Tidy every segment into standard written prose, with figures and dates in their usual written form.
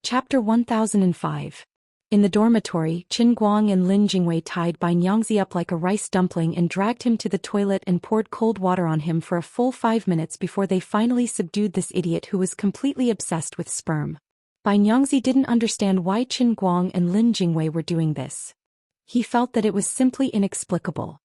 Chapter 1005. In the dormitory, Qin Guang and Lin Jingwei tied Bai Nyangzi up like a rice dumpling and dragged him to the toilet and poured cold water on him for a full 5 minutes before they finally subdued this idiot who was completely obsessed with sperm. Bai Nyangzi didn't understand why Qin Guang and Lin Jingwei were doing this. He felt that it was simply inexplicable.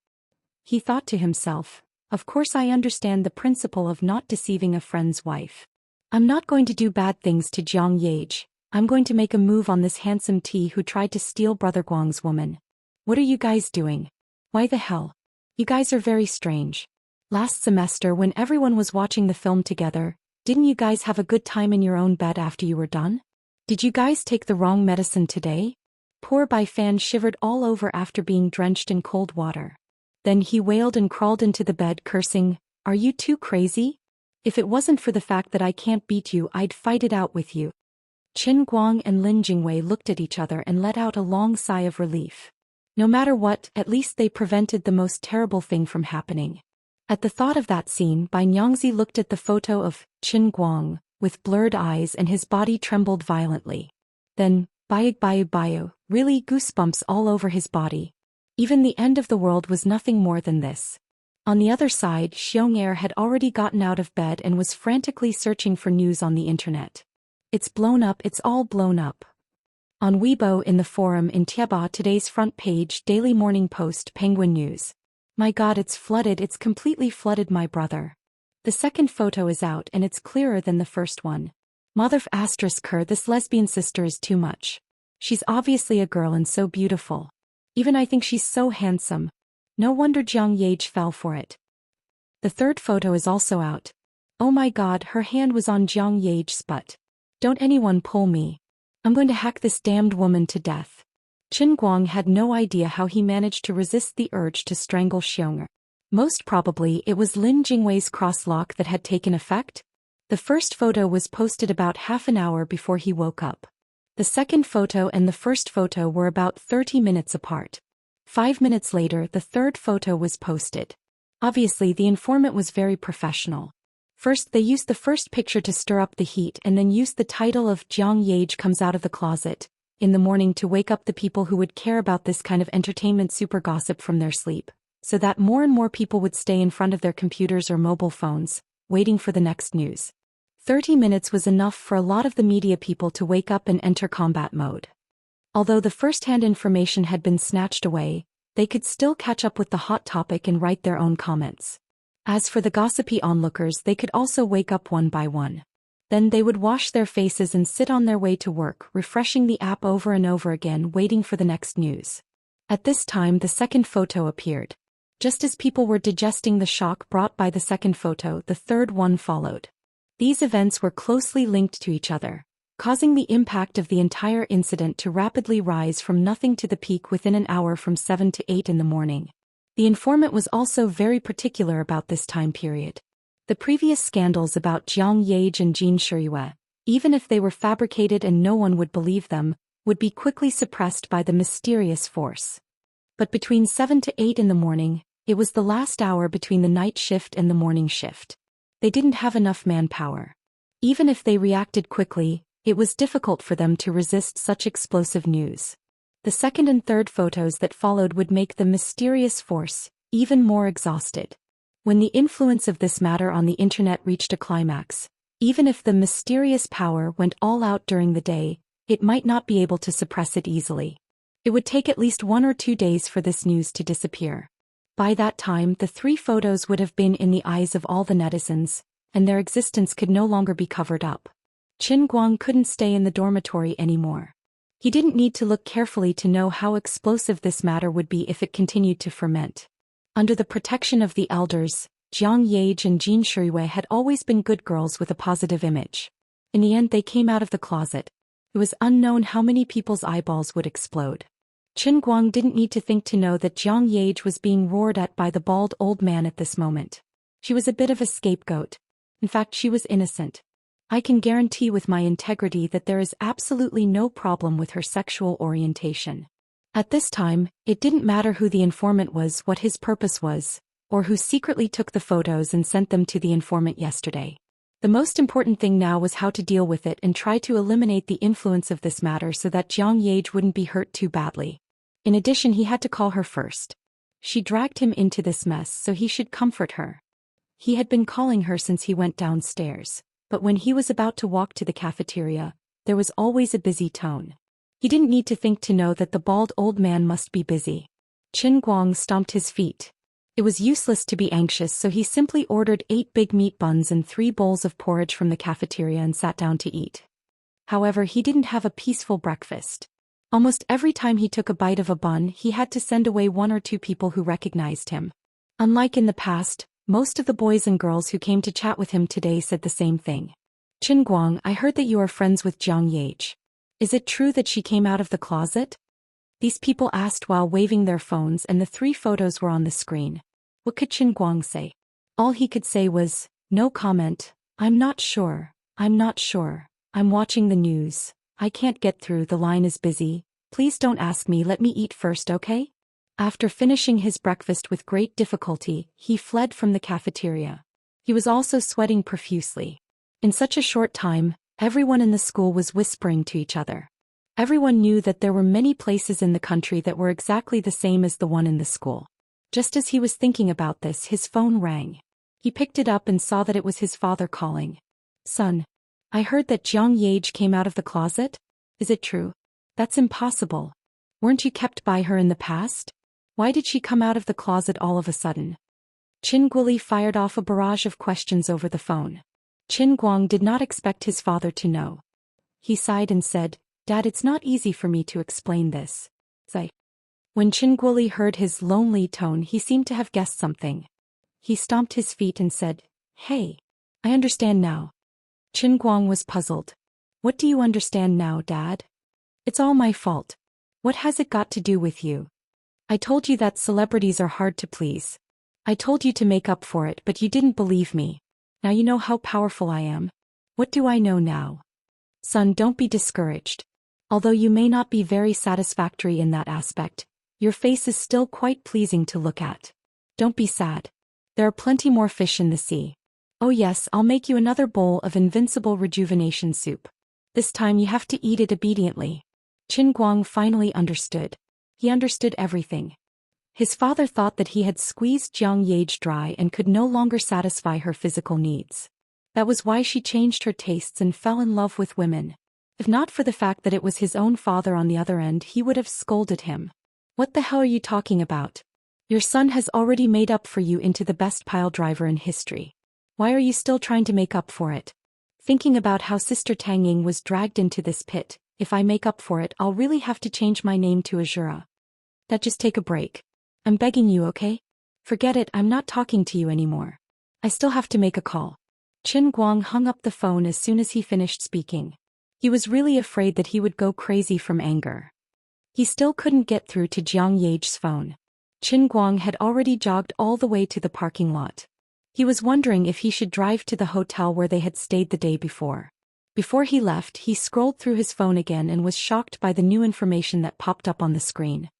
He thought to himself, "Of course I understand the principle of not deceiving a friend's wife. I'm not going to do bad things to Jiang Yage. I'm going to make a move on this handsome T who tried to steal Brother Guang's woman. What are you guys doing? Why the hell? You guys are very strange. Last semester when everyone was watching the film together, didn't you guys have a good time in your own bed after you were done? Did you guys take the wrong medicine today?" Poor Bai Fan shivered all over after being drenched in cold water. Then he wailed and crawled into the bed cursing, "Are you too crazy? If it wasn't for the fact that I can't beat you, I'd fight it out with you." Qin Guang and Lin Jingwei looked at each other and let out a long sigh of relief. No matter what, at least they prevented the most terrible thing from happening. At the thought of that scene, Bai Nyangzi looked at the photo of Qin Guang with blurred eyes and his body trembled violently. Then, bayu, really goosebumps all over his body. Even the end of the world was nothing more than this. On the other side, Xiong Er had already gotten out of bed and was frantically searching for news on the internet. "It's blown up, it's all blown up." On Weibo in the forum in Tieba today's front page Daily Morning Post Penguin News. "My god, it's flooded, it's completely flooded my brother. The second photo is out and it's clearer than the first one. Motherf *her, this lesbian sister is too much. She's obviously a girl and so beautiful. Even I think she's so handsome. No wonder Jiang Yage fell for it." The third photo is also out. "Oh my god, her hand was on Jiang Yage's butt. Don't anyone pull me. I'm going to hack this damned woman to death." Qin Guang had no idea how he managed to resist the urge to strangle Xiong Er. Most probably it was Lin Jingwei's crosslock that had taken effect. The first photo was posted about half an hour before he woke up. The second photo and the first photo were about 30 minutes apart. 5 minutes later, the third photo was posted. Obviously, the informant was very professional. First, they used the first picture to stir up the heat and then used the title of Jiang Yage comes out of the closet in the morning to wake up the people who would care about this kind of entertainment super gossip from their sleep, so that more and more people would stay in front of their computers or mobile phones, waiting for the next news. 30 minutes was enough for a lot of the media people to wake up and enter combat mode. Although the first-hand information had been snatched away, they could still catch up with the hot topic and write their own comments. As for the gossipy onlookers, they could also wake up one by one. Then they would wash their faces and sit on their way to work, refreshing the app over and over again, waiting for the next news. At this time, the second photo appeared. Just as people were digesting the shock brought by the second photo, the third one followed. These events were closely linked to each other, causing the impact of the entire incident to rapidly rise from nothing to the peak within an hour from 7 to 8 in the morning. The informant was also very particular about this time period. The previous scandals about Jiang Yage and Jin Shiyue, even if they were fabricated and no one would believe them, would be quickly suppressed by the mysterious force. But between 7 to 8 in the morning, it was the last hour between the night shift and the morning shift. They didn't have enough manpower. Even if they reacted quickly, it was difficult for them to resist such explosive news. The second and third photos that followed would make the mysterious force even more exhausted. When the influence of this matter on the internet reached a climax, even if the mysterious power went all out during the day, it might not be able to suppress it easily. It would take at least 1 or 2 days for this news to disappear. By that time, the 3 photos would have been in the eyes of all the netizens, and their existence could no longer be covered up. Qin Guang couldn't stay in the dormitory anymore. He didn't need to look carefully to know how explosive this matter would be if it continued to ferment. Under the protection of the elders, Jiang Yage and Jin Shiyue had always been good girls with a positive image. In the end, they came out of the closet. It was unknown how many people's eyeballs would explode. Qin Guang didn't need to think to know that Jiang Yage was being roared at by the bald old man at this moment. She was a bit of a scapegoat. In fact, she was innocent. I can guarantee with my integrity that there is absolutely no problem with her sexual orientation. At this time, it didn't matter who the informant was, what his purpose was, or who secretly took the photos and sent them to the informant yesterday. The most important thing now was how to deal with it and try to eliminate the influence of this matter so that Jiang Yage wouldn't be hurt too badly. In addition, he had to call her first. She dragged him into this mess, so he should comfort her. He had been calling her since he went downstairs, but when he was about to walk to the cafeteria, there was always a busy tone. He didn't need to think to know that the bald old man must be busy. Qin Guang stomped his feet. It was useless to be anxious, so he simply ordered 8 big meat buns and 3 bowls of porridge from the cafeteria and sat down to eat. However, he didn't have a peaceful breakfast. Almost every time he took a bite of a bun, he had to send away 1 or 2 people who recognized him. Unlike in the past, most of the boys and girls who came to chat with him today said the same thing. Qin Guang, I heard that you are friends with Jiang Yage. Is it true that she came out of the closet? These people asked while waving their phones, and the 3 photos were on the screen. What could Qin Guang say? All he could say was, no comment, I'm not sure, I'm watching the news, I can't get through, the line is busy, please don't ask me, let me eat first, okay? After finishing his breakfast with great difficulty, he fled from the cafeteria. He was also sweating profusely. In such a short time, everyone in the school was whispering to each other. Everyone knew that there were many places in the country that were exactly the same as the one in the school. Just as he was thinking about this, his phone rang. He picked it up and saw that it was his father calling. Son, I heard that Jiang Yage came out of the closet. Is it true? That's impossible. Weren't you kept by her in the past? Why did she come out of the closet all of a sudden? Qin Guoli fired off a barrage of questions over the phone. Qin Guang did not expect his father to know. He sighed and said, Dad, it's not easy for me to explain this. When Qin Guoli heard his lonely tone, he seemed to have guessed something. He stomped his feet and said, Hey, I understand now. Qin Guang was puzzled. What do you understand now, Dad? It's all my fault. What has it got to do with you? I told you that celebrities are hard to please. I told you to make up for it, but you didn't believe me. Now you know how powerful I am. What do I know now? Son, don't be discouraged. Although you may not be very satisfactory in that aspect, your face is still quite pleasing to look at. Don't be sad. There are plenty more fish in the sea. Oh yes, I'll make you another bowl of invincible rejuvenation soup. This time you have to eat it obediently. Qin Guang finally understood. He understood everything. His father thought that he had squeezed Jiang Yage dry and could no longer satisfy her physical needs. That was why she changed her tastes and fell in love with women. If not for the fact that it was his own father on the other end, he would have scolded him. What the hell are you talking about? Your son has already made up for you into the best pile driver in history. Why are you still trying to make up for it? Thinking about how Sister Tang Ying was dragged into this pit, if I make up for it, I'll really have to change my name to Azura. That just take a break. I'm begging you, okay? Forget it, I'm not talking to you anymore. I still have to make a call. Qin Guang hung up the phone as soon as he finished speaking. He was really afraid that he would go crazy from anger. He still couldn't get through to Jiang Yage's phone. Qin Guang had already jogged all the way to the parking lot. He was wondering if he should drive to the hotel where they had stayed the day before. Before he left, he scrolled through his phone again and was shocked by the new information that popped up on the screen.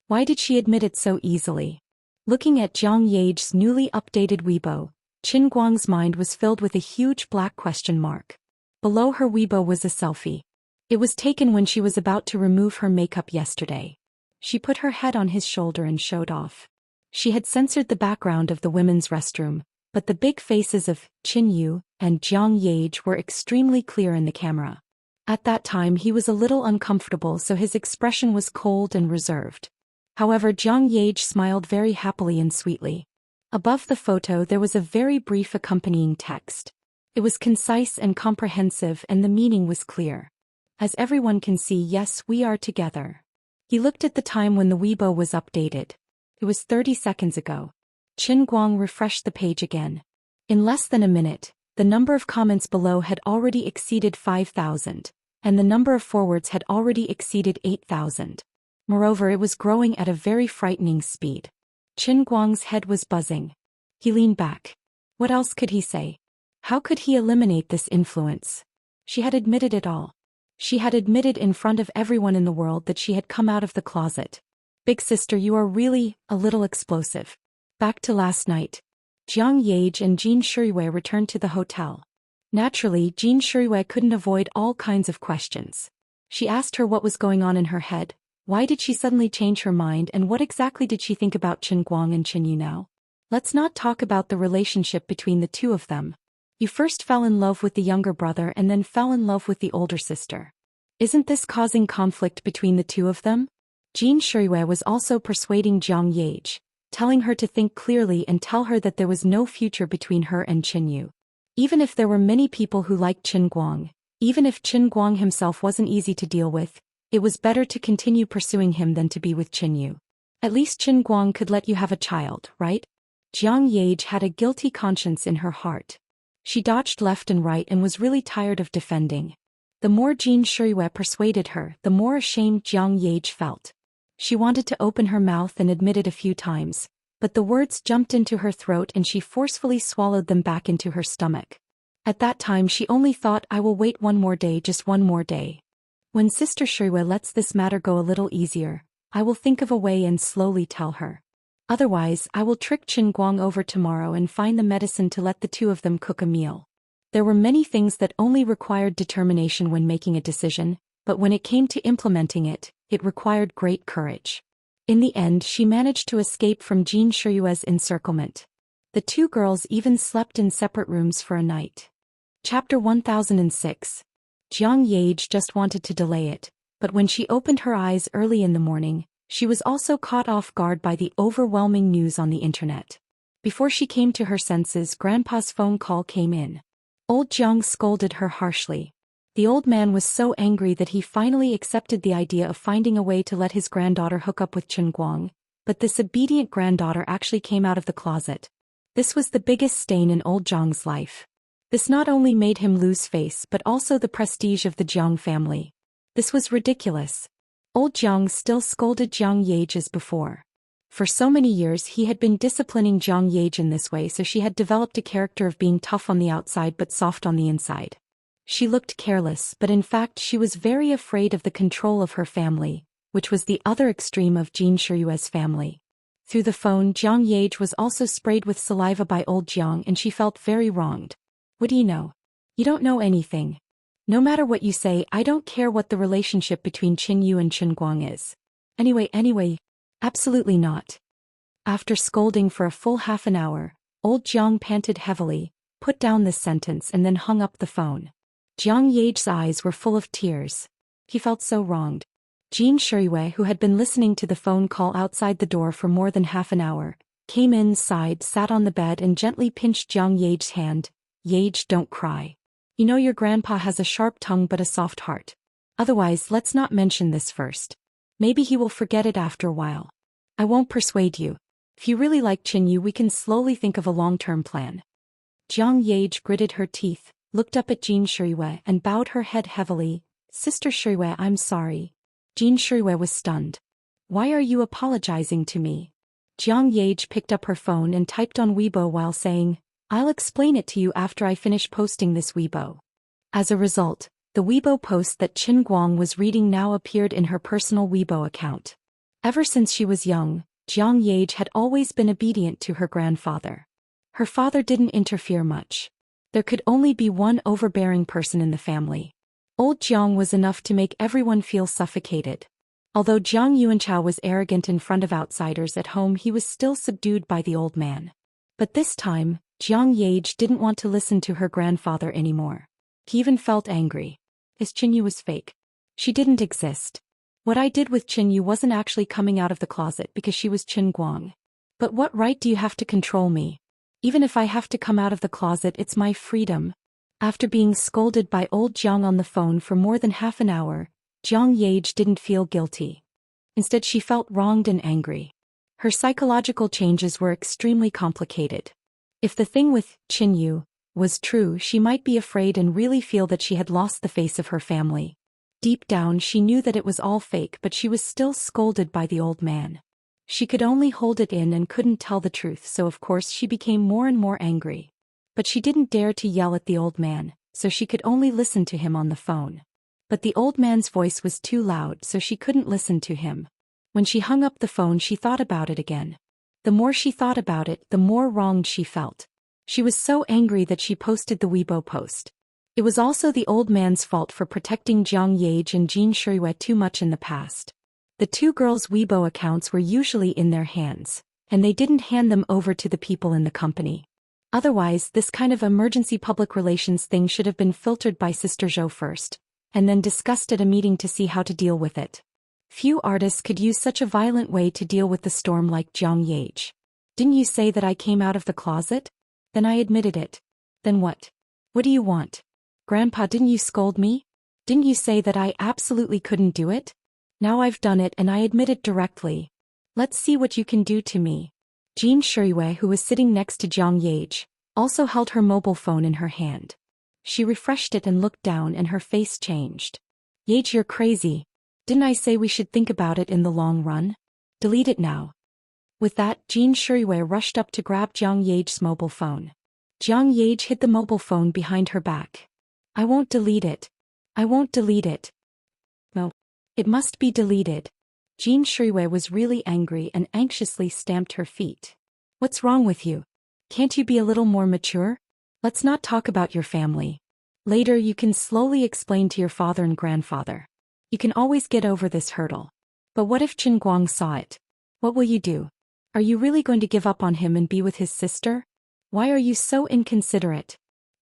Why did she admit it so easily? Looking at Jiang Yage's newly updated Weibo, Qin Guang's mind was filled with a huge black question mark. Below her Weibo was a selfie. It was taken when she was about to remove her makeup yesterday. She put her head on his shoulder and showed off. She had censored the background of the women's restroom, but the big faces of Qin Yu and Jiang Yage were extremely clear in the camera. At that time he was a little uncomfortable, so his expression was cold and reserved. However, Jiang Yage smiled very happily and sweetly. Above the photo there was a very brief accompanying text. It was concise and comprehensive, and the meaning was clear. As everyone can see, yes, we are together. He looked at the time when the Weibo was updated. It was 30 seconds ago. Qin Guang refreshed the page again. In less than a minute, the number of comments below had already exceeded 5,000, and the number of forwards had already exceeded 8,000. Moreover, it was growing at a very frightening speed. Qin Guang's head was buzzing. He leaned back. What else could he say? How could he eliminate this influence? She had admitted it all. She had admitted in front of everyone in the world that she had come out of the closet. Big sister, you are really a little explosive. Back to last night. Jiang Yage and Jin Shuiwei returned to the hotel. Naturally, Jin Shuiwei couldn't avoid all kinds of questions. She asked her what was going on in her head, why did she suddenly change her mind, and what exactly did she think about Qin Guang and Qin Yu now? Let's not talk about the relationship between the two of them. You first fell in love with the younger brother and then fell in love with the older sister. Isn't this causing conflict between the two of them? Jin Shuiwei was also persuading Jiang Yage, telling her to think clearly and tell her that there was no future between her and Qin Yu. Even if there were many people who liked Qin Guang, even if Qin Guang himself wasn't easy to deal with, it was better to continue pursuing him than to be with Qin Yu. At least Qin Guang could let you have a child, right? Jiang Yage had a guilty conscience in her heart. She dodged left and right and was really tired of defending. The more Jin Shuiwei persuaded her, the more ashamed Jiang Yage felt. She wanted to open her mouth and admit it a few times, but the words jumped into her throat and she forcefully swallowed them back into her stomach. At that time she only thought, I will wait one more day, just one more day. When Sister Shuiwei lets this matter go a little easier, I will think of a way and slowly tell her. Otherwise, I will trick Qin Guang over tomorrow and find the medicine to let the two of them cook a meal. There were many things that only required determination when making a decision, but when it came to implementing it, it required great courage. In the end, she managed to escape from Jin Shuiwei's encirclement. The two girls even slept in separate rooms for a night. Chapter 1006. Jiang Yage just wanted to delay it, but when she opened her eyes early in the morning, she was also caught off guard by the overwhelming news on the internet. Before she came to her senses, Grandpa's phone call came in. Old Jiang scolded her harshly. The old man was so angry that he finally accepted the idea of finding a way to let his granddaughter hook up with Qin Guang, but this obedient granddaughter actually came out of the closet. This was the biggest stain in old Jiang's life. This not only made him lose face but also the prestige of the Jiang family. This was ridiculous. Old Jiang still scolded Jiang Yage as before. For so many years he had been disciplining Jiang Yage in this way, so she had developed a character of being tough on the outside but soft on the inside. She looked careless, but in fact she was very afraid of the control of her family, which was the other extreme of Jin Shuiwei's family. Through the phone, Jiang Yage was also sprayed with saliva by old Jiang and she felt very wronged. What do you know? You don't know anything. No matter what you say, I don't care what the relationship between Qin Yu and Qin Guang is. Anyway, absolutely not. After scolding for a full half an hour, old Jiang panted heavily, put down this sentence and then hung up the phone. Jiang Yage's eyes were full of tears. He felt so wronged. Jin Shuiwei, who had been listening to the phone call outside the door for more than half an hour, came in, sighed, sat on the bed and gently pinched Jiang Yage's hand. Yage, don't cry. You know your grandpa has a sharp tongue but a soft heart. Otherwise, let's not mention this first. Maybe he will forget it after a while. I won't persuade you. If you really like Qin Yu, we can slowly think of a long-term plan. Jiang Yage gritted her teeth, looked up at Jin Shuiwei and bowed her head heavily. Sister Shuiwei, I'm sorry. Jin Shuiwei was stunned. Why are you apologizing to me? Jiang Yage picked up her phone and typed on Weibo while saying, I'll explain it to you after I finish posting this Weibo. As a result, the Weibo post that Qin Guang was reading now appeared in her personal Weibo account. Ever since she was young, Jiang Yage had always been obedient to her grandfather. Her father didn't interfere much. There could only be one overbearing person in the family. Old Jiang was enough to make everyone feel suffocated. Although Jiang Yuanchao was arrogant in front of outsiders at home, he was still subdued by the old man. But this time, Jiang Yage didn't want to listen to her grandfather anymore. He even felt angry. His Qin Yu was fake. She didn't exist. What I did with Qin Yu wasn't actually coming out of the closet because she was Qin Guang. But what right do you have to control me? Even if I have to come out of the closet, it's my freedom. After being scolded by old Jiang on the phone for more than half an hour, Jiang Yage didn't feel guilty. Instead, she felt wronged and angry. Her psychological changes were extremely complicated. If the thing with Qin Yu was true, she might be afraid and really feel that she had lost the face of her family. Deep down she knew that it was all fake, but she was still scolded by the old man. She could only hold it in and couldn't tell the truth, so of course she became more and more angry. But she didn't dare to yell at the old man, so she could only listen to him on the phone. But the old man's voice was too loud, so she couldn't listen to him. When she hung up the phone, she thought about it again. The more she thought about it, the more wronged she felt. She was so angry that she posted the Weibo post. It was also the old man's fault for protecting Jiang Yage and Jin Shuiwei too much in the past. The two girls' Weibo accounts were usually in their hands, and they didn't hand them over to the people in the company. Otherwise, this kind of emergency public relations thing should have been filtered by Sister Zhou first, and then discussed at a meeting to see how to deal with it. Few artists could use such a violent way to deal with the storm like Jiang Yage. Didn't you say that I came out of the closet? Then I admitted it. Then what? What do you want? Grandpa, didn't you scold me? Didn't you say that I absolutely couldn't do it? Now I've done it and I admit it directly. Let's see what you can do to me. Jin Shuiwei, who was sitting next to Jiang Yage, also held her mobile phone in her hand. She refreshed it and looked down and her face changed. Yage, you're crazy. Didn't I say we should think about it in the long run? Delete it now. With that, Jin Shuiwei rushed up to grab Jiang Yage's mobile phone. Jiang Yage hid the mobile phone behind her back. I won't delete it. I won't delete it. No. It must be deleted. Jin Shuiwei was really angry and anxiously stamped her feet. What's wrong with you? Can't you be a little more mature? Let's not talk about your family. Later you can slowly explain to your father and grandfather. You can always get over this hurdle. But what if Qin Guang saw it? What will you do? Are you really going to give up on him and be with his sister? Why are you so inconsiderate?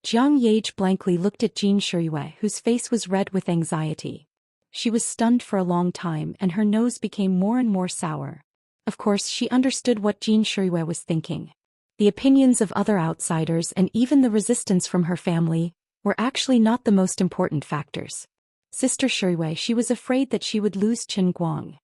Jiang Yage blankly looked at Jin Shuiwei, whose face was red with anxiety. She was stunned for a long time and her nose became more and more sour. Of course, she understood what Jin Shuiwei was thinking. The opinions of other outsiders and even the resistance from her family were actually not the most important factors. Sister Shuiwei, she was afraid that she would lose Qin Guang.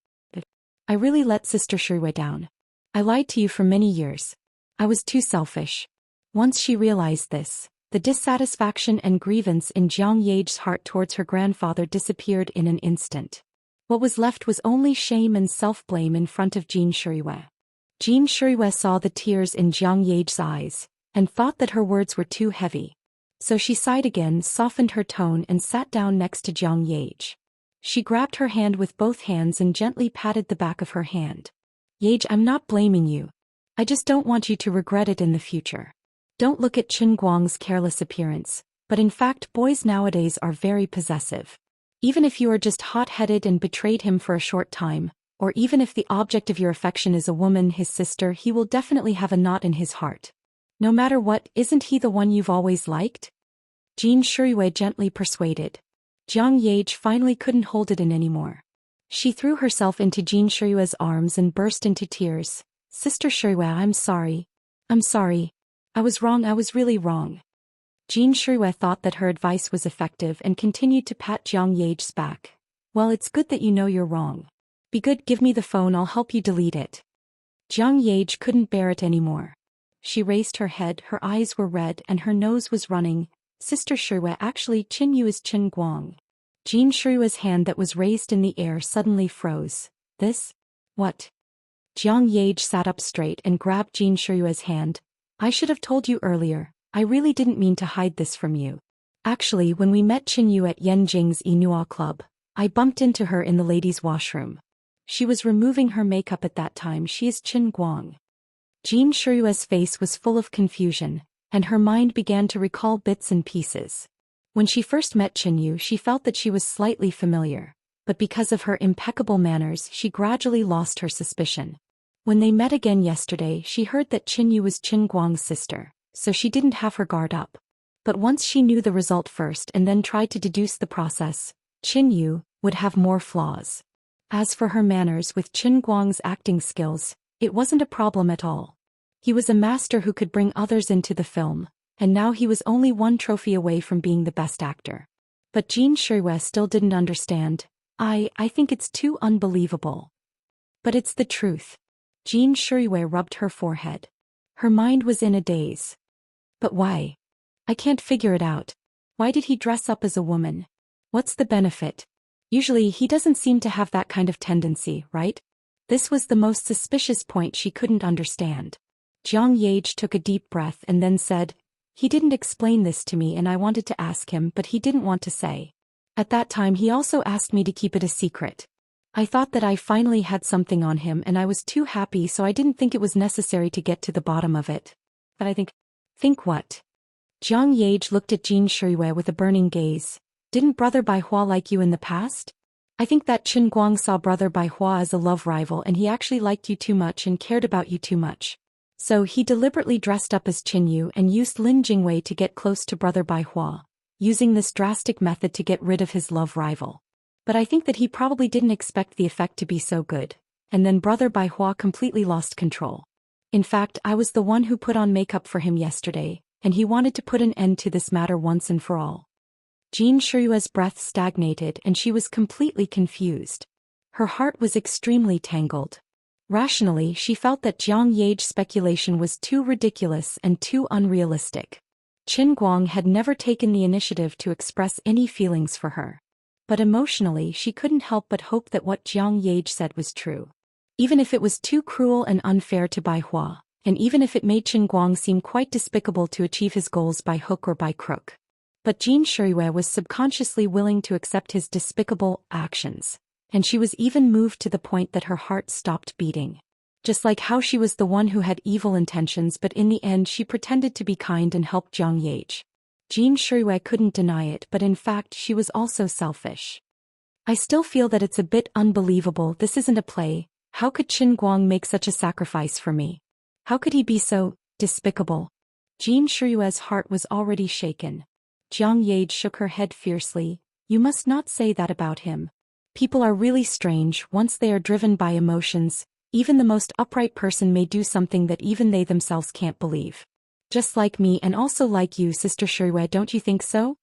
I really let Sister Shuiwei down. I lied to you for many years. I was too selfish. Once she realized this, the dissatisfaction and grievance in Jiang Yage's heart towards her grandfather disappeared in an instant. What was left was only shame and self-blame in front of Jin Shuiwei. Jin Shuiwei saw the tears in Jiang Yage's eyes, and thought that her words were too heavy. So she sighed again, softened her tone and sat down next to Jiang Yage. She grabbed her hand with both hands and gently patted the back of her hand. Yage, I'm not blaming you. I just don't want you to regret it in the future. Don't look at Qin Guang's careless appearance, but in fact boys nowadays are very possessive. Even if you are just hot-headed and betrayed him for a short time, or even if the object of your affection is a woman, his sister, he will definitely have a knot in his heart. No matter what, isn't he the one you've always liked? Jin Shuiwei gently persuaded. Jiang Yage finally couldn't hold it in anymore. She threw herself into Jin Shuiwei's arms and burst into tears. Sister Shuiwei, I'm sorry. I'm sorry. I was wrong, I was really wrong. Jin Shuiwei thought that her advice was effective and continued to pat Jiang Yage's back. Well, it's good that you know you're wrong. Be good, give me the phone, I'll help you delete it. Jiang Yage couldn't bear it anymore. She raised her head, her eyes were red and her nose was running. Sister Shuiwei, actually Qin Yu is Qin Guang. Jin Shuiwei's hand that was raised in the air suddenly froze. This? What? Jiang Yage sat up straight and grabbed Jin Shuiwei's hand. I should have told you earlier. I really didn't mean to hide this from you. Actually, when we met Qin Yu at Yanjing's Inua Club, I bumped into her in the ladies' washroom. She was removing her makeup at that time. She is Qin Guang. Jin Shuiwei's face was full of confusion, and her mind began to recall bits and pieces. When she first met Qin Yu, she felt that she was slightly familiar, but because of her impeccable manners, she gradually lost her suspicion. When they met again yesterday, she heard that Qin Yu was Qin Guang's sister, so she didn't have her guard up. But once she knew the result first and then tried to deduce the process, Qin Yu would have more flaws. As for her manners, with Qin Guang's acting skills, it wasn't a problem at all. He was a master who could bring others into the film, and now he was only one trophy away from being the best actor. But Jin Shuiwei still didn't understand. I think it's too unbelievable. But it's the truth. Jin Shuiwei rubbed her forehead. Her mind was in a daze. But why? I can't figure it out. Why did he dress up as a woman? What's the benefit? Usually he doesn't seem to have that kind of tendency, right? This was the most suspicious point she couldn't understand. Jiang Yage took a deep breath and then said, he didn't explain this to me and I wanted to ask him, but he didn't want to say. At that time he also asked me to keep it a secret. I thought that I finally had something on him and I was too happy, so I didn't think it was necessary to get to the bottom of it. But I think what? Jiang Yage looked at Jin Shuiwei with a burning gaze. Didn't Brother Bai Hua like you in the past? I think that Qin Guang saw Brother Bai Hua as a love rival and he actually liked you too much and cared about you too much. So he deliberately dressed up as Qin Yu and used Lin Jingwei to get close to Brother Bai Hua, using this drastic method to get rid of his love rival. But I think that he probably didn't expect the effect to be so good, and then Brother Bai Hua completely lost control. In fact, I was the one who put on makeup for him yesterday, and he wanted to put an end to this matter once and for all. Jin Shuiwei's breath stagnated and she was completely confused. Her heart was extremely tangled. Rationally, she felt that Jiang Yage's speculation was too ridiculous and too unrealistic. Qin Guang had never taken the initiative to express any feelings for her. But emotionally, she couldn't help but hope that what Jiang Yage said was true. Even if it was too cruel and unfair to Bai Hua, and even if it made Qin Guang seem quite despicable to achieve his goals by hook or by crook. But Jin Shuiwei was subconsciously willing to accept his despicable actions, and she was even moved to the point that her heart stopped beating. Just like how she was the one who had evil intentions but in the end she pretended to be kind and helped Jiang Yage. Jin Shuiwei couldn't deny it, but in fact she was also selfish. I still feel that it's a bit unbelievable. This isn't a play. How could Qin Guang make such a sacrifice for me? How could he be so despicable? Jin Shuiwei's heart was already shaken. Jiang Yage shook her head fiercely. You must not say that about him. People are really strange once they are driven by emotions. Even the most upright person may do something that even they themselves can't believe. Just like me and also like you, Sister Shuiwei, don't you think so?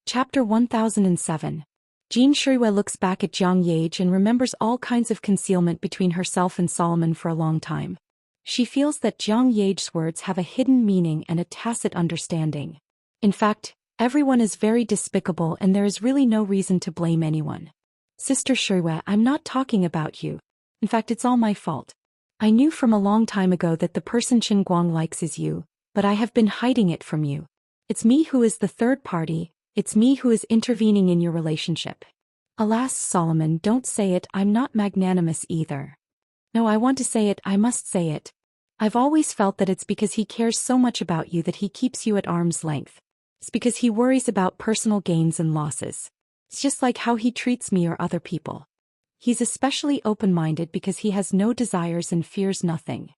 Chapter 1007. Jin Shuiwei looks back at Jiang Yage and remembers all kinds of concealment between herself and Solomon for a long time. She feels that Jiang Yage's words have a hidden meaning and a tacit understanding. In fact, everyone is very despicable and there is really no reason to blame anyone. Sister Shuiwei, I'm not talking about you. In fact, it's all my fault. I knew from a long time ago that the person Qin Guang likes is you, but I have been hiding it from you. It's me who is the third party, it's me who is intervening in your relationship. Alas, Solomon, don't say it, I'm not magnanimous either. No, I want to say it, I must say it. I've always felt that it's because he cares so much about you that he keeps you at arm's length. It's because he worries about personal gains and losses. It's just like how he treats me or other people. He's especially open-minded because he has no desires and fears nothing.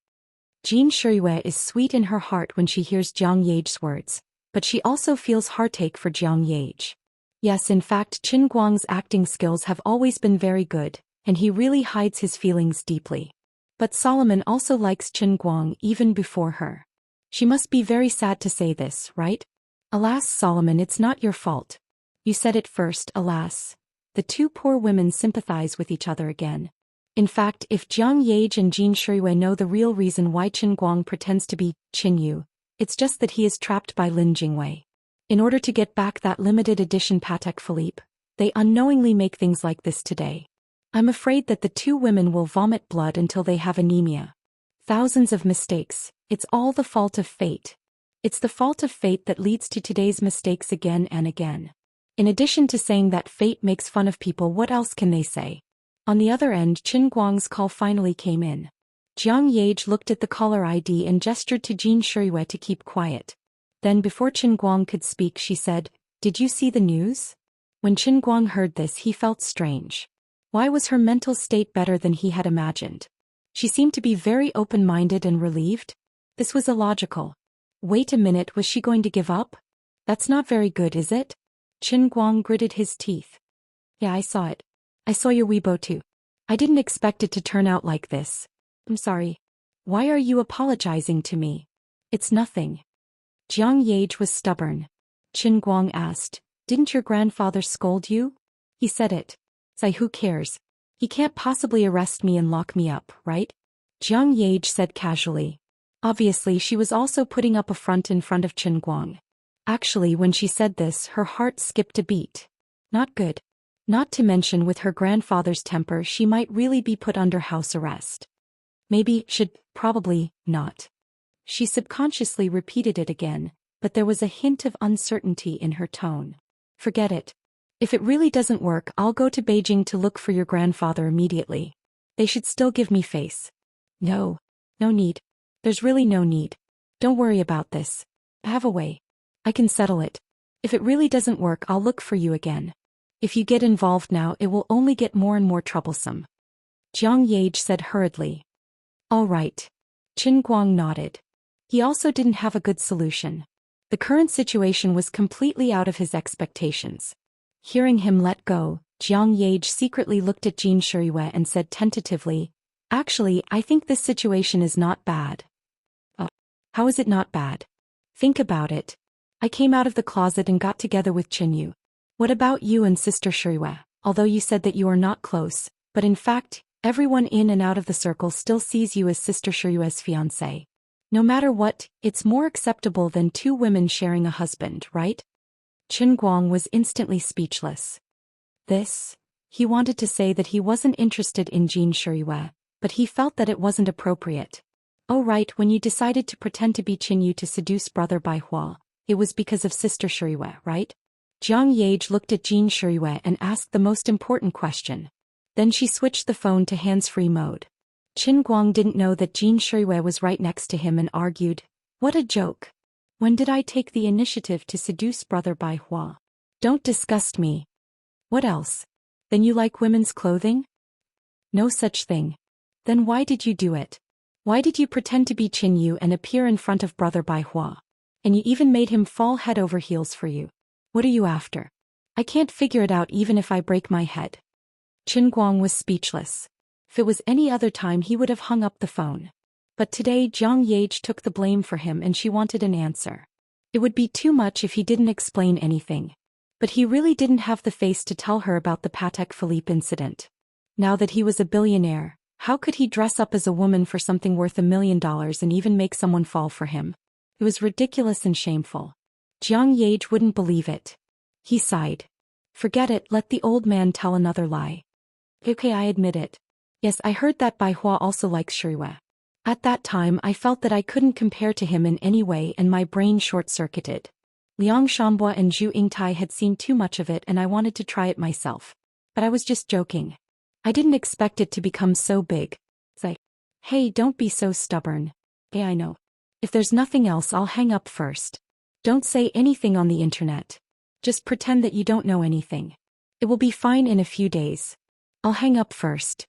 Jin Shuiwei is sweet in her heart when she hears Jiang Yage's words, but she also feels heartache for Jiang Yage. Yes, in fact, Qin Guang's acting skills have always been very good, and he really hides his feelings deeply. But Solomon also likes Qin Guang even before her. She must be very sad to say this, right? Alas, Solomon, it's not your fault. You said it first, alas. The two poor women sympathize with each other again. In fact, if Jiang Yage and Jin Shuiwei know the real reason why Qin Guang pretends to be Qin Yu, it's just that he is trapped by Lin Jingwei. In order to get back that limited edition Patek Philippe, they unknowingly make things like this today. I'm afraid that the two women will vomit blood until they have anemia. Thousands of mistakes, it's all the fault of fate. It's the fault of fate that leads to today's mistakes again and again. In addition to saying that fate makes fun of people, what else can they say? On the other end, Qin Guang's call finally came in. Jiang Yage looked at the caller ID and gestured to Jin Shuiwei to keep quiet. Then before Qin Guang could speak, she said, "Did you see the news?" When Qin Guang heard this, he felt strange. Why was her mental state better than he had imagined? She seemed to be very open-minded and relieved. This was illogical. Wait a minute, was she going to give up? That's not very good, is it? Qin Guang gritted his teeth. Yeah, I saw it. I saw your Weibo too. I didn't expect it to turn out like this. I'm sorry. Why are you apologizing to me? It's nothing. Jiang Yage was stubborn. Qin Guang asked, "Didn't your grandfather scold you?" He said it. Say, who cares? He can't possibly arrest me and lock me up, right? Jiang Yage said casually. Obviously, she was also putting up a front in front of Qin Guang. Actually, when she said this, her heart skipped a beat. Not good. Not to mention, with her grandfather's temper, she might really be put under house arrest. Maybe, probably, not. She subconsciously repeated it again, but there was a hint of uncertainty in her tone. Forget it. If it really doesn't work, I'll go to Beijing to look for your grandfather immediately. They should still give me face. No. No need. There's really no need. Don't worry about this. I have a way. I can settle it. If it really doesn't work, I'll look for you again. If you get involved now, it will only get more and more troublesome. Jiang Yage said hurriedly. All right. Qin Guang nodded. He also didn't have a good solution. The current situation was completely out of his expectations. Hearing him let go, Jiang Yage secretly looked at Jin Shiyue and said tentatively, Actually, I think this situation is not bad. Oh, how is it not bad? Think about it. I came out of the closet and got together with Qin Yu. What about you and Sister Shiyue? Although you said that you are not close, but in fact, everyone in and out of the circle still sees you as Sister Shiyue's fiancé. No matter what, it's more acceptable than two women sharing a husband, right? Qin Guang was instantly speechless. He wanted to say that he wasn't interested in Jin Shiyue, but he felt that it wasn't appropriate. Oh right, when you decided to pretend to be Qin Yu to seduce Brother Bai Hua, it was because of Sister Shiyue, right? Jiang Yage looked at Jin Shiyue and asked the most important question. Then she switched the phone to hands-free mode. Qin Guang didn't know that Jin Shiyue was right next to him and argued, What a joke. When did I take the initiative to seduce Brother Bai Hua? Don't disgust me. What else? Then you like women's clothing? No such thing. Then why did you do it? Why did you pretend to be Qin Yu and appear in front of Brother Bai Hua? And you even made him fall head over heels for you. What are you after? I can't figure it out even if I break my head. Qin Guang was speechless. If it was any other time he would have hung up the phone. But today Jiang Yage took the blame for him and she wanted an answer. It would be too much if he didn't explain anything. But he really didn't have the face to tell her about the Patek Philippe incident. Now that he was a billionaire, how could he dress up as a woman for something worth $1 million and even make someone fall for him? It was ridiculous and shameful. Jiang Yage wouldn't believe it. He sighed. Forget it, let the old man tell another lie. Okay, I admit it. Yes, I heard that Bai Hua also likes Shiyue. At that time I felt that I couldn't compare to him in any way and my brain short-circuited. Liang Shanbua and Zhu Yingtai had seen too much of it and I wanted to try it myself. But I was just joking. I didn't expect it to become so big. Hey, don't be so stubborn. Yeah, I know. If there's nothing else, I'll hang up first. Don't say anything on the internet. Just pretend that you don't know anything. It will be fine in a few days. I'll hang up first.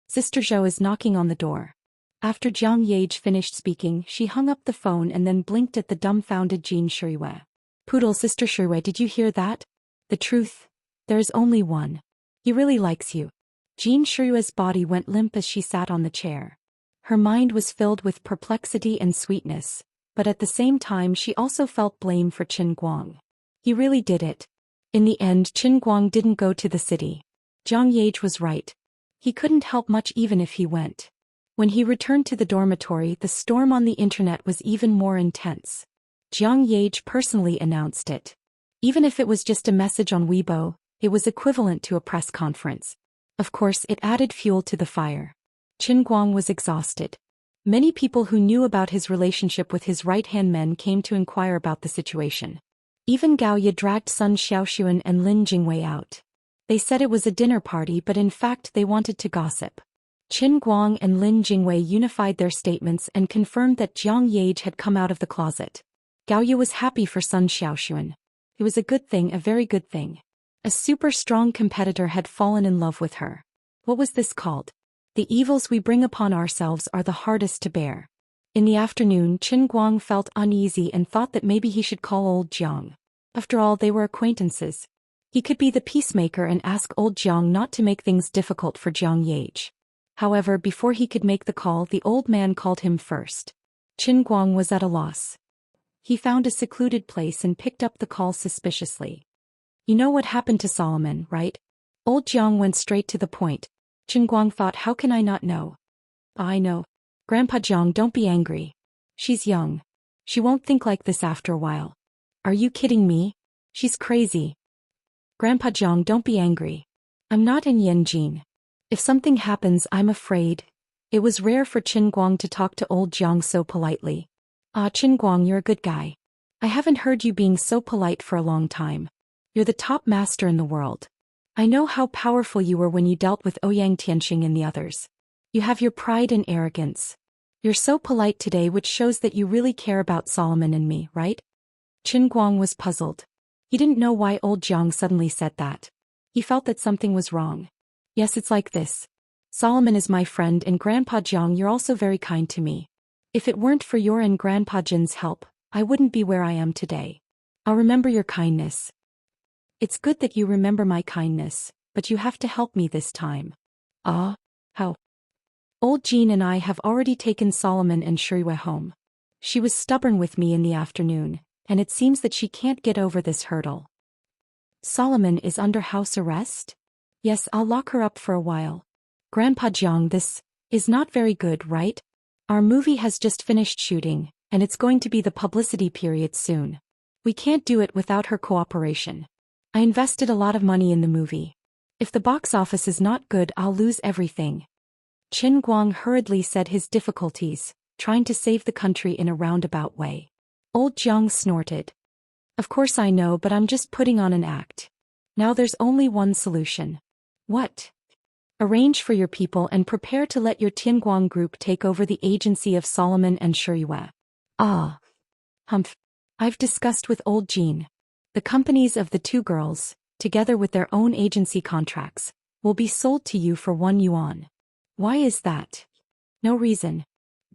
Sister Zhou is knocking on the door. After Jiang Yage finished speaking, she hung up the phone and then blinked at the dumbfounded Jin Shiyue. Poodle, Sister Shiyue, did you hear that? The truth? There is only one. He really likes you. Jin Shiyue's body went limp as she sat on the chair. Her mind was filled with perplexity and sweetness, but at the same time she also felt blame for Qin Guang. He really did it. In the end, Qin Guang didn't go to the city. Jiang Yage was right. He couldn't help much even if he went. When he returned to the dormitory, the storm on the internet was even more intense. Jiang Yage personally announced it. Even if it was just a message on Weibo, it was equivalent to a press conference. Of course, it added fuel to the fire. Qin Guang was exhausted. Many people who knew about his relationship with his right-hand men came to inquire about the situation. Even Gao Ye dragged Sun Xiaoxuan and Lin Jingwei out. They said it was a dinner party, but in fact they wanted to gossip. Qin Guang and Lin Jingwei unified their statements and confirmed that Jiang Yage had come out of the closet. Gao Ye was happy for Sun Xiaoxuan. It was a good thing, a very good thing. A super strong competitor had fallen in love with her. What was this called? The evils we bring upon ourselves are the hardest to bear. In the afternoon, Qin Guang felt uneasy and thought that maybe he should call old Jiang. After all, they were acquaintances. He could be the peacemaker and ask old Jiang not to make things difficult for Jiang Yage. However, before he could make the call, the old man called him first. Qin Guang was at a loss. He found a secluded place and picked up the call suspiciously. You know what happened to Solomon, right? Old Jiang went straight to the point. Qin Guang thought, how can I not know? I know. Grandpa Jiang, don't be angry. She's young. She won't think like this after a while. Are you kidding me? She's crazy. Grandpa Jiang, don't be angry. I'm not in Yanjin. If something happens, I'm afraid. It was rare for Qin Guang to talk to old Jiang so politely. Qin Guang, you're a good guy. I haven't heard you being so polite for a long time. You're the top master in the world. I know how powerful you were when you dealt with Ouyang Tianxing and the others. You have your pride and arrogance. You're so polite today, which shows that you really care about Solomon and me, right? Qin Guang was puzzled. He didn't know why old Jiang suddenly said that. He felt that something was wrong. Yes, it's like this. Solomon is my friend, and Grandpa Jiang, you're also very kind to me. If it weren't for your and Grandpa Jin's help, I wouldn't be where I am today. I'll remember your kindness. It's good that you remember my kindness, but you have to help me this time. Ah? How? Old Jean and I have already taken Solomon and Shuiwei home. She was stubborn with me in the afternoon, and it seems that she can't get over this hurdle. Solomon is under house arrest? Yes, I'll lock her up for a while. Grandpa Jiang, this is not very good, right? Our movie has just finished shooting, and it's going to be the publicity period soon. We can't do it without her cooperation. I invested a lot of money in the movie. If the box office is not good, I'll lose everything. Qin Guang hurriedly said his difficulties, trying to save the country in a roundabout way. Old Jiang snorted. Of course I know, but I'm just putting on an act. Now there's only one solution. What? Arrange for your people and prepare to let your Tianguang group take over the agency of Solomon and Shuiwei. Ah. Humph. I've discussed with old Jean. The companies of the two girls, together with their own agency contracts, will be sold to you for 1 yuan. Why is that? No reason.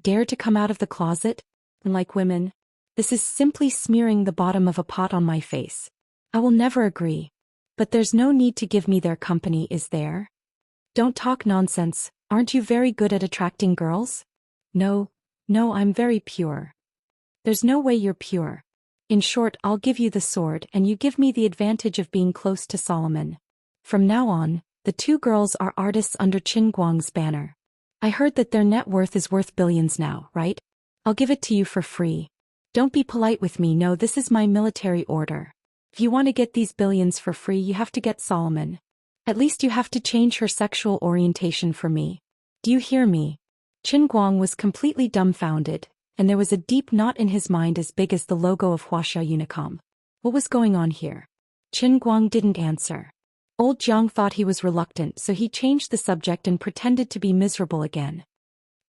Dare to come out of the closet? Like women? This is simply smearing the bottom of a pot on my face. I will never agree. But there's no need to give me their company, is there? Don't talk nonsense. Aren't you very good at attracting girls? No, I'm very pure. There's no way you're pure. In short, I'll give you the sword and you give me the advantage of being close to Solomon. From now on, the two girls are artists under Qin Guang's banner. I heard that their net worth is worth billions now, right? I'll give it to you for free. Don't be polite with me, no, this is my military order. If you want to get these billions for free, you have to get Solomon. At least you have to change her sexual orientation for me. Do you hear me? Qin Guang was completely dumbfounded, and there was a deep knot in his mind as big as the logo of Huaxia Unicom. What was going on here? Qin Guang didn't answer. Old Jiang thought he was reluctant, so he changed the subject and pretended to be miserable again.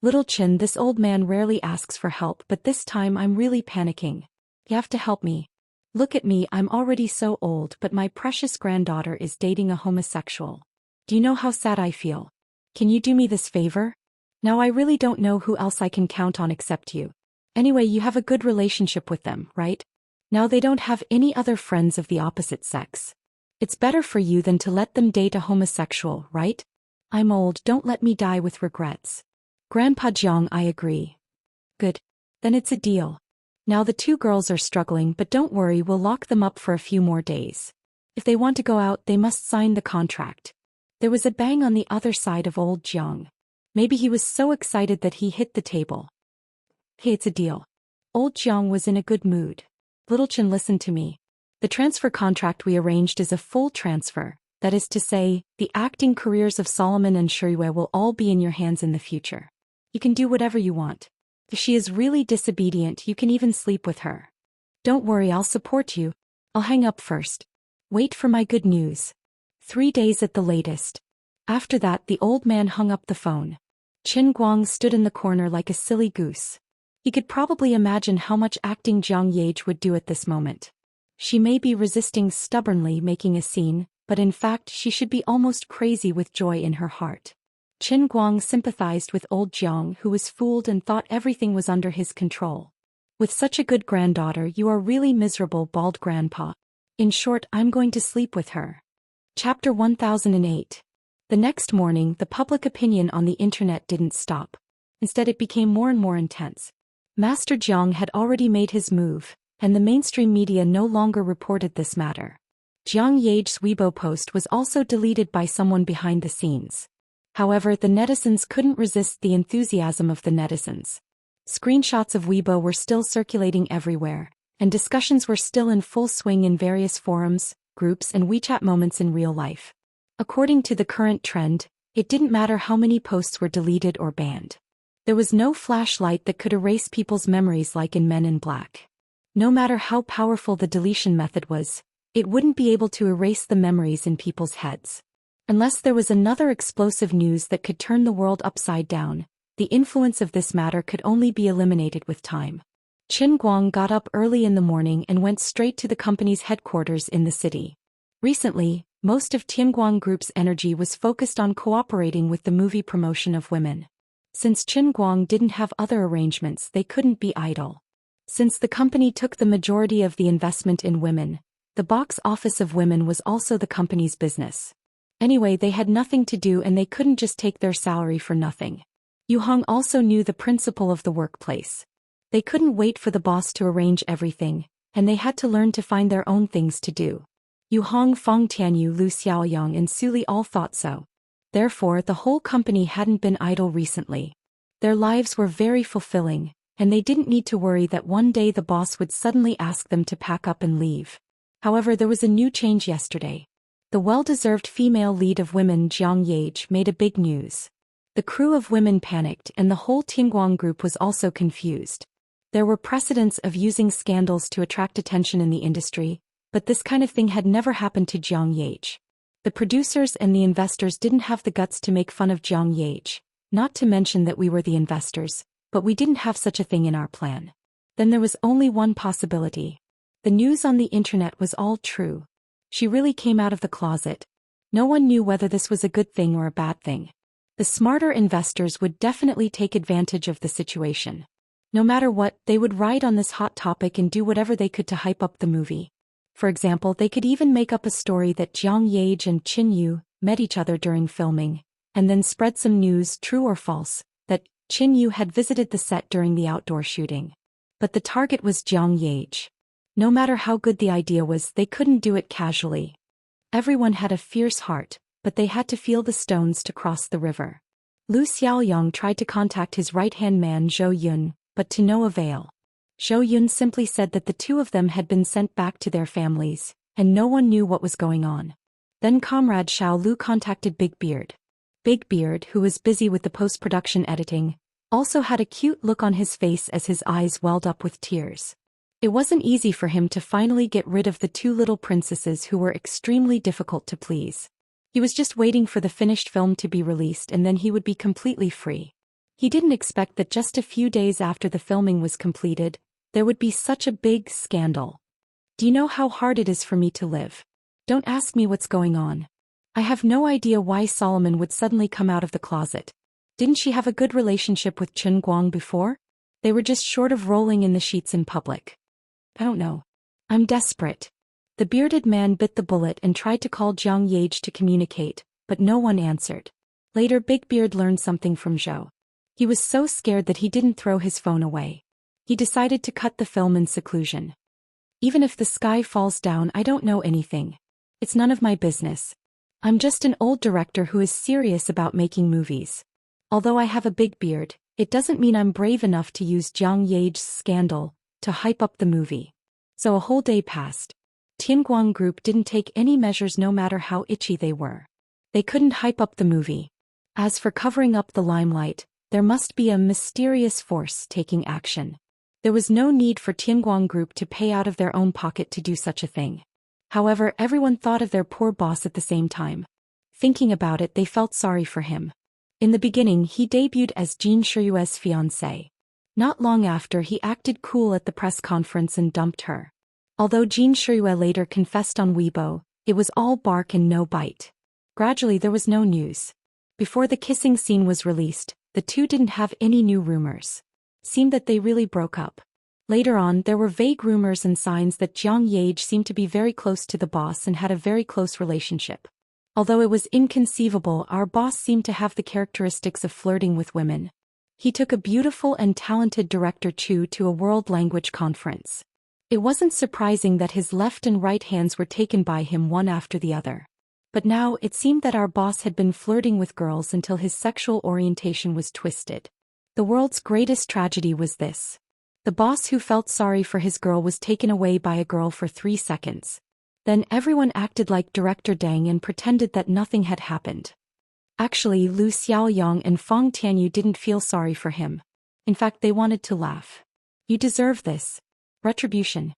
Little Qin, this old man rarely asks for help, but this time I'm really panicking. You have to help me. Look at me, I'm already so old, but my precious granddaughter is dating a homosexual. Do you know how sad I feel? Can you do me this favor? Now I really don't know who else I can count on except you. Anyway, you have a good relationship with them, right? Now they don't have any other friends of the opposite sex. It's better for you than to let them date a homosexual, right? I'm old, don't let me die with regrets. Grandpa Jiang, I agree. Good. Then it's a deal. Now the two girls are struggling, but don't worry, we'll lock them up for a few more days. If they want to go out, they must sign the contract. There was a bang on the other side of old Jiang. Maybe he was so excited that he hit the table. Hey, it's a deal. Old Jiang was in a good mood. Little Qin, listen to me. The transfer contract we arranged is a full transfer. That is to say, the acting careers of Solomon and Shuiwei will all be in your hands in the future. You can do whatever you want. If she is really disobedient, you can even sleep with her. Don't worry, I'll support you. I'll hang up first. Wait for my good news. 3 days at the latest. After that, the old man hung up the phone. Qin Guang stood in the corner like a silly goose. He could probably imagine how much acting Jiang Yage would do at this moment. She may be resisting stubbornly, making a scene, but in fact she should be almost crazy with joy in her heart. Qin Guang sympathized with old Jiang, who was fooled and thought everything was under his control. With such a good granddaughter, you are really miserable, bald grandpa. In short, I'm going to sleep with her. Chapter 1008. The next morning, the public opinion on the internet didn't stop. Instead, it became more and more intense. Master Jiang had already made his move, and the mainstream media no longer reported this matter. Jiang Yage's Weibo post was also deleted by someone behind the scenes. However, the netizens couldn't resist the enthusiasm of the netizens. Screenshots of Weibo were still circulating everywhere, and discussions were still in full swing in various forums, groups and WeChat moments in real life. According to the current trend, it didn't matter how many posts were deleted or banned. There was no flashlight that could erase people's memories like in Men in Black. No matter how powerful the deletion method was, it wouldn't be able to erase the memories in people's heads. Unless there was another explosive news that could turn the world upside down, the influence of this matter could only be eliminated with time. Qin Guang got up early in the morning and went straight to the company's headquarters in the city. Recently, most of Tianguang Group's energy was focused on cooperating with the movie promotion of women. Since Qin Guang didn't have other arrangements, they couldn't be idle. Since the company took the majority of the investment in women, the box office of women was also the company's business. Anyway, they had nothing to do and they couldn't just take their salary for nothing. Yu Hong also knew the principle of the workplace. They couldn't wait for the boss to arrange everything, and they had to learn to find their own things to do. Yu Hong, Feng Tianyu, Lu Xiaoyang and Su Li all thought so. Therefore, the whole company hadn't been idle recently. Their lives were very fulfilling, and they didn't need to worry that one day the boss would suddenly ask them to pack up and leave. However, there was a new change yesterday. The well-deserved female lead of women, Jiang Yage, made a big news. The crew of women panicked and the whole Tianguang Group was also confused. There were precedents of using scandals to attract attention in the industry, but this kind of thing had never happened to Jiang Yage. The producers and the investors didn't have the guts to make fun of Jiang Yage, not to mention that we were the investors, but we didn't have such a thing in our plan. Then there was only one possibility. The news on the internet was all true. She really came out of the closet. No one knew whether this was a good thing or a bad thing. The smarter investors would definitely take advantage of the situation. No matter what, they would ride on this hot topic and do whatever they could to hype up the movie. For example, they could even make up a story that Jiang Yage and Qin Yu met each other during filming, and then spread some news, true or false, that Qin Yu had visited the set during the outdoor shooting. But the target was Jiang Yage. No matter how good the idea was, they couldn't do it casually. Everyone had a fierce heart, but they had to feel the stones to cross the river. Lu Xiaoyang tried to contact his right-hand man Zhou Yun, but to no avail. Zhou Yun simply said that the two of them had been sent back to their families, and no one knew what was going on. Then Comrade Xiao Lu contacted Big Beard. Big Beard, who was busy with the post-production editing, also had a cute look on his face as his eyes welled up with tears. It wasn't easy for him to finally get rid of the two little princesses who were extremely difficult to please. He was just waiting for the finished film to be released and then he would be completely free. He didn't expect that just a few days after the filming was completed, there would be such a big scandal. Do you know how hard it is for me to live? Don't ask me what's going on. I have no idea why Solomon would suddenly come out of the closet. Didn't she have a good relationship with Qin Guang before? They were just short of rolling in the sheets in public. I don't know. I'm desperate. The bearded man bit the bullet and tried to call Jiang Yage to communicate, but no one answered. Later, Big Beard learned something from Zhou. He was so scared that he didn't throw his phone away. He decided to cut the film in seclusion. Even if the sky falls down, I don't know anything. It's none of my business. I'm just an old director who is serious about making movies. Although I have a big beard, it doesn't mean I'm brave enough to use Jiang Yage's scandal to hype up the movie. So a whole day passed. Tianguang Group didn't take any measures no matter how itchy they were. They couldn't hype up the movie. As for covering up the limelight, there must be a mysterious force taking action. There was no need for Tianguang Group to pay out of their own pocket to do such a thing. However, everyone thought of their poor boss at the same time. Thinking about it, they felt sorry for him. In the beginning, he debuted as Jin Shiyue's fiancé. Not long after, he acted cool at the press conference and dumped her. Although Jin Shiyue later confessed on Weibo, it was all bark and no bite. Gradually, there was no news. Before the kissing scene was released, the two didn't have any new rumors. Seemed that they really broke up. Later on, there were vague rumors and signs that Jiang Yage seemed to be very close to the boss and had a very close relationship. Although it was inconceivable, our boss seemed to have the characteristics of flirting with women. He took a beautiful and talented director Chu to a world language conference. It wasn't surprising that his left and right hands were taken by him one after the other. But now it seemed that our boss had been flirting with girls until his sexual orientation was twisted. The world's greatest tragedy was this. The boss who felt sorry for his girl was taken away by a girl for 3 seconds. Then everyone acted like Director Dang and pretended that nothing had happened. Actually, Lu Xiaoyang and Feng Tianyu didn't feel sorry for him. In fact, they wanted to laugh. You deserve this. Retribution.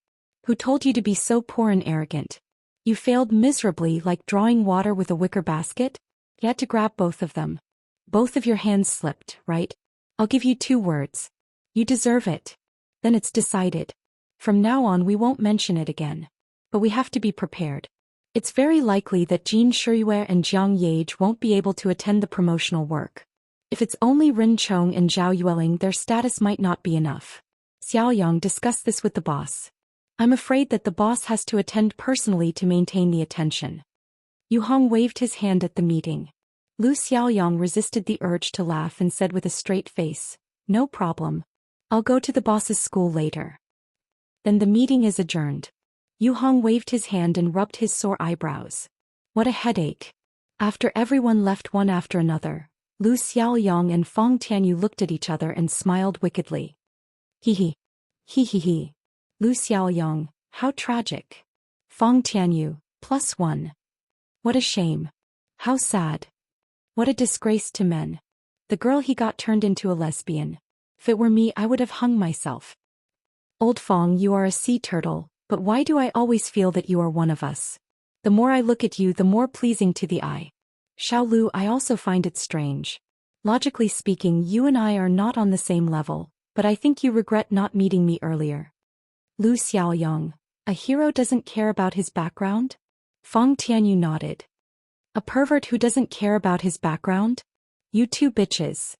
Who told you to be so poor and arrogant? You failed miserably, like drawing water with a wicker basket? You had to grab both of them. Both of your hands slipped, right? I'll give you 2 words. You deserve it. Then it's decided. From now on we won't mention it again. But we have to be prepared. It's very likely that Jin Shiyue and Jiang Yaige won't be able to attend the promotional work. If it's only Rin Chong and Zhao Yueling, their status might not be enough. Xiaoyang discussed this with the boss. I'm afraid that the boss has to attend personally to maintain the attention. Yu Hong waved his hand at the meeting. Lu Xiaoyang resisted the urge to laugh and said with a straight face, "No problem. I'll go to the boss's school later." Then the meeting is adjourned. Yu Hong waved his hand and rubbed his sore eyebrows. What a headache. After everyone left one after another, Lu Xiaoyang and Feng Tianyu looked at each other and smiled wickedly. Hee hee. Hee hee hee. Lu Xiaoyang, how tragic. Feng Tianyu, +1. What a shame. How sad. What a disgrace to men. The girl he got turned into a lesbian. If it were me, I would have hung myself. Old Feng, you are a sea turtle, but why do I always feel that you are one of us? The more I look at you, the more pleasing to the eye. Xiao Lu, I also find it strange. Logically speaking, you and I are not on the same level, but I think you regret not meeting me earlier. Lu Xiaoyang, a hero doesn't care about his background? Feng Tianyu nodded. A pervert who doesn't care about his background? You two bitches.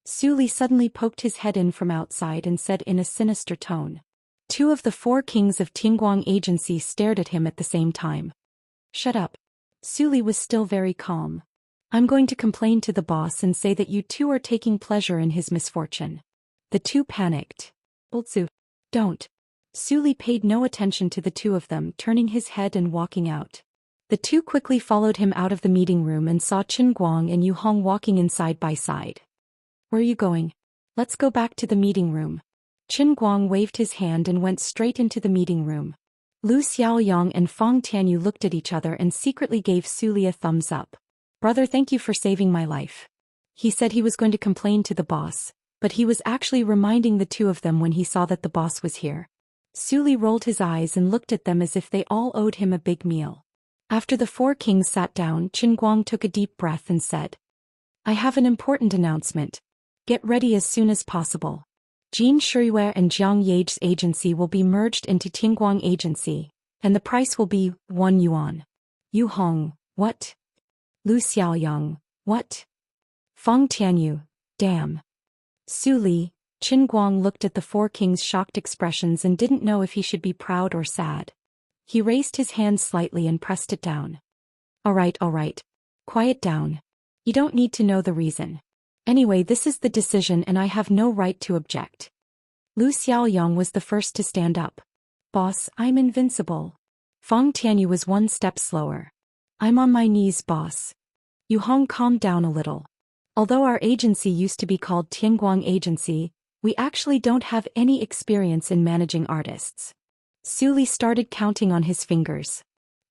Su Li suddenly poked his head in from outside and said in a sinister tone. Two of the four kings of Tianguang Agency stared at him at the same time. Shut up. Su Li was still very calm. I'm going to complain to the boss and say that you two are taking pleasure in his misfortune. The two panicked. Boltsu. Don't. Su Li paid no attention to the two of them, turning his head and walking out. The two quickly followed him out of the meeting room and saw Qin Guang and Yu Hong walking in side by side. Where are you going? Let's go back to the meeting room. Qin Guang waved his hand and went straight into the meeting room. Lu Xiaoyang and Feng Tianyu looked at each other and secretly gave Su Li a thumbs up. Brother, thank you for saving my life. He said he was going to complain to the boss, but he was actually reminding the two of them when he saw that the boss was here. Su Li rolled his eyes and looked at them as if they all owed him a big meal. After the four kings sat down, Qin Guang took a deep breath and said, I have an important announcement. Get ready as soon as possible. Jin Shiyue and Jiang Yaige's agency will be merged into Tianguang Agency, and the price will be 1 yuan. Yu Hong, what? Lu Xiaoyang, what? Feng Tianyu, damn. Su Li, Qin Guang looked at the four kings' shocked expressions and didn't know if he should be proud or sad. He raised his hand slightly and pressed it down. All right. Quiet down. You don't need to know the reason. Anyway, this is the decision and I have no right to object. Lu Xiaoyang was the first to stand up. Boss, I'm invincible. Feng Tianyu was one step slower. I'm on my knees, boss. Yu Hong calmed down a little. Although our agency used to be called Tianguang Agency, we actually don't have any experience in managing artists. Su Li started counting on his fingers.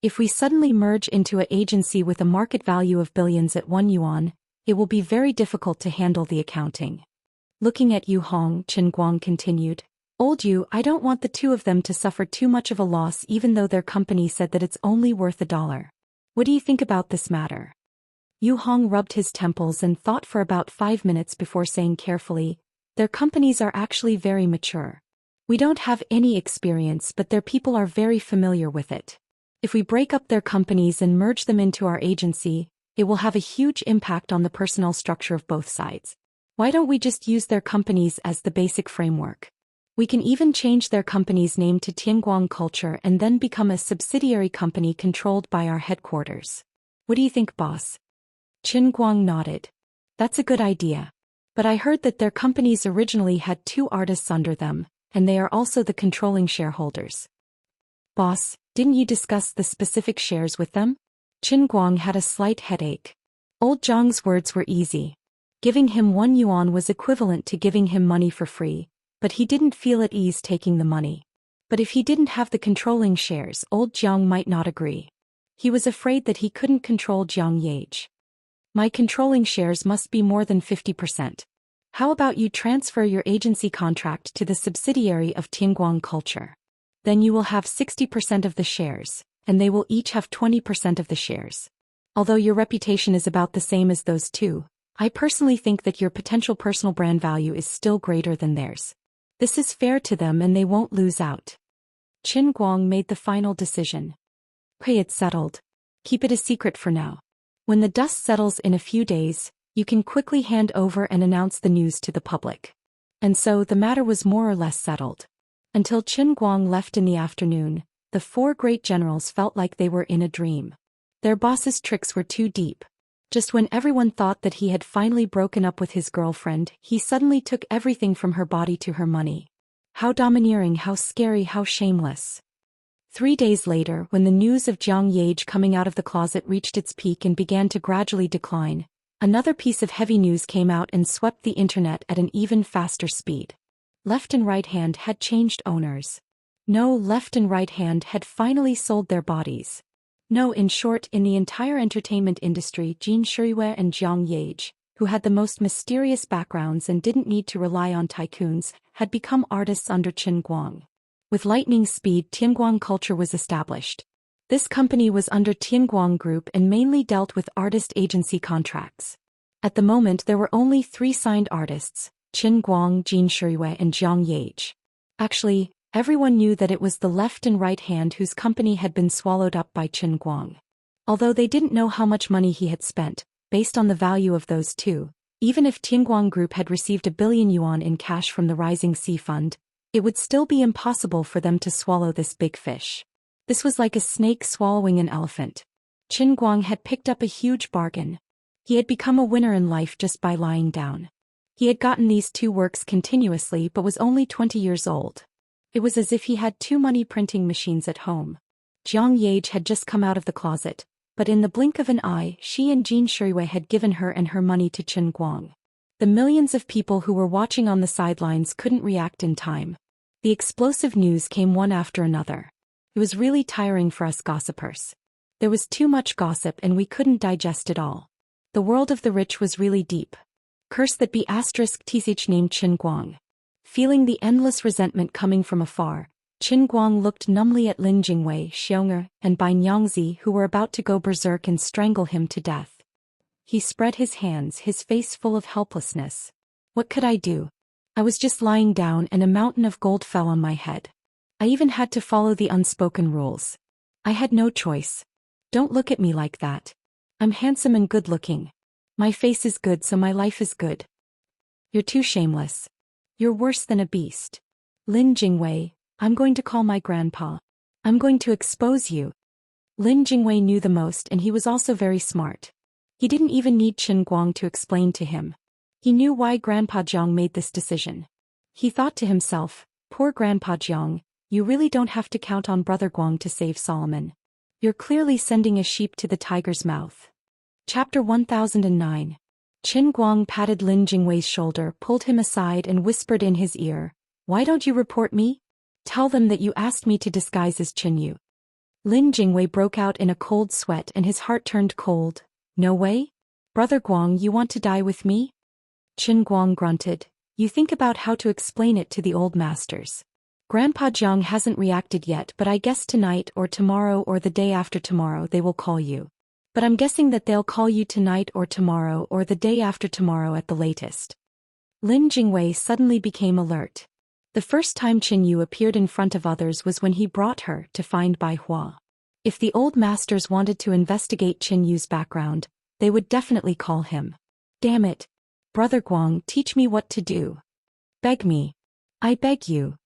If we suddenly merge into an agency with a market value of billions at 1 yuan, it will be very difficult to handle the accounting. Looking at Yu Hong, Qin Guang continued, Old Yu, I don't want the two of them to suffer too much of a loss even though their company said that it's only worth $1. What do you think about this matter? Yu Hong rubbed his temples and thought for about 5 minutes before saying carefully, their companies are actually very mature. We don't have any experience, but their people are very familiar with it. If we break up their companies and merge them into our agency, it will have a huge impact on the personnel structure of both sides. Why don't we just use their companies as the basic framework? We can even change their company's name to Tianguang Culture and then become a subsidiary company controlled by our headquarters. What do you think, boss? Qin Guang nodded. That's a good idea. But I heard that their companies originally had 2 artists under them, and they are also the controlling shareholders. Boss, didn't you discuss the specific shares with them? Qin Guang had a slight headache. Old Zhang's words were easy. Giving him 1 yuan was equivalent to giving him money for free, but he didn't feel at ease taking the money. But if he didn't have the controlling shares, old Jiang might not agree. He was afraid that he couldn't control Jiang Yaige. My controlling shares must be more than 50%. How about you transfer your agency contract to the subsidiary of Tianguang Culture? Then you will have 60% of the shares, and they will each have 20% of the shares. Although your reputation is about the same as those two, I personally think that your potential personal brand value is still greater than theirs. This is fair to them and they won't lose out. Qin Guang made the final decision. Okay, it's settled. Keep it a secret for now. When the dust settles in a few days, you can quickly hand over and announce the news to the public. And so the matter was more or less settled. Until Qin Guang left in the afternoon, the four great generals felt like they were in a dream. Their boss's tricks were too deep. Just when everyone thought that he had finally broken up with his girlfriend, he suddenly took everything from her body to her money. How domineering, how scary, how shameless. 3 days later, when the news of Jiang Yage coming out of the closet reached its peak and began to gradually decline, another piece of heavy news came out and swept the internet at an even faster speed. Left and Right Hand had changed owners. No, Left and Right Hand had finally sold their bodies. No, in short, in the entire entertainment industry, Jin Shirui and Jiang Yage, who had the most mysterious backgrounds and didn't need to rely on tycoons, had become artists under Qin Guang. With lightning speed, Tianguang Culture was established. This company was under Tianguang Group and mainly dealt with artist agency contracts. At the moment there were only 3 signed artists, Qin Guang, Jin Shirui and Jiang Yage. Actually, everyone knew that it was the Left and Right Hand whose company had been swallowed up by Qin Guang. Although they didn't know how much money he had spent, based on the value of those two, even if Tianguang Group had received 1 billion yuan in cash from the Rising Sea Fund, it would still be impossible for them to swallow this big fish. This was like a snake swallowing an elephant. Qin Guang had picked up a huge bargain. He had become a winner in life just by lying down. He had gotten these 2 works continuously but was only 20 years old. It was as if he had 2 money printing machines at home. Jiang Yage had just come out of the closet, but in the blink of an eye she and Jin Shirui had given her and her money to Qin Guang. The millions of people who were watching on the sidelines couldn't react in time. The explosive news came one after another. It was really tiring for us gossipers. There was too much gossip and we couldn't digest it all. The world of the rich was really deep. Curse that be *th named Qin Guang. Feeling the endless resentment coming from afar, Qin Guang looked numbly at Lin Jingwei, Xiong'er, and Bai Nyangzi who were about to go berserk and strangle him to death. He spread his hands, his face full of helplessness. What could I do? I was just lying down and a mountain of gold fell on my head. I even had to follow the unspoken rules. I had no choice. Don't look at me like that. I'm handsome and good-looking. My face is good so my life is good. You're too shameless. You're worse than a beast. Lin Jingwei, I'm going to call my grandpa. I'm going to expose you. Lin Jingwei knew the most and he was also very smart. He didn't even need Qin Guang to explain to him. He knew why Grandpa Jiang made this decision. He thought to himself, poor Grandpa Jiang, you really don't have to count on Brother Guang to save Solomon. You're clearly sending a sheep to the tiger's mouth. Chapter 1009. Qin Guang patted Lin Jingwei's shoulder, pulled him aside and whispered in his ear, "Why don't you report me? Tell them that you asked me to disguise as Qin Yu." Lin Jingwei broke out in a cold sweat and his heart turned cold. "No way? Brother Guang, you want to die with me?" Qin Guang grunted. "You think about how to explain it to the old masters. Grandpa Jiang hasn't reacted yet but I guess tonight or tomorrow or the day after tomorrow they will call you. But I'm guessing that they'll call you tonight or tomorrow or the day after tomorrow at the latest." Lin Jingwei suddenly became alert. The first time Qin Yu appeared in front of others was when he brought her to find Bai Hua. If the old masters wanted to investigate Qin Yu's background, they would definitely call him. Damn it. Brother Guang, teach me what to do. Beg me. I beg you.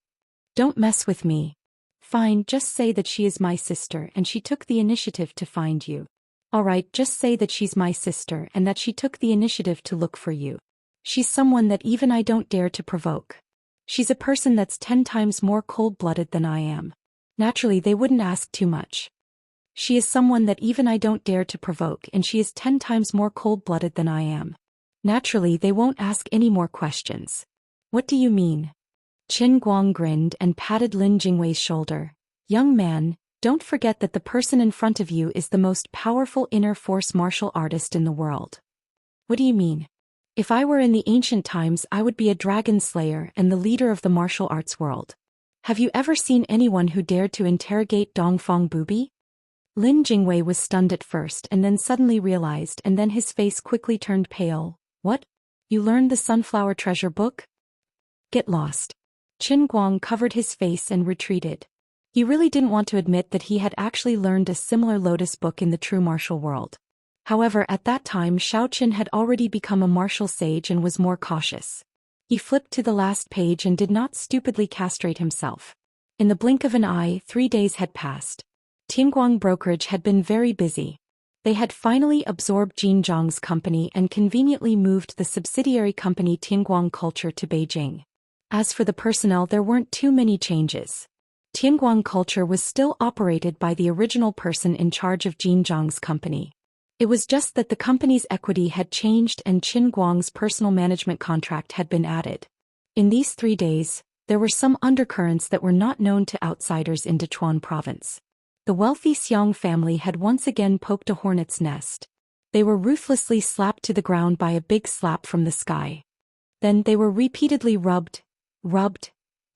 Don't mess with me. Fine, just say that she is my sister and she took the initiative to find you. Alright, just say that she's my sister and that she took the initiative to look for you. She's someone that even I don't dare to provoke. She's a person that's 10 times more cold-blooded than I am. Naturally, they wouldn't ask too much. She is someone that even I don't dare to provoke and she is 10 times more cold-blooded than I am. Naturally, they won't ask any more questions. What do you mean? Qin Guang grinned and patted Lin Jingwei's shoulder. Young man, don't forget that the person in front of you is the most powerful inner force martial artist in the world. What do you mean? If I were in the ancient times I would be a dragon slayer and the leader of the martial arts world. Have you ever seen anyone who dared to interrogate Dongfang Bubi? Lin Jingwei was stunned at first and then suddenly realized and then his face quickly turned pale. What? You learned the Sunflower Treasure book? Get lost. Qin Guang covered his face and retreated. He really didn't want to admit that he had actually learned a similar lotus book in the true martial world. However, at that time Xiao Qin had already become a martial sage and was more cautious. He flipped to the last page and did not stupidly castrate himself. In the blink of an eye, 3 days had passed. Tianguang Brokerage had been very busy. They had finally absorbed Jin Zhang's company and conveniently moved the subsidiary company Tianguang Culture to Beijing. As for the personnel, there weren't too many changes. Tianguang Culture was still operated by the original person in charge of Jin Zhang's company. It was just that the company's equity had changed and Qin Guang's personal management contract had been added. In these 3 days, there were some undercurrents that were not known to outsiders in Dechuan province. The wealthy Xiong family had once again poked a hornet's nest. They were ruthlessly slapped to the ground by a big slap from the sky. Then they were repeatedly rubbed.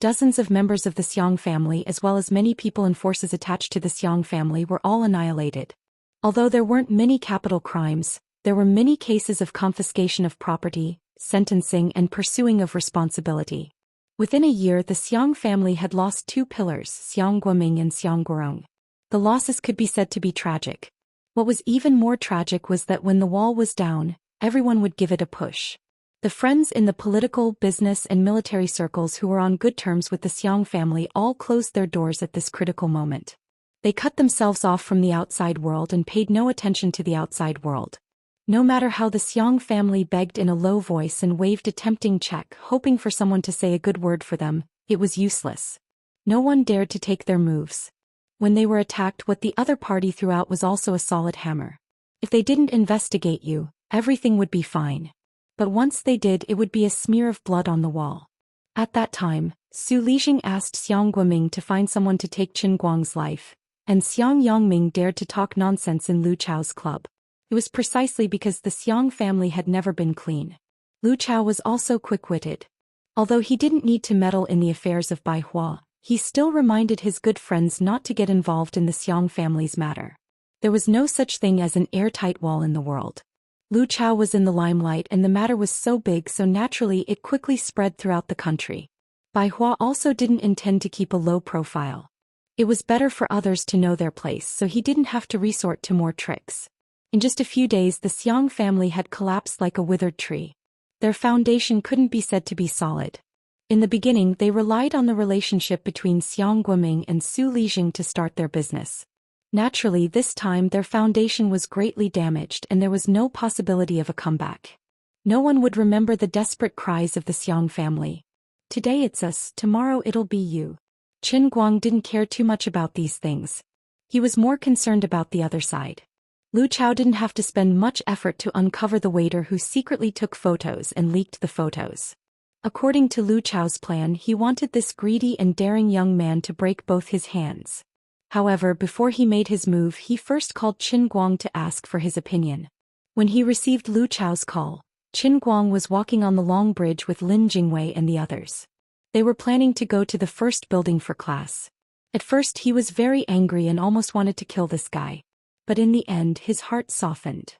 Dozens of members of the Xiong family as well as many people and forces attached to the Xiong family were all annihilated. Although there weren't many capital crimes, there were many cases of confiscation of property, sentencing and pursuing of responsibility. Within a year the Xiong family had lost 2 pillars, Xiong Guoming and Xiong Guorong. The losses could be said to be tragic. What was even more tragic was that when the wall was down, everyone would give it a push. The friends in the political, business and military circles who were on good terms with the Xiong family all closed their doors at this critical moment. They cut themselves off from the outside world and paid no attention to the outside world. No matter how the Xiong family begged in a low voice and waved a tempting check, hoping for someone to say a good word for them, it was useless. No one dared to take their moves. When they were attacked, what the other party threw out was also a solid hammer. If they didn't investigate you, everything would be fine. But once they did, it would be a smear of blood on the wall. At that time, Su Lijing asked Xiong Guoming to find someone to take Qin Guang's life, and Xiong Yongming dared to talk nonsense in Lu Chao's club. It was precisely because the Xiong family had never been clean. Lu Chao was also quick-witted. Although he didn't need to meddle in the affairs of Bai Hua, he still reminded his good friends not to get involved in the Xiong family's matter. There was no such thing as an airtight wall in the world. Lu Chao was in the limelight and the matter was so big, so naturally it quickly spread throughout the country. Bai Hua also didn't intend to keep a low profile. It was better for others to know their place, so he didn't have to resort to more tricks. In just a few days the Xiong family had collapsed like a withered tree. Their foundation couldn't be said to be solid. In the beginning they relied on the relationship between Xiong Guoming and Su Lijing to start their business. Naturally, this time their foundation was greatly damaged and there was no possibility of a comeback. No one would remember the desperate cries of the Xiong family. Today it's us, tomorrow it'll be you. Qin Guang didn't care too much about these things. He was more concerned about the other side. Lu Chao didn't have to spend much effort to uncover the waiter who secretly took photos and leaked the photos. According to Lu Chao's plan, he wanted this greedy and daring young man to break both his hands. However, before he made his move, he first called Qin Guang to ask for his opinion. When he received Lu Chao's call, Qin Guang was walking on the long bridge with Lin Jingwei and the others. They were planning to go to the first building for class. At first he was very angry and almost wanted to kill this guy. But in the end his heart softened.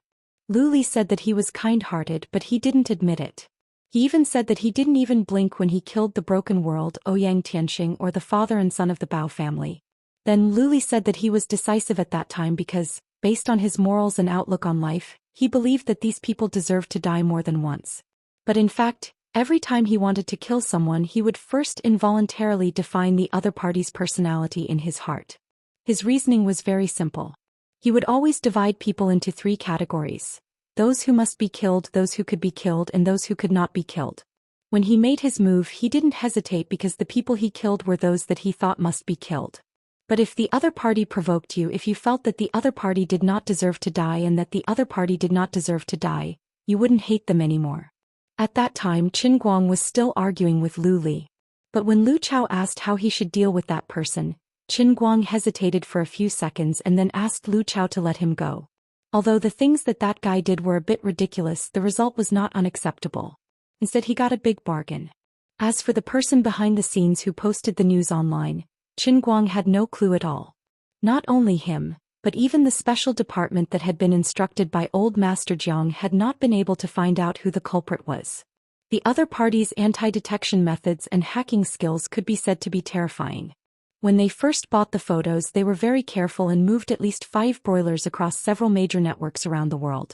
Lu Li said that he was kind-hearted, but he didn't admit it. He even said that he didn't even blink when he killed the Broken World, Ouyang Tianxing, or the father and son of the Bao family. Then Lu Li said that he was decisive at that time because, based on his morals and outlook on life, he believed that these people deserved to die more than once. But in fact, every time he wanted to kill someone he would first involuntarily define the other party's personality in his heart. His reasoning was very simple. He would always divide people into 3 categories: those who must be killed, those who could be killed, and those who could not be killed. When he made his move he didn't hesitate because the people he killed were those that he thought must be killed. But if the other party provoked you, if you felt that the other party did not deserve to die and that the other party did not deserve to die, you wouldn't hate them anymore. At that time Qin Guang was still arguing with Lu Li. But when Lu Chao asked how he should deal with that person, Qin Guang hesitated for a few seconds and then asked Lu Chao to let him go. Although the things that guy did were a bit ridiculous, the result was not unacceptable. Instead he got a big bargain. As for the person behind the scenes who posted the news online, Qin Guang had no clue at all. Not only him, but even the special department that had been instructed by old Master Jiang had not been able to find out who the culprit was. The other party's anti-detection methods and hacking skills could be said to be terrifying. When they first bought the photos, they were very careful and moved at least 5 broilers across several major networks around the world.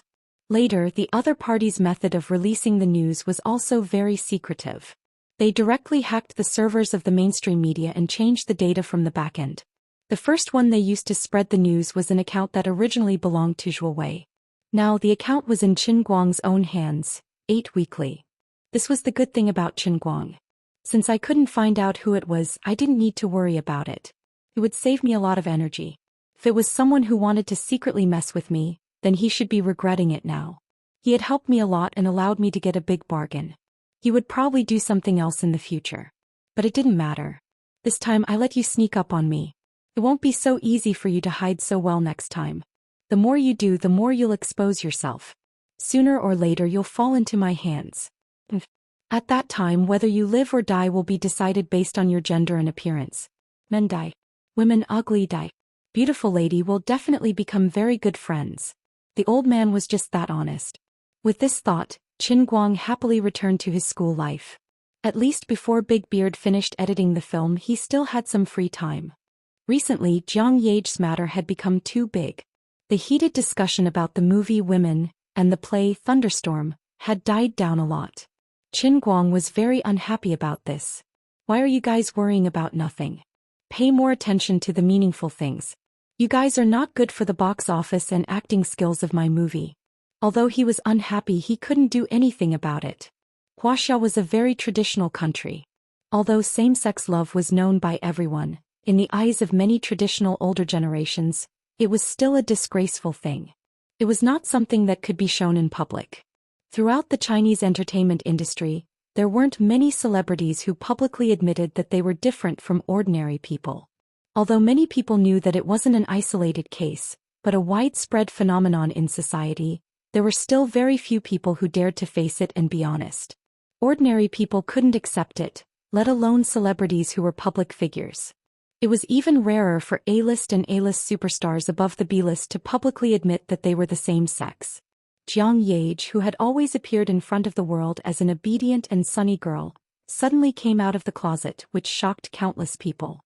Later, the other party's method of releasing the news was also very secretive. They directly hacked the servers of the mainstream media and changed the data from the backend. The first one they used to spread the news was an account that originally belonged to Zhuo Wei. Now the account was in Qin Guang's own hands, 8 weekly. This was the good thing about Qin Guang. Since I couldn't find out who it was, I didn't need to worry about it. It would save me a lot of energy. If it was someone who wanted to secretly mess with me, then he should be regretting it now. He had helped me a lot and allowed me to get a big bargain. He would probably do something else in the future. But it didn't matter. This time I let you sneak up on me. It won't be so easy for you to hide so well next time. The more you do, the more you'll expose yourself. Sooner or later you'll fall into my hands. At that time, whether you live or die will be decided based on your gender and appearance. Men die. Women ugly die. Beautiful lady will definitely become very good friends. The old man was just that honest. With this thought, Qin Guang happily returned to his school life. At least before Big Beard finished editing the film, he still had some free time. Recently, Jiang Yage's matter had become too big. The heated discussion about the movie Women and the play Thunderstorm had died down a lot. Qin Guang was very unhappy about this. Why are you guys worrying about nothing? Pay more attention to the meaningful things. You guys are not good for the box office and acting skills of my movie. Although he was unhappy, he couldn't do anything about it. Huaxia was a very traditional country. Although same-sex love was known by everyone, in the eyes of many traditional older generations, it was still a disgraceful thing. It was not something that could be shown in public. Throughout the Chinese entertainment industry, there weren't many celebrities who publicly admitted that they were different from ordinary people. Although many people knew that it wasn't an isolated case, but a widespread phenomenon in society, there were still very few people who dared to face it and be honest. Ordinary people couldn't accept it, let alone celebrities who were public figures. It was even rarer for A-list and A-list superstars above the B-list to publicly admit that they were the same sex. Jiang Yage, who had always appeared in front of the world as an obedient and sunny girl, suddenly came out of the closet, which shocked countless people.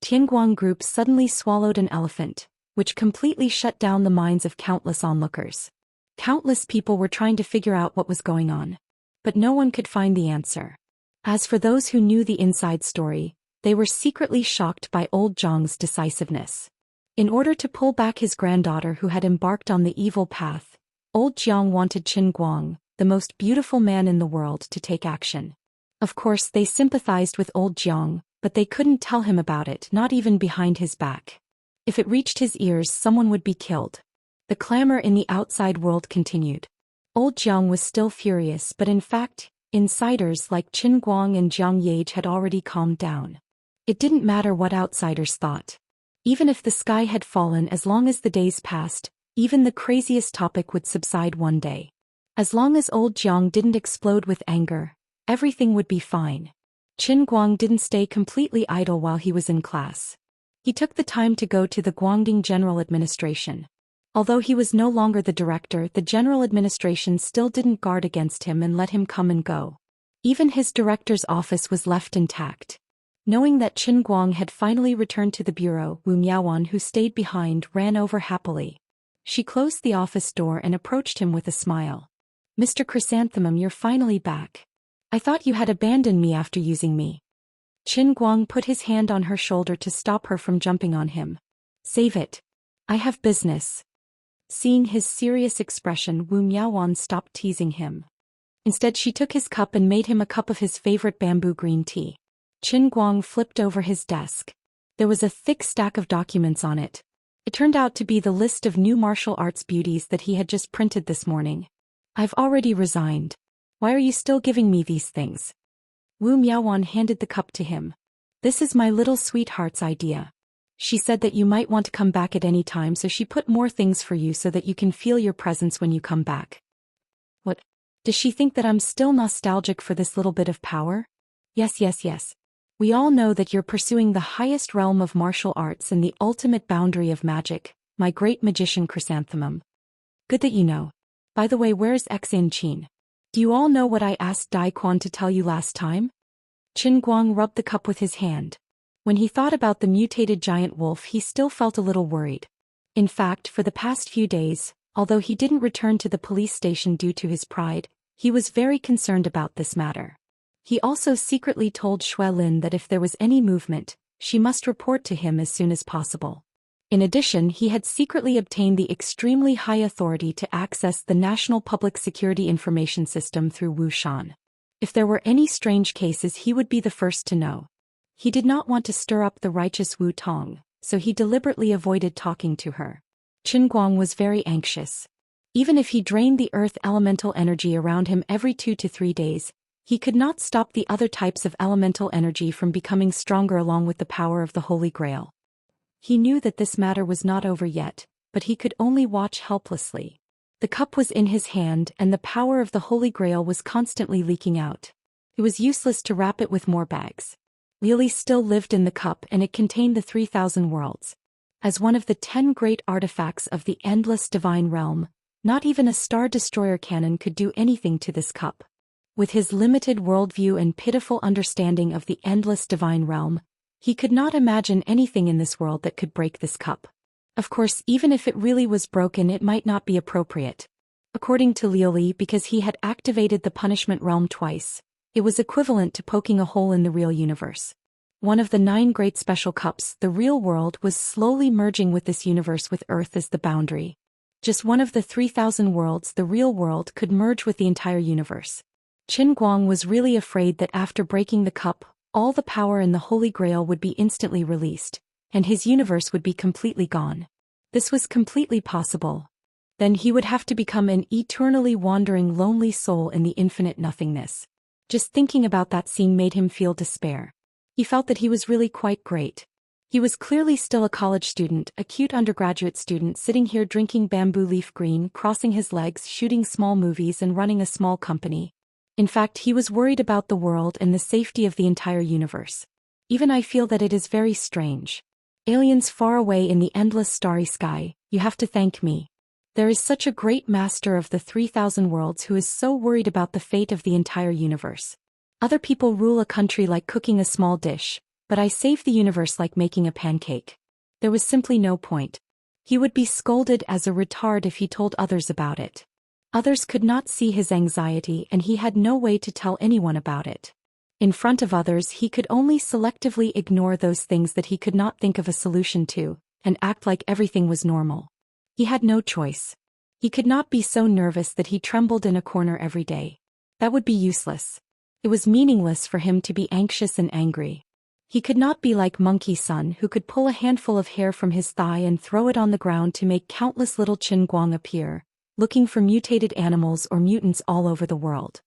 Tianguang Group suddenly swallowed an elephant, which completely shut down the minds of countless onlookers. Countless people were trying to figure out what was going on. But no one could find the answer. As for those who knew the inside story, they were secretly shocked by old Zhang's decisiveness. In order to pull back his granddaughter who had embarked on the evil path, old Jiang wanted Qin Guang, the most beautiful man in the world, to take action. Of course, they sympathized with old Jiang, but they couldn't tell him about it, not even behind his back. If it reached his ears, someone would be killed. The clamor in the outside world continued. Old Jiang was still furious, but in fact, insiders like Qin Guang and Jiang Yage had already calmed down. It didn't matter what outsiders thought. Even if the sky had fallen, as long as the days passed, even the craziest topic would subside one day. As long as old Jiang didn't explode with anger, everything would be fine. Qin Guang didn't stay completely idle while he was in class. He took the time to go to the Guangdong General Administration. Although he was no longer the director, the General Administration still didn't guard against him and let him come and go. Even his director's office was left intact. Knowing that Qin Guang had finally returned to the bureau, Wu Miaowan, who stayed behind, ran over happily. She closed the office door and approached him with a smile. "Mr. Chrysanthemum, you're finally back. I thought you had abandoned me after using me." Qin Guang put his hand on her shoulder to stop her from jumping on him. "Save it. I have business." Seeing his serious expression, Wu Miaowan stopped teasing him. Instead, she took his cup and made him a cup of his favorite bamboo green tea. Qin Guang flipped over his desk. There was a thick stack of documents on it. It turned out to be the list of new martial arts beauties that he had just printed this morning. "I've already resigned. Why are you still giving me these things?" Wu Miaowan handed the cup to him. "This is my little sweetheart's idea. She said that you might want to come back at any time, so she put more things for you so that you can feel your presence when you come back." "What? Does she think that I'm still nostalgic for this little bit of power?" Yes. We all know that you're pursuing the highest realm of martial arts and the ultimate boundary of magic, my great magician Chrysanthemum. Good that you know. By the way, where's Xin Qin?" Do you all know what I asked Dai Quan to tell you last time? Qin Guang rubbed the cup with his hand. When he thought about the mutated giant wolf, he still felt a little worried. In fact, for the past few days, although he didn't return to the police station due to his pride, he was very concerned about this matter. He also secretly told Xue Lin that if there was any movement, she must report to him as soon as possible. In addition, he had secretly obtained the extremely high authority to access the National Public Security Information System through Wu Shan. If there were any strange cases, he would be the first to know. He did not want to stir up the righteous Wu Tong, so he deliberately avoided talking to her. Qin Guang was very anxious. Even if he drained the earth elemental energy around him every 2 to 3 days, he could not stop the other types of elemental energy from becoming stronger along with the power of the Holy Grail. He knew that this matter was not over yet, but he could only watch helplessly. The cup was in his hand and the power of the Holy Grail was constantly leaking out. It was useless to wrap it with more bags. Lily still lived in the cup and it contained the 3,000 worlds. As one of the 10 great artifacts of the endless divine realm, not even a Star Destroyer cannon could do anything to this cup. With his limited worldview and pitiful understanding of the endless divine realm, he could not imagine anything in this world that could break this cup. Of course, even if it really was broken, it might not be appropriate. According to Liuli, because he had activated the punishment realm twice, it was equivalent to poking a hole in the real universe. One of the 9 great special cups, the real world, was slowly merging with this universe with Earth as the boundary. Just one of the 3,000 worlds, the real world, could merge with the entire universe. Qin Guang was really afraid that after breaking the cup, all the power in the Holy Grail would be instantly released, and his universe would be completely gone. This was completely possible. Then he would have to become an eternally wandering lonely soul in the infinite nothingness. Just thinking about that scene made him feel despair. He felt that he was really quite great. He was clearly still a college student, a cute undergraduate student sitting here drinking bamboo leaf green, crossing his legs, shooting small movies and running a small company. In fact, he was worried about the world and the safety of the entire universe. Even I feel that it is very strange. Aliens far away in the endless starry sky, you have to thank me. There is such a great master of the 3,000 worlds who is so worried about the fate of the entire universe. Other people rule a country like cooking a small dish, but I save the universe like making a pancake. There was simply no point. He would be scolded as a retard if he told others about it. Others could not see his anxiety and he had no way to tell anyone about it. In front of others, he could only selectively ignore those things that he could not think of a solution to, and act like everything was normal. He had no choice. He could not be so nervous that he trembled in a corner every day. That would be useless. It was meaningless for him to be anxious and angry. He could not be like Monkey Sun, who could pull a handful of hair from his thigh and throw it on the ground to make countless little Qin Guang appear, looking for mutated animals or mutants all over the world.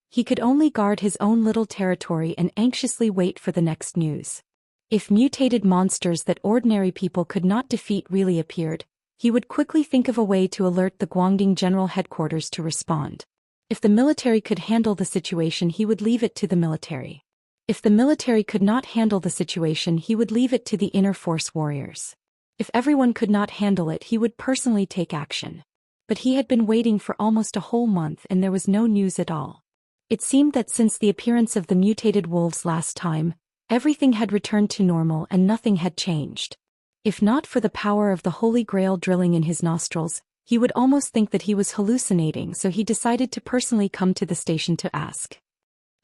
He could only guard his own little territory and anxiously wait for the next news. If mutated monsters that ordinary people could not defeat really appeared, he would quickly think of a way to alert the Guangding General Headquarters to respond. If the military could handle the situation, he would leave it to the military. If the military could not handle the situation, he would leave it to the inner force warriors. If everyone could not handle it, he would personally take action. But he had been waiting for almost a whole month and there was no news at all. It seemed that since the appearance of the mutated wolves last time, everything had returned to normal and nothing had changed. If not for the power of the Holy Grail drilling in his nostrils, he would almost think that he was hallucinating, so he decided to personally come to the station to ask.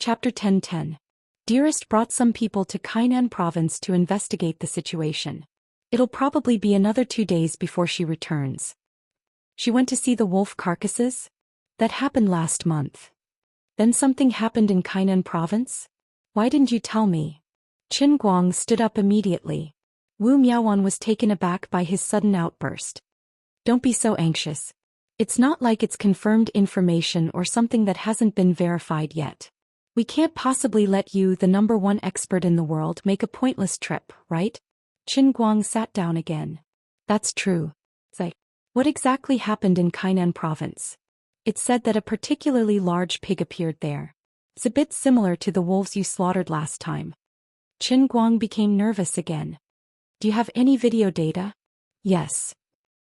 Chapter 10:10. Dearest brought some people to Kainan province to investigate the situation. It'll probably be another 2 days before she returns. She went to see the wolf carcasses? That happened last month. Then something happened in Kainan province? Why didn't you tell me? Qin Guang stood up immediately. Wu Miaowan was taken aback by his sudden outburst. Don't be so anxious. It's not like it's confirmed information or something that hasn't been verified yet. We can't possibly let you, the #1 expert in the world, make a pointless trip, right? Qin Guang sat down again. That's true. What exactly happened in Kainan province? It said that a particularly large pig appeared there. It's a bit similar to the wolves you slaughtered last time. Qin Guang became nervous again. Do you have any video data? Yes.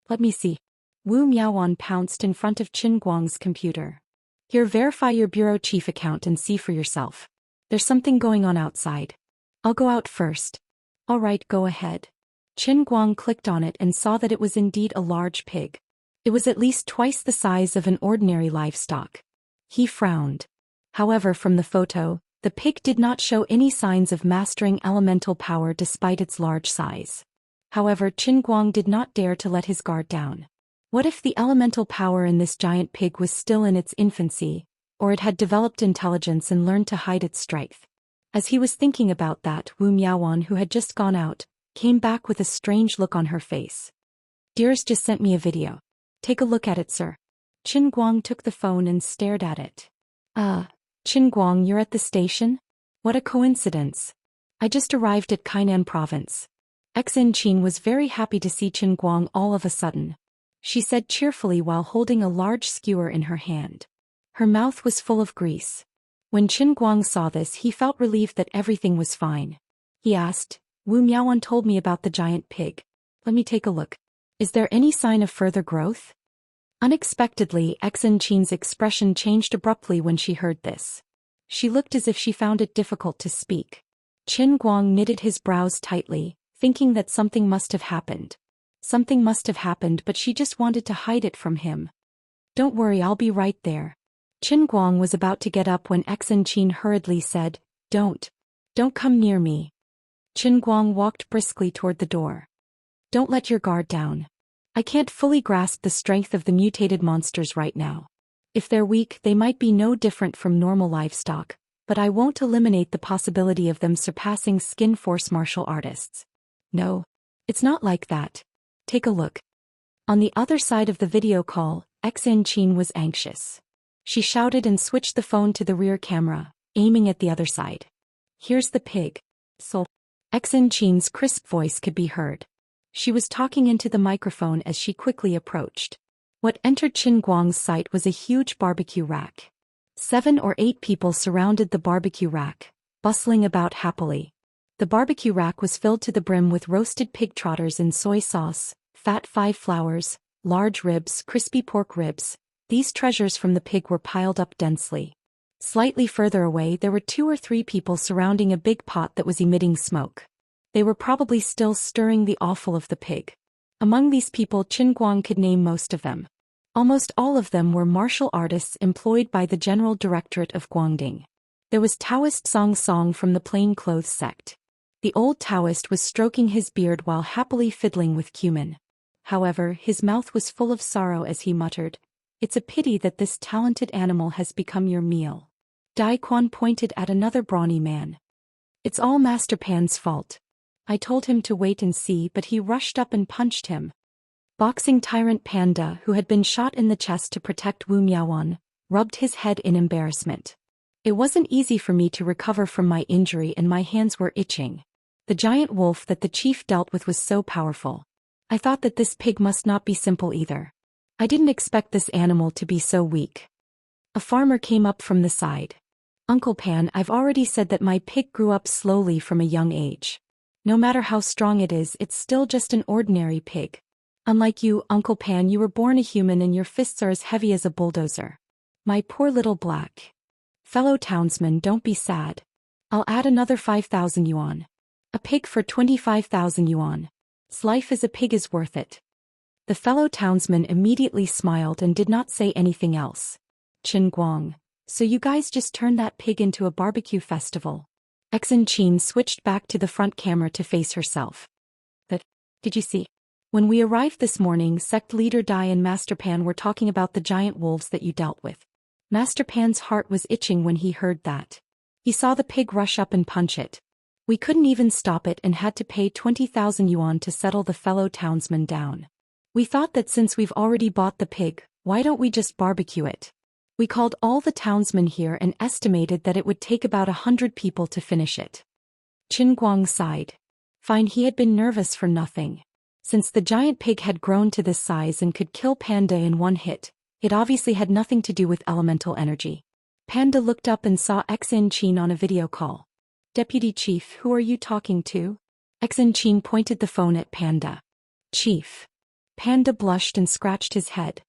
Let me see. Wu Miaowan pounced in front of Qin Guang's computer. Here, verify your bureau chief account and see for yourself. There's something going on outside. I'll go out first. All right, go ahead. Qin Guang clicked on it and saw that it was indeed a large pig. It was at least twice the size of an ordinary livestock. He frowned. However, from the photo, the pig did not show any signs of mastering elemental power despite its large size. However, Qin Guang did not dare to let his guard down. What if the elemental power in this giant pig was still in its infancy, or it had developed intelligence and learned to hide its strength? As he was thinking about that, Wu Miaowan, who had just gone out, came back with a strange look on her face. Dearest just sent me a video. Take a look at it, sir. Qin Guang took the phone and stared at it. Qin Guang, you're at the station? What a coincidence. I just arrived at Kainan province. Xin Qin was very happy to see Qin Guang all of a sudden. She said cheerfully while holding a large skewer in her hand. Her mouth was full of grease. When Qin Guang saw this, he felt relieved that everything was fine. He asked, Wu Miaowan told me about the giant pig. Let me take a look. Is there any sign of further growth? Unexpectedly, Xin Qin's expression changed abruptly when she heard this. She looked as if she found it difficult to speak. Qin Guang knitted his brows tightly, thinking that something must have happened. Something must have happened, but she just wanted to hide it from him. Don't worry, I'll be right there. Qin Guang was about to get up when Xin Qin hurriedly said, Don't come near me. Qin Guang walked briskly toward the door. Don't let your guard down. I can't fully grasp the strength of the mutated monsters right now. If they're weak, they might be no different from normal livestock, but I won't eliminate the possibility of them surpassing Skin Force martial artists. No, it's not like that. Take a look. On the other side of the video call, Xin Qin was anxious. She shouted and switched the phone to the rear camera, aiming at the other side. Here's the pig. So, Xin Qin's crisp voice could be heard. She was talking into the microphone as she quickly approached. What entered Qin Guang's sight was a huge barbecue rack. 7 or 8 people surrounded the barbecue rack, bustling about happily. The barbecue rack was filled to the brim with roasted pig trotters in soy sauce, fat 5 flowers, large ribs, crispy pork ribs. These treasures from the pig were piled up densely. Slightly further away, there were 2 or 3 people surrounding a big pot that was emitting smoke. They were probably still stirring the offal of the pig. Among these people, Qin Guang could name most of them. Almost all of them were martial artists employed by the General Directorate of Guangding. There was Taoist Song Song from the Plain Clothes sect. The old Taoist was stroking his beard while happily fiddling with cumin. However, his mouth was full of sorrow as he muttered, It's a pity that this talented animal has become your meal. Dai Quan pointed at another brawny man. It's all Master Pan's fault. I told him to wait and see, but he rushed up and punched him. Boxing tyrant Panda, who had been shot in the chest to protect Wu Miaowan, rubbed his head in embarrassment. It wasn't easy for me to recover from my injury and my hands were itching. The giant wolf that the chief dealt with was so powerful. I thought that this pig must not be simple either. I didn't expect this animal to be so weak. A farmer came up from the side. Uncle Pan, I've already said that my pig grew up slowly from a young age. No matter how strong it is, it's still just an ordinary pig. Unlike you, Uncle Pan, you were born a human and your fists are as heavy as a bulldozer. My poor little black. Fellow townsman, don't be sad. I'll add another 5,000 yuan. A pig for 25,000 yuan. Life as a pig is worth it. The fellow townsman immediately smiled and did not say anything else. Qin Guang, so you guys just turned that pig into a barbecue festival. Xin Qin switched back to the front camera to face herself. But, did you see? When we arrived this morning, sect leader Dai and Master Pan were talking about the giant wolves that you dealt with. Master Pan's heart was itching when he heard that. He saw the pig rush up and punch it. We couldn't even stop it and had to pay 20,000 yuan to settle the fellow townsman down. We thought that since we've already bought the pig, why don't we just barbecue it? We called all the townsmen here and estimated that it would take about 100 people to finish it. Qin Guang sighed. Fine, he had been nervous for nothing. Since the giant pig had grown to this size and could kill Panda in one hit, it obviously had nothing to do with elemental energy. Panda looked up and saw Xin Qin on a video call. Deputy Chief, who are you talking to? Xin Qin pointed the phone at Panda. Chief. Panda blushed and scratched his head.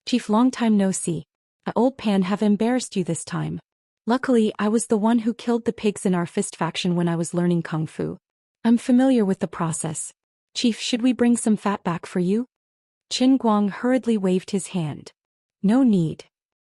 Chief, long time no see. I old pan have embarrassed you this time. Luckily, I was the one who killed the pigs in our fist faction when I was learning kung fu. I'm familiar with the process. Chief, should we bring some fat back for you? Qin Guang hurriedly waved his hand. No need.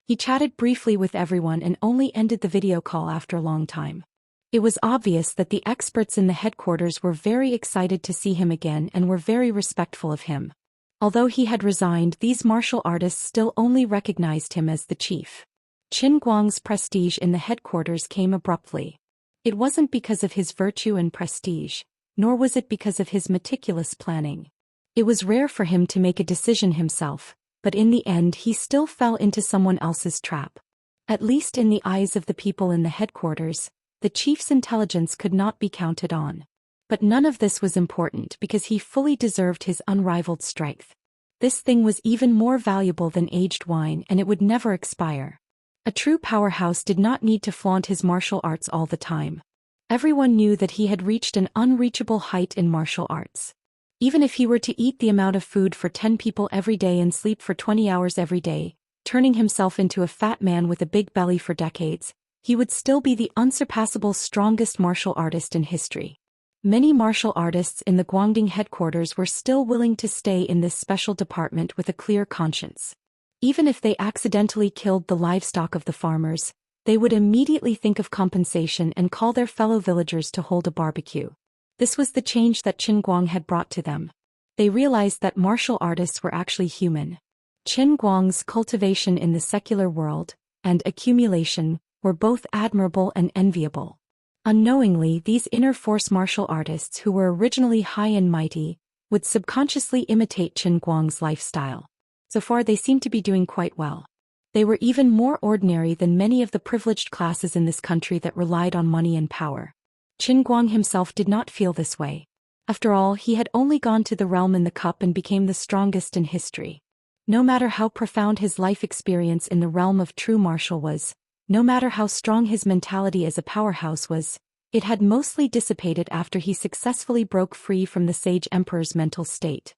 He chatted briefly with everyone and only ended the video call after a long time. It was obvious that the experts in the headquarters were very excited to see him again and were very respectful of him. Although he had resigned, these martial artists still only recognized him as the chief. Qin Guang's prestige in the headquarters came abruptly. It wasn't because of his virtue and prestige, nor was it because of his meticulous planning. It was rare for him to make a decision himself, but in the end he still fell into someone else's trap. At least in the eyes of the people in the headquarters, the chief's intelligence could not be counted on. But none of this was important because he fully deserved his unrivaled strength. This thing was even more valuable than aged wine, and it would never expire. A true powerhouse did not need to flaunt his martial arts all the time. Everyone knew that he had reached an unreachable height in martial arts. Even if he were to eat the amount of food for 10 people every day and sleep for 20 hours every day, turning himself into a fat man with a big belly for decades, he would still be the unsurpassable strongest martial artist in history. Many martial artists in the Guangding headquarters were still willing to stay in this special department with a clear conscience. Even if they accidentally killed the livestock of the farmers, they would immediately think of compensation and call their fellow villagers to hold a barbecue. This was the change that Qin Guang had brought to them. They realized that martial artists were actually human. Qin Guang's cultivation in the secular world, and accumulation, were both admirable and enviable. Unknowingly, these inner force martial artists who were originally high and mighty, would subconsciously imitate Qin Guang's lifestyle. So far they seemed to be doing quite well. They were even more ordinary than many of the privileged classes in this country that relied on money and power. Qin Guang himself did not feel this way. After all, he had only gone to the realm in the cup and became the strongest in history. No matter how profound his life experience in the realm of true martial was, no matter how strong his mentality as a powerhouse was, it had mostly dissipated after he successfully broke free from the Sage Emperor's mental state.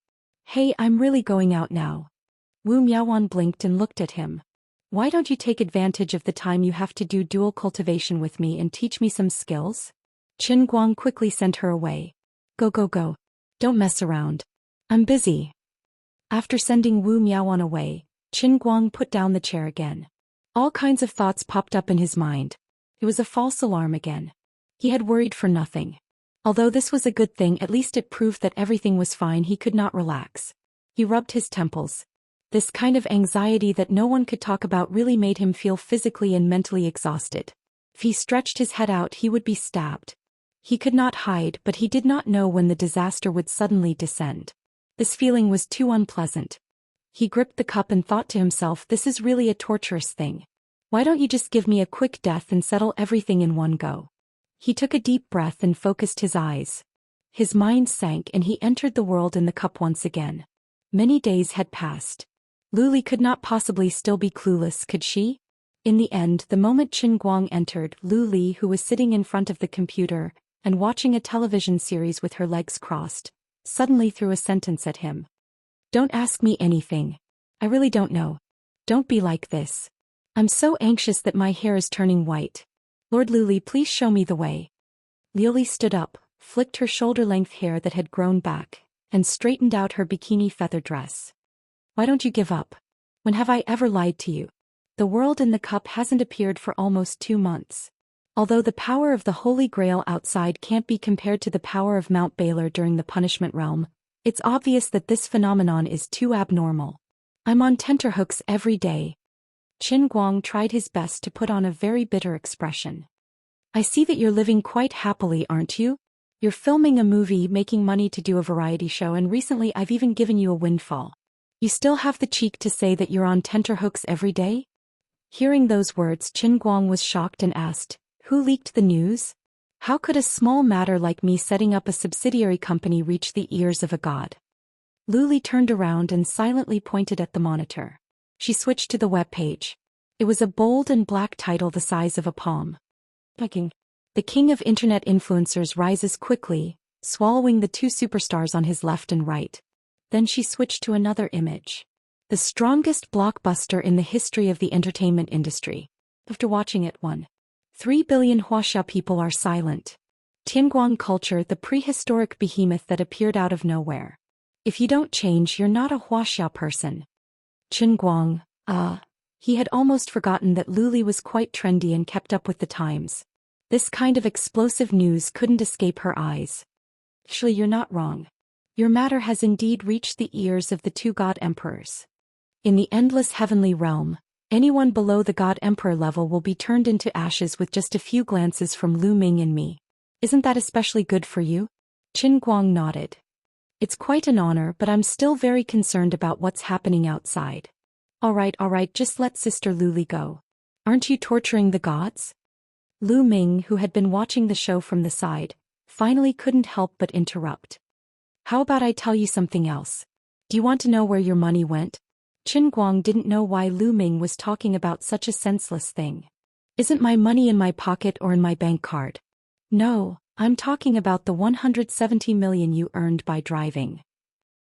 Hey, I'm really going out now. Wu Miaowan blinked and looked at him. Why don't you take advantage of the time you have to do dual cultivation with me and teach me some skills? Qin Guang quickly sent her away. Go go go. Don't mess around. I'm busy. After sending Wu Miaowan away, Qin Guang put down the chair again. All kinds of thoughts popped up in his mind. It was a false alarm again. He had worried for nothing. Although this was a good thing, at least it proved that everything was fine. He could not relax. He rubbed his temples. This kind of anxiety that no one could talk about really made him feel physically and mentally exhausted. If he stretched his head out, he would be stabbed. He could not hide, but he did not know when the disaster would suddenly descend. This feeling was too unpleasant. He gripped the cup and thought to himself, this is really a torturous thing. Why don't you just give me a quick death and settle everything in one go? He took a deep breath and focused his eyes. His mind sank and he entered the world in the cup once again. Many days had passed. Lu Li could not possibly still be clueless, could she? In the end, the moment Qin Guang entered, Lu Li, who was sitting in front of the computer and watching a television series with her legs crossed, suddenly threw a sentence at him. Don't ask me anything. I really don't know. Don't be like this. I'm so anxious that my hair is turning white. Lord Lu Li, please show me the way. Liu Li stood up, flicked her shoulder-length hair that had grown back, and straightened out her bikini feather dress. Why don't you give up? When have I ever lied to you? The world in the cup hasn't appeared for almost 2 months. Although the power of the Holy Grail outside can't be compared to the power of Mount Baylor during the Punishment Realm, it's obvious that this phenomenon is too abnormal. I'm on tenterhooks every day. Qin Guang tried his best to put on a very bitter expression. I see that you're living quite happily, aren't you? You're filming a movie, making money to do a variety show, and recently I've even given you a windfall. You still have the cheek to say that you're on tenterhooks every day? Hearing those words, Qin Guang was shocked and asked, who leaked the news? How could a small matter like me setting up a subsidiary company reach the ears of a god? Lu Li turned around and silently pointed at the monitor. She switched to the web page. It was a bold and black title the size of a palm. The king of internet influencers rises quickly, swallowing the 2 superstars on his left and right. Then she switched to another image. The strongest blockbuster in the history of the entertainment industry. After watching it, 1.3 billion Huaxia people are silent. Tianguang culture, the prehistoric behemoth that appeared out of nowhere. If you don't change, you're not a Huaxia person. Qin Guang, he had almost forgotten that Luli was quite trendy and kept up with the times. This kind of explosive news couldn't escape her eyes. Actually, you're not wrong. Your matter has indeed reached the ears of the two god emperors. In the endless heavenly realm, anyone below the god emperor level will be turned into ashes with just a few glances from Lu Ming and me. Isn't that especially good for you? Qin Guang nodded. It's quite an honor, but I'm still very concerned about what's happening outside. All right, just let Sister Luli go. Aren't you torturing the gods? Lu Ming, who had been watching the show from the side, finally couldn't help but interrupt. How about I tell you something else? Do you want to know where your money went? Qin Guang didn't know why Lu Ming was talking about such a senseless thing. Isn't my money in my pocket or in my bank card? No, I'm talking about the 170 million you earned by driving.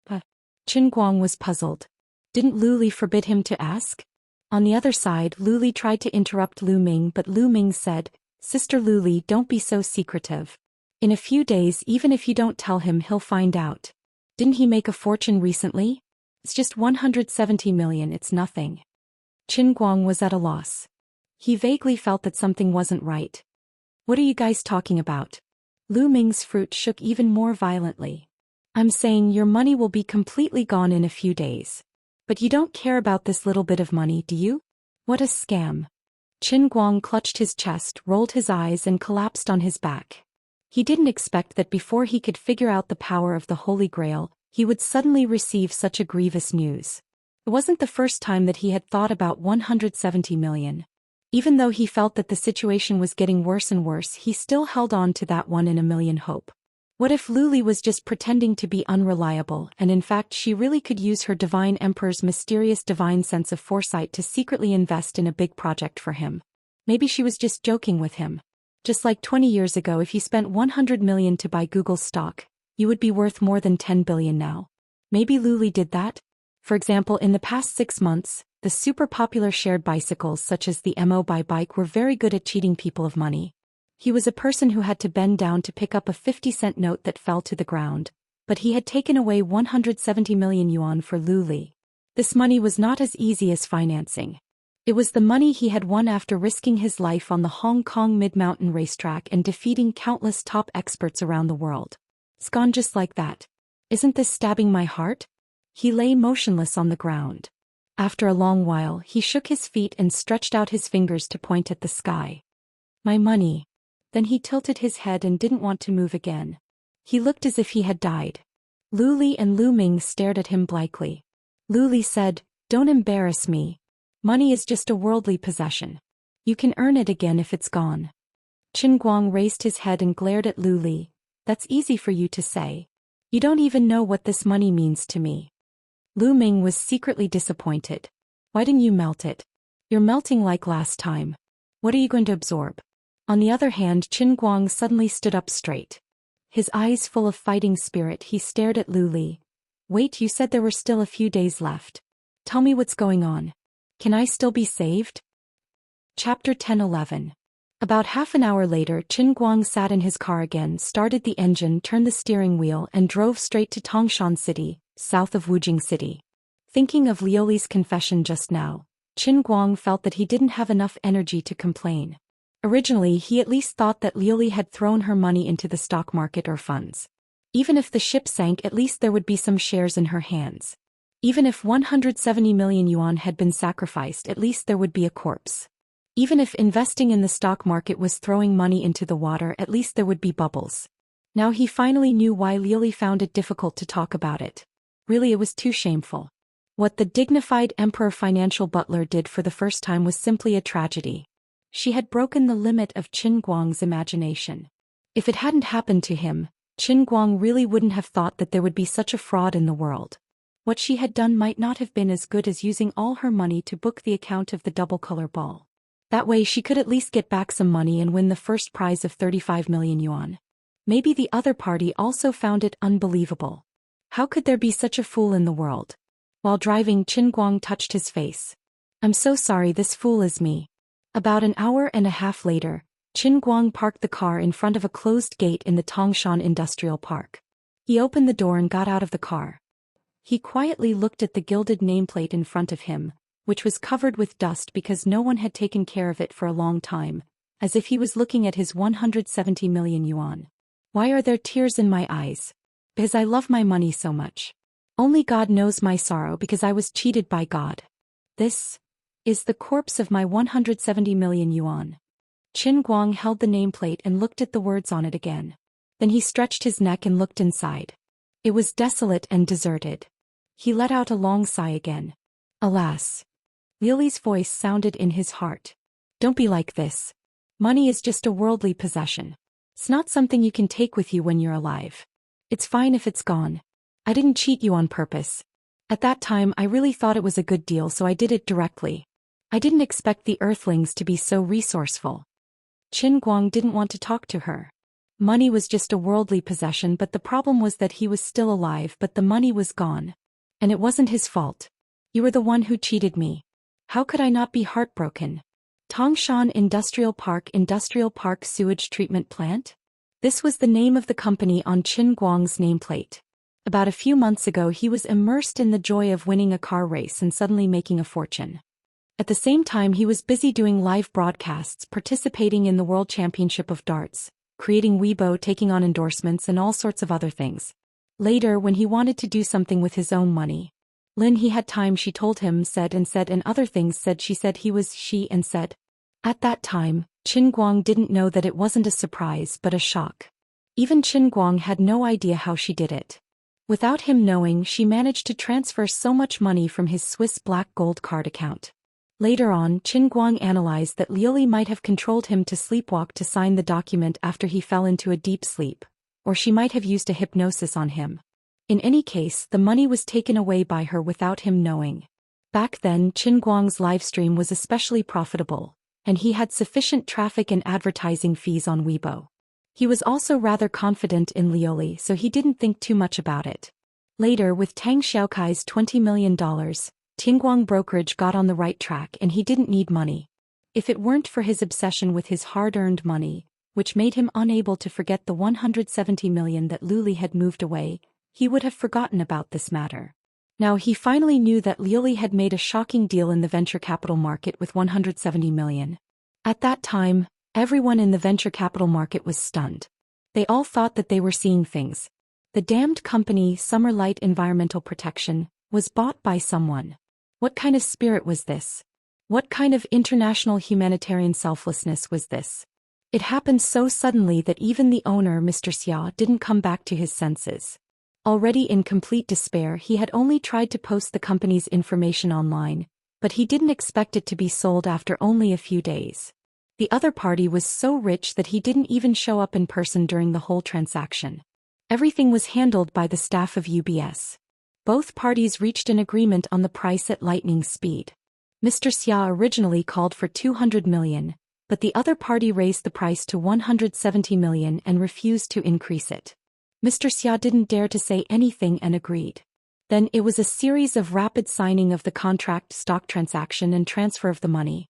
Qin Guang was puzzled. Didn't Luli forbid him to ask? On the other side, Luli tried to interrupt Lu Ming, but Lu Ming said, Sister Luli, don't be so secretive. In a few days, even if you don't tell him, he'll find out. Didn't he make a fortune recently? It's just 170 million, it's nothing. Qin Guang was at a loss. He vaguely felt that something wasn't right. What are you guys talking about? Lu Ming's fruit shook even more violently. I'm saying your money will be completely gone in a few days. But you don't care about this little bit of money, do you? What a scam. Qin Guang clutched his chest, rolled his eyes and collapsed on his back. He didn't expect that before he could figure out the power of the Holy Grail, he would suddenly receive such a grievous news. It wasn't the first time that he had thought about 170 million. Even though he felt that the situation was getting worse and worse, he still held on to that 1 in a million hope. What if Luli was just pretending to be unreliable, and in fact she really could use her divine emperor's mysterious divine sense of foresight to secretly invest in a big project for him? Maybe she was just joking with him. Just like 20 years ago, if you spent 100 million to buy Google stock, you would be worth more than 10 billion now. Maybe Luli did that? For example, in the past 6 months, the super popular shared bicycles such as the Mo Buy bike were very good at cheating people of money. He was a person who had to bend down to pick up a 50-cent note that fell to the ground, but he had taken away 170 million yuan for Luli. This money was not as easy as financing. It was the money he had won after risking his life on the Hong Kong Mid-Mountain racetrack and defeating countless top experts around the world. It's gone just like that. Isn't this stabbing my heart? He lay motionless on the ground. After a long while, he shook his feet and stretched out his fingers to point at the sky. My money. Then he tilted his head and didn't want to move again. He looked as if he had died. Luli and Lu Ming stared at him blankly. Luli said, Don't embarrass me. Money is just a worldly possession. You can earn it again if it's gone. Qin Guang raised his head and glared at Luli. That's easy for you to say. You don't even know what this money means to me. Lu Ming was secretly disappointed. Why didn't you melt it? You're melting like last time. What are you going to absorb? On the other hand, Qin Guang suddenly stood up straight. His eyes full of fighting spirit, he stared at Luli. Wait, you said there were still a few days left. Tell me what's going on. Can I still be saved? Chapter 10-11. About half an hour later, Qin Guang sat in his car again, started the engine, turned the steering wheel and drove straight to Tangshan City, south of Wujing City. Thinking of Liuli's confession just now, Qin Guang felt that he didn't have enough energy to complain. Originally, he at least thought that Liuli had thrown her money into the stock market or funds. Even if the ship sank, at least there would be some shares in her hands. Even if 170 million yuan had been sacrificed, at least there would be a corpse. Even if investing in the stock market was throwing money into the water, at least there would be bubbles. Now he finally knew why Liuli found it difficult to talk about it. Really, it was too shameful. What the dignified emperor financial butler did for the first time was simply a tragedy. She had broken the limit of Qin Guang's imagination. If it hadn't happened to him, Qin Guang really wouldn't have thought that there would be such a fraud in the world. What she had done might not have been as good as using all her money to book the account of the double color ball. That way she could at least get back some money and win the first prize of 35 million yuan. Maybe the other party also found it unbelievable. How could there be such a fool in the world? While driving, Qin Guang touched his face. I'm so sorry, this fool is me. About an hour and a half later, Qin Guang parked the car in front of a closed gate in the Tangshan Industrial Park. He opened the door and got out of the car. He quietly looked at the gilded nameplate in front of him, which was covered with dust because no one had taken care of it for a long time, as if he was looking at his 170 million yuan. Why are there tears in my eyes? Because I love my money so much. Only God knows my sorrow because I was cheated by God. This is the corpse of my 170 million yuan. Qin Guang held the nameplate and looked at the words on it again. Then he stretched his neck and looked inside. It was desolate and deserted. He let out a long sigh again. Alas. Liuli's voice sounded in his heart. Don't be like this. Money is just a worldly possession. It's not something you can take with you when you're alive. It's fine if it's gone. I didn't cheat you on purpose. At that time I really thought it was a good deal, so I did it directly. I didn't expect the Earthlings to be so resourceful. Qin Guang didn't want to talk to her. Money was just a worldly possession, but the problem was that he was still alive, but the money was gone. And it wasn't his fault. You were the one who cheated me. How could I not be heartbroken? Tangshan Industrial Park Sewage Treatment Plant? This was the name of the company on Qin Guang's nameplate. About a few months ago he was immersed in the joy of winning a car race and suddenly making a fortune. At the same time he was busy doing live broadcasts, participating in the World Championship of Darts, creating Weibo, taking on endorsements and all sorts of other things. Later, when he wanted to do something with his own money, Lin he had time, she told him, said and other things, she said he was she and said. At that time, Qin Guang didn't know that it wasn't a surprise but a shock. Even Qin Guang had no idea how she did it. Without him knowing, she managed to transfer so much money from his Swiss Black Gold card account. Later on, Qin Guang analyzed that Liuli might have controlled him to sleepwalk to sign the document after he fell into a deep sleep, or she might have used a hypnosis on him. In any case, the money was taken away by her without him knowing. Back then, Qin Guang's livestream was especially profitable, and he had sufficient traffic and advertising fees on Weibo. He was also rather confident in Liuli, so he didn't think too much about it. Later, with Tang Xiaokai's $20 million, Tingguang Brokerage got on the right track and he didn't need money. If it weren't for his obsession with his hard-earned money, which made him unable to forget the 170 million that Liuli had moved away, he would have forgotten about this matter. Now he finally knew that Liuli had made a shocking deal in the venture capital market with 170 million. At that time, everyone in the venture capital market was stunned. They all thought that they were seeing things. The damned company, Summer Light Environmental Protection, was bought by someone. What kind of spirit was this? What kind of international humanitarian selflessness was this? It happened so suddenly that even the owner, Mr. Xia, didn't come back to his senses. Already in complete despair, he had only tried to post the company's information online, but he didn't expect it to be sold after only a few days. The other party was so rich that he didn't even show up in person during the whole transaction. Everything was handled by the staff of UBS. Both parties reached an agreement on the price at lightning speed. Mr. Xia originally called for 200 million, but the other party raised the price to 170 million and refused to increase it. Mr. Xia didn't dare to say anything and agreed. Then it was a series of rapid signing of the contract, stock transaction and transfer of the money.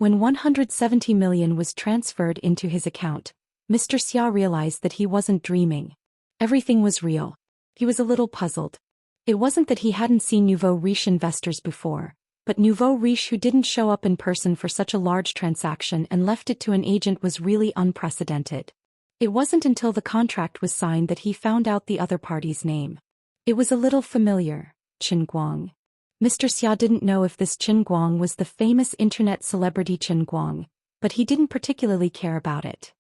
When 170 million was transferred into his account, Mr. Xia realized that he wasn't dreaming. Everything was real. He was a little puzzled. It wasn't that he hadn't seen nouveau riche investors before, but nouveau riche who didn't show up in person for such a large transaction and left it to an agent was really unprecedented. It wasn't until the contract was signed that he found out the other party's name. It was a little familiar, Qin Guang. Mr. Xia didn't know if this Qin Guang was the famous internet celebrity Qin Guang, but he didn't particularly care about it.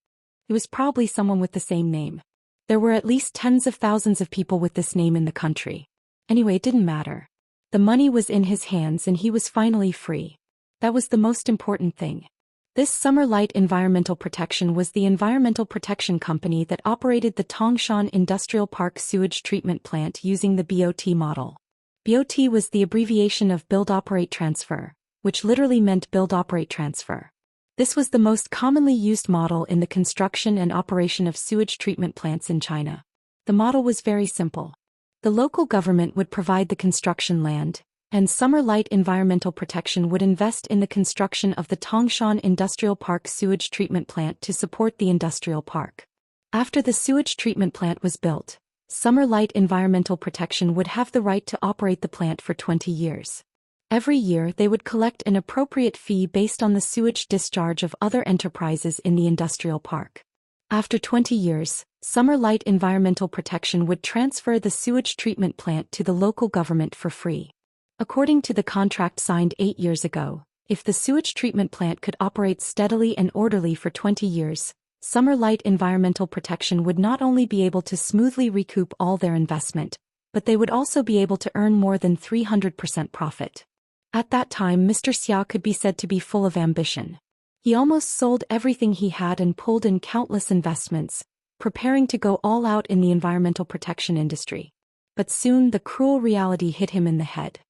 It was probably someone with the same name. There were at least tens of thousands of people with this name in the country. Anyway, it didn't matter. The money was in his hands and he was finally free. That was the most important thing. This Summer Light Environmental Protection was the environmental protection company that operated the Tangshan Industrial Park sewage treatment plant using the BOT model. BOT was the abbreviation of Build Operate Transfer, which literally meant Build Operate Transfer. This was the most commonly used model in the construction and operation of sewage treatment plants in China. The model was very simple. The local government would provide the construction land, and Summer Light Environmental Protection would invest in the construction of the Tangshan Industrial Park sewage treatment plant to support the industrial park. After the sewage treatment plant was built, Summer Light Environmental Protection would have the right to operate the plant for 20 years. Every year they would collect an appropriate fee based on the sewage discharge of other enterprises in the industrial park. After 20 years, Summer Light Environmental Protection would transfer the sewage treatment plant to the local government for free. According to the contract signed 8 years ago, if the sewage treatment plant could operate steadily and orderly for 20 years, Summer Light Environmental Protection would not only be able to smoothly recoup all their investment, but they would also be able to earn more than 300% profit. At that time, Mr. Xia could be said to be full of ambition. He almost sold everything he had and pulled in countless investments, preparing to go all out in the environmental protection industry. But soon the cruel reality hit him in the head.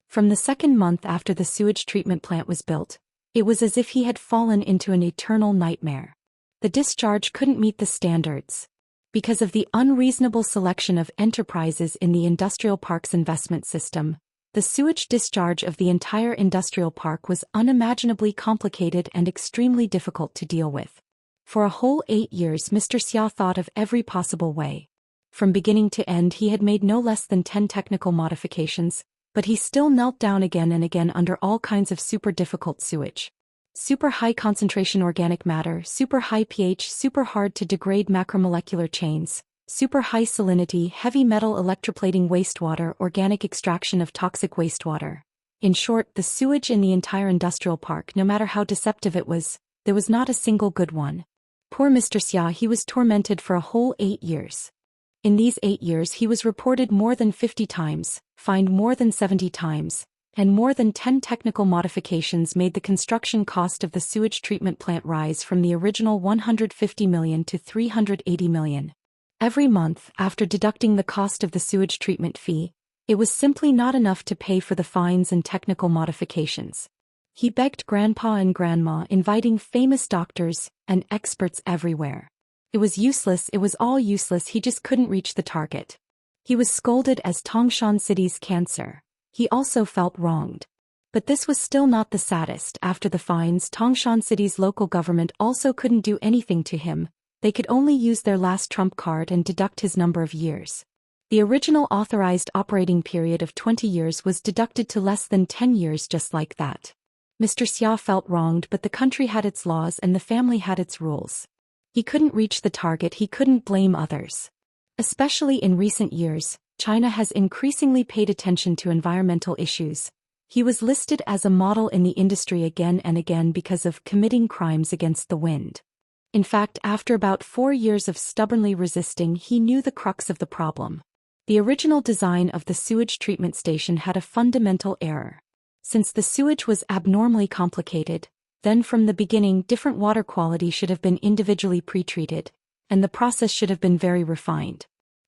From the second month after the sewage treatment plant was built, it was as if he had fallen into an eternal nightmare. The discharge couldn't meet the standards. Because of the unreasonable selection of enterprises in the industrial park's investment system, the sewage discharge of the entire industrial park was unimaginably complicated and extremely difficult to deal with. For a whole 8 years, Mr. Xia thought of every possible way. From beginning to end, he had made no less than 10 technical modifications, but he still knelt down again and again under all kinds of super difficult sewage. Super high concentration organic matter, super high pH, super hard to degrade macromolecular chains, super high salinity, heavy metal electroplating wastewater, organic extraction of toxic wastewater. In short, the sewage in the entire industrial park, no matter how deceptive it was, there was not a single good one. Poor Mr. Xia, he was tormented for a whole 8 years. In these 8 years he was reported more than 50 times, fined more than 70 times, and more than 10 technical modifications made the construction cost of the sewage treatment plant rise from the original 150 million to 380 million. Every month, after deducting the cost of the sewage treatment fee, it was simply not enough to pay for the fines and technical modifications. He begged Grandpa and Grandma, inviting famous doctors and experts everywhere. It was useless, it was all useless, he just couldn't reach the target. He was scolded as Tangshan City's cancer. He also felt wronged. But this was still not the saddest. After the fines, Tangshan City's local government also couldn't do anything to him. They could only use their last trump card and deduct his number of years. The original authorized operating period of 20 years was deducted to less than 10 years just like that. Mr. Xia felt wronged, but the country had its laws and the family had its rules. He couldn't reach the target, he couldn't blame others. Especially in recent years, China has increasingly paid attention to environmental issues. He was listed as a model in the industry again and again because of committing crimes against the wind. In fact, after about 4 years of stubbornly resisting, he knew the crux of the problem. The original design of the sewage treatment station had a fundamental error. Since the sewage was abnormally complicated, then from the beginning different water quality should have been individually pre-treated, and the process should have been very refined.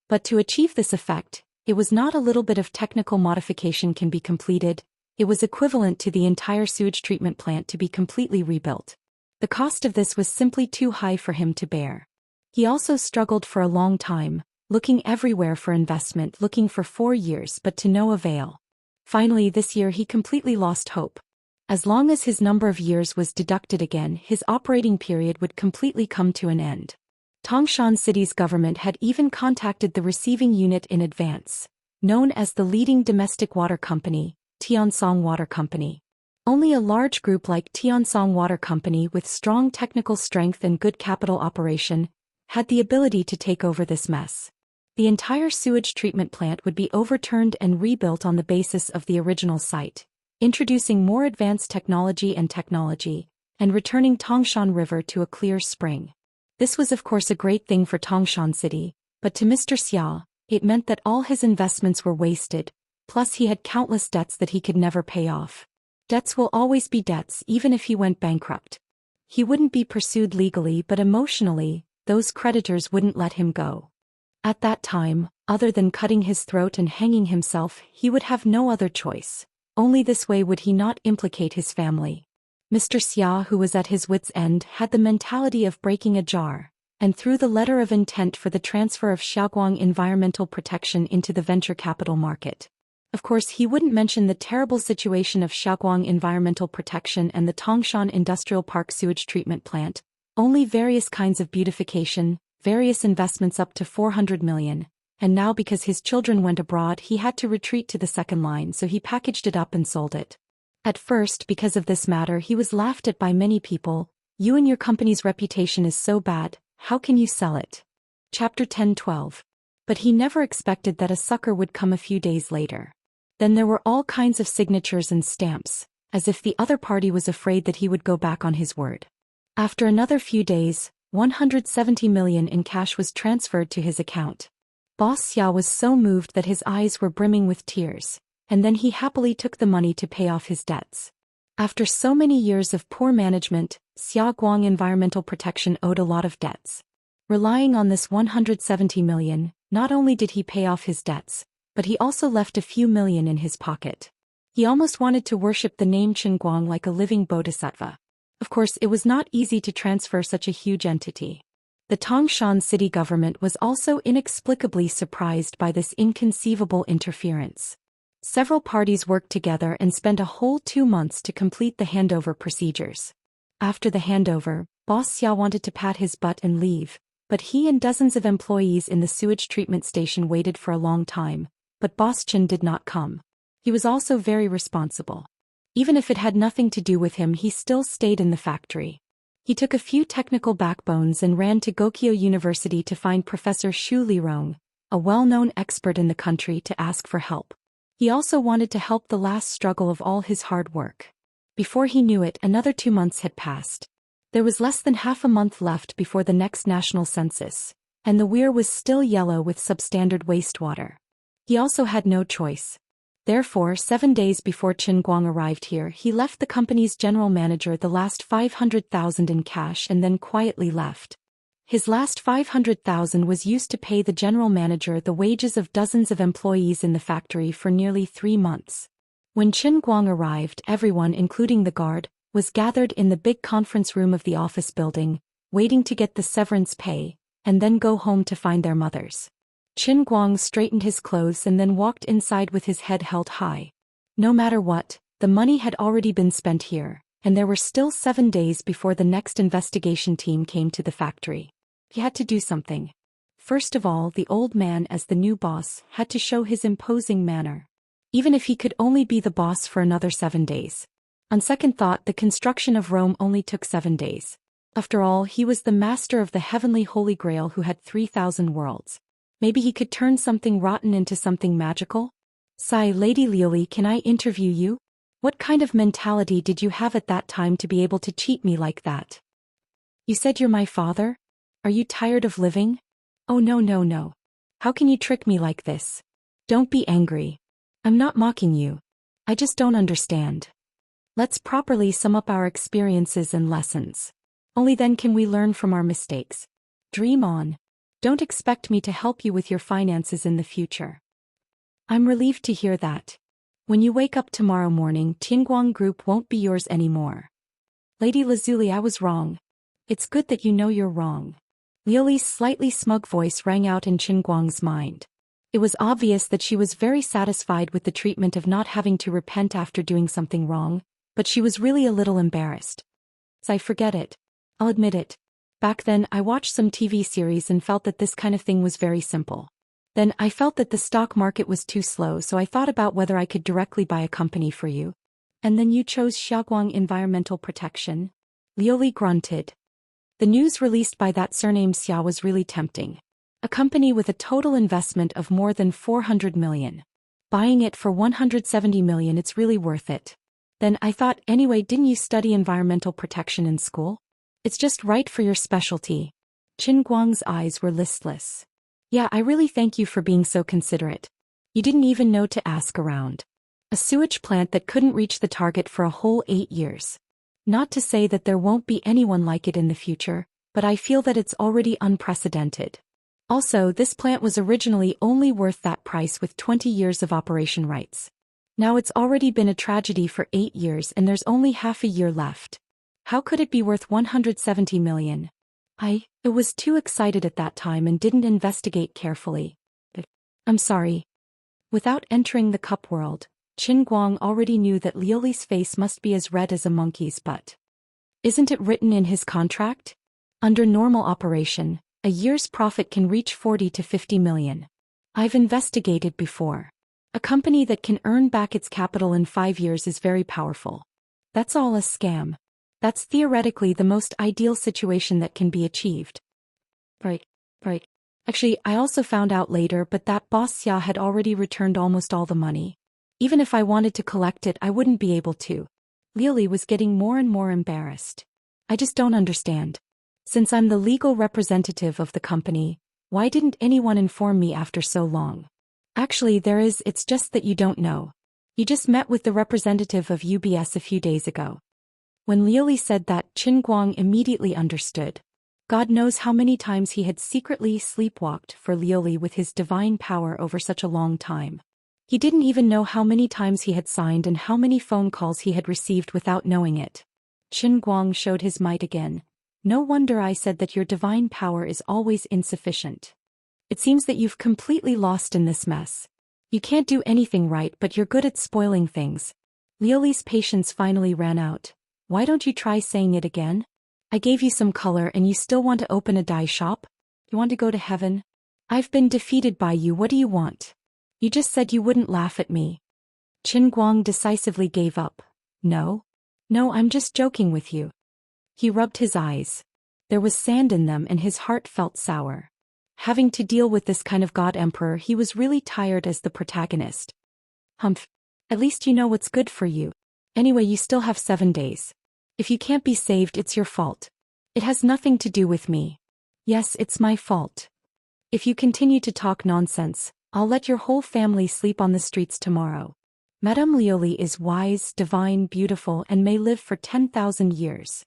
But to achieve this effect, it was not a little bit of technical modification can be completed, it was equivalent to the entire sewage treatment plant to be completely rebuilt. The cost of this was simply too high for him to bear. He also struggled for a long time, looking everywhere for investment, looking for 4 years but to no avail. Finally this year he completely lost hope. As long as his number of years was deducted again, his operating period would completely come to an end. Tangshan City's government had even contacted the receiving unit in advance, known as the leading domestic water company, Tiansong Water Company. Only a large group like Tiansong Water Company with strong technical strength and good capital operation had the ability to take over this mess. The entire sewage treatment plant would be overturned and rebuilt on the basis of the original site, introducing more advanced technology and returning Tangshan River to a clear spring. This was of course a great thing for Tangshan City, but to Mr. Xia, it meant that all his investments were wasted, plus he had countless debts that he could never pay off. Debts will always be debts even if he went bankrupt. He wouldn't be pursued legally, but emotionally, those creditors wouldn't let him go. At that time, other than cutting his throat and hanging himself, he would have no other choice. Only this way would he not implicate his family. Mr. Xia, who was at his wits' end, had the mentality of breaking a jar, and threw the letter of intent for the transfer of Xiaoguang Environmental Protection into the venture capital market. Of course, he wouldn't mention the terrible situation of Xiaoguang Environmental Protection and the Tongshan Industrial Park sewage treatment plant, only various kinds of beautification, various investments up to 400 million, and now because his children went abroad he had to retreat to the second line, so he packaged it up and sold it. At first, because of this matter, he was laughed at by many people. You and your company's reputation is so bad, how can you sell it? Chapter 10-12. But he never expected that a sucker would come a few days later. Then there were all kinds of signatures and stamps, as if the other party was afraid that he would go back on his word. After another few days, 170 million in cash was transferred to his account. Boss Xia was so moved that his eyes were brimming with tears, and then he happily took the money to pay off his debts. After so many years of poor management, Xiaoguang Environmental Protection owed a lot of debts. Relying on this 170 million, not only did he pay off his debts, but he also left a few million in his pocket. He almost wanted to worship the name Qinguang like a living bodhisattva. Of course, it was not easy to transfer such a huge entity. The Tongshan city government was also inexplicably surprised by this inconceivable interference. Several parties worked together and spent a whole 2 months to complete the handover procedures. After the handover, Boss Xia wanted to pat his butt and leave, but he and dozens of employees in the sewage treatment station waited for a long time, but Boss Chen did not come. He was also very responsible. Even if it had nothing to do with him, he still stayed in the factory. He took a few technical backbones and ran to Gokyo University to find Professor Xu Lirong, a well-known expert in the country, to ask for help. He also wanted to help the last struggle of all his hard work. Before he knew it, another 2 months had passed. There was less than half a month left before the next national census, and the weir was still yellow with substandard wastewater. He also had no choice. Therefore, 7 days before Qinguang arrived here, he left the company's general manager the last 500,000 in cash and then quietly left. His last 500,000 was used to pay the general manager the wages of dozens of employees in the factory for nearly 3 months. When Qinguang arrived, everyone, including the guard, was gathered in the big conference room of the office building, waiting to get the severance pay, and then go home to find their mothers. Qinguang straightened his clothes and then walked inside with his head held high. No matter what, the money had already been spent here, and there were still 7 days before the next investigation team came to the factory. He had to do something. First of all, the old man, as the new boss, had to show his imposing manner. Even if he could only be the boss for another 7 days. On second thought, the construction of Rome only took 7 days. After all, he was the master of the heavenly Holy Grail who had 3,000 worlds. Maybe he could turn something rotten into something magical? Sigh, Lady Liuli, can I interview you? What kind of mentality did you have at that time to be able to cheat me like that? You said you're my father? Are you tired of living? Oh no. How can you trick me like this? Don't be angry. I'm not mocking you. I just don't understand. Let's properly sum up our experiences and lessons. Only then can we learn from our mistakes. Dream on. Don't expect me to help you with your finances in the future. I'm relieved to hear that. When you wake up tomorrow morning, Qinguang Group won't be yours anymore. Lady Lazuli, I was wrong. It's good that you know you're wrong. Liuli's slightly smug voice rang out in Qinguang's mind. It was obvious that she was very satisfied with the treatment of not having to repent after doing something wrong, but she was really a little embarrassed. I forget it. I'll admit it. Back then, I watched some TV series and felt that this kind of thing was very simple. Then, I felt that the stock market was too slow, so I thought about whether I could directly buy a company for you. And then you chose Xiaoguang Environmental Protection. Liuli grunted. The news released by that surname Xia was really tempting. A company with a total investment of more than 400 million. Buying it for 170 million, it's really worth it. Then I thought, anyway, didn't you study environmental protection in school? It's just right for your specialty. Qinguang's eyes were listless. Yeah, I really thank you for being so considerate. You didn't even know to ask around. A sewage plant that couldn't reach the target for a whole 8 years. Not to say that there won't be anyone like it in the future, but I feel that it's already unprecedented. Also, this plant was originally only worth that price with 20 years of operation rights. Now it's already been a tragedy for 8 years and there's only half a year left. How could it be worth 170 million? I was too excited at that time and didn't investigate carefully. I'm sorry. Without entering the cup world, Qin Guang already knew that Liuli's face must be as red as a monkey's butt. Isn't it written in his contract? Under normal operation, a year's profit can reach 40 to 50 million. I've investigated before. A company that can earn back its capital in 5 years is very powerful. That's all a scam. That's theoretically the most ideal situation that can be achieved. Right. Actually, I also found out later but that boss Xia had already returned almost all the money. Even if I wanted to collect it, I wouldn't be able to. Liuli was getting more and more embarrassed. I just don't understand. Since I'm the legal representative of the company, why didn't anyone inform me after so long? Actually, it's just that you don't know. You just met with the representative of UBS a few days ago. When Liuli said that, Qin Guang immediately understood. God knows how many times he had secretly sleepwalked for Liuli with his divine power over such a long time. He didn't even know how many times he had signed and how many phone calls he had received without knowing it. Qin Guang showed his might again. No wonder I said that your divine power is always insufficient. It seems that you've completely lost in this mess. You can't do anything right, but you're good at spoiling things. Liuli's patience finally ran out. Why don't you try saying it again? I gave you some color and you still want to open a dye shop? You want to go to heaven? I've been defeated by you, what do you want? You just said you wouldn't laugh at me. Qin Guang decisively gave up. No, I'm just joking with you. He rubbed his eyes. There was sand in them and his heart felt sour. Having to deal with this kind of god emperor, he was really tired as the protagonist. Humph. At least you know what's good for you. Anyway, you still have 7 days. If you can't be saved, it's your fault. It has nothing to do with me. Yes, it's my fault. If you continue to talk nonsense, I'll let your whole family sleep on the streets tomorrow. Madame Liuli is wise, divine, beautiful, and may live for 10,000 years.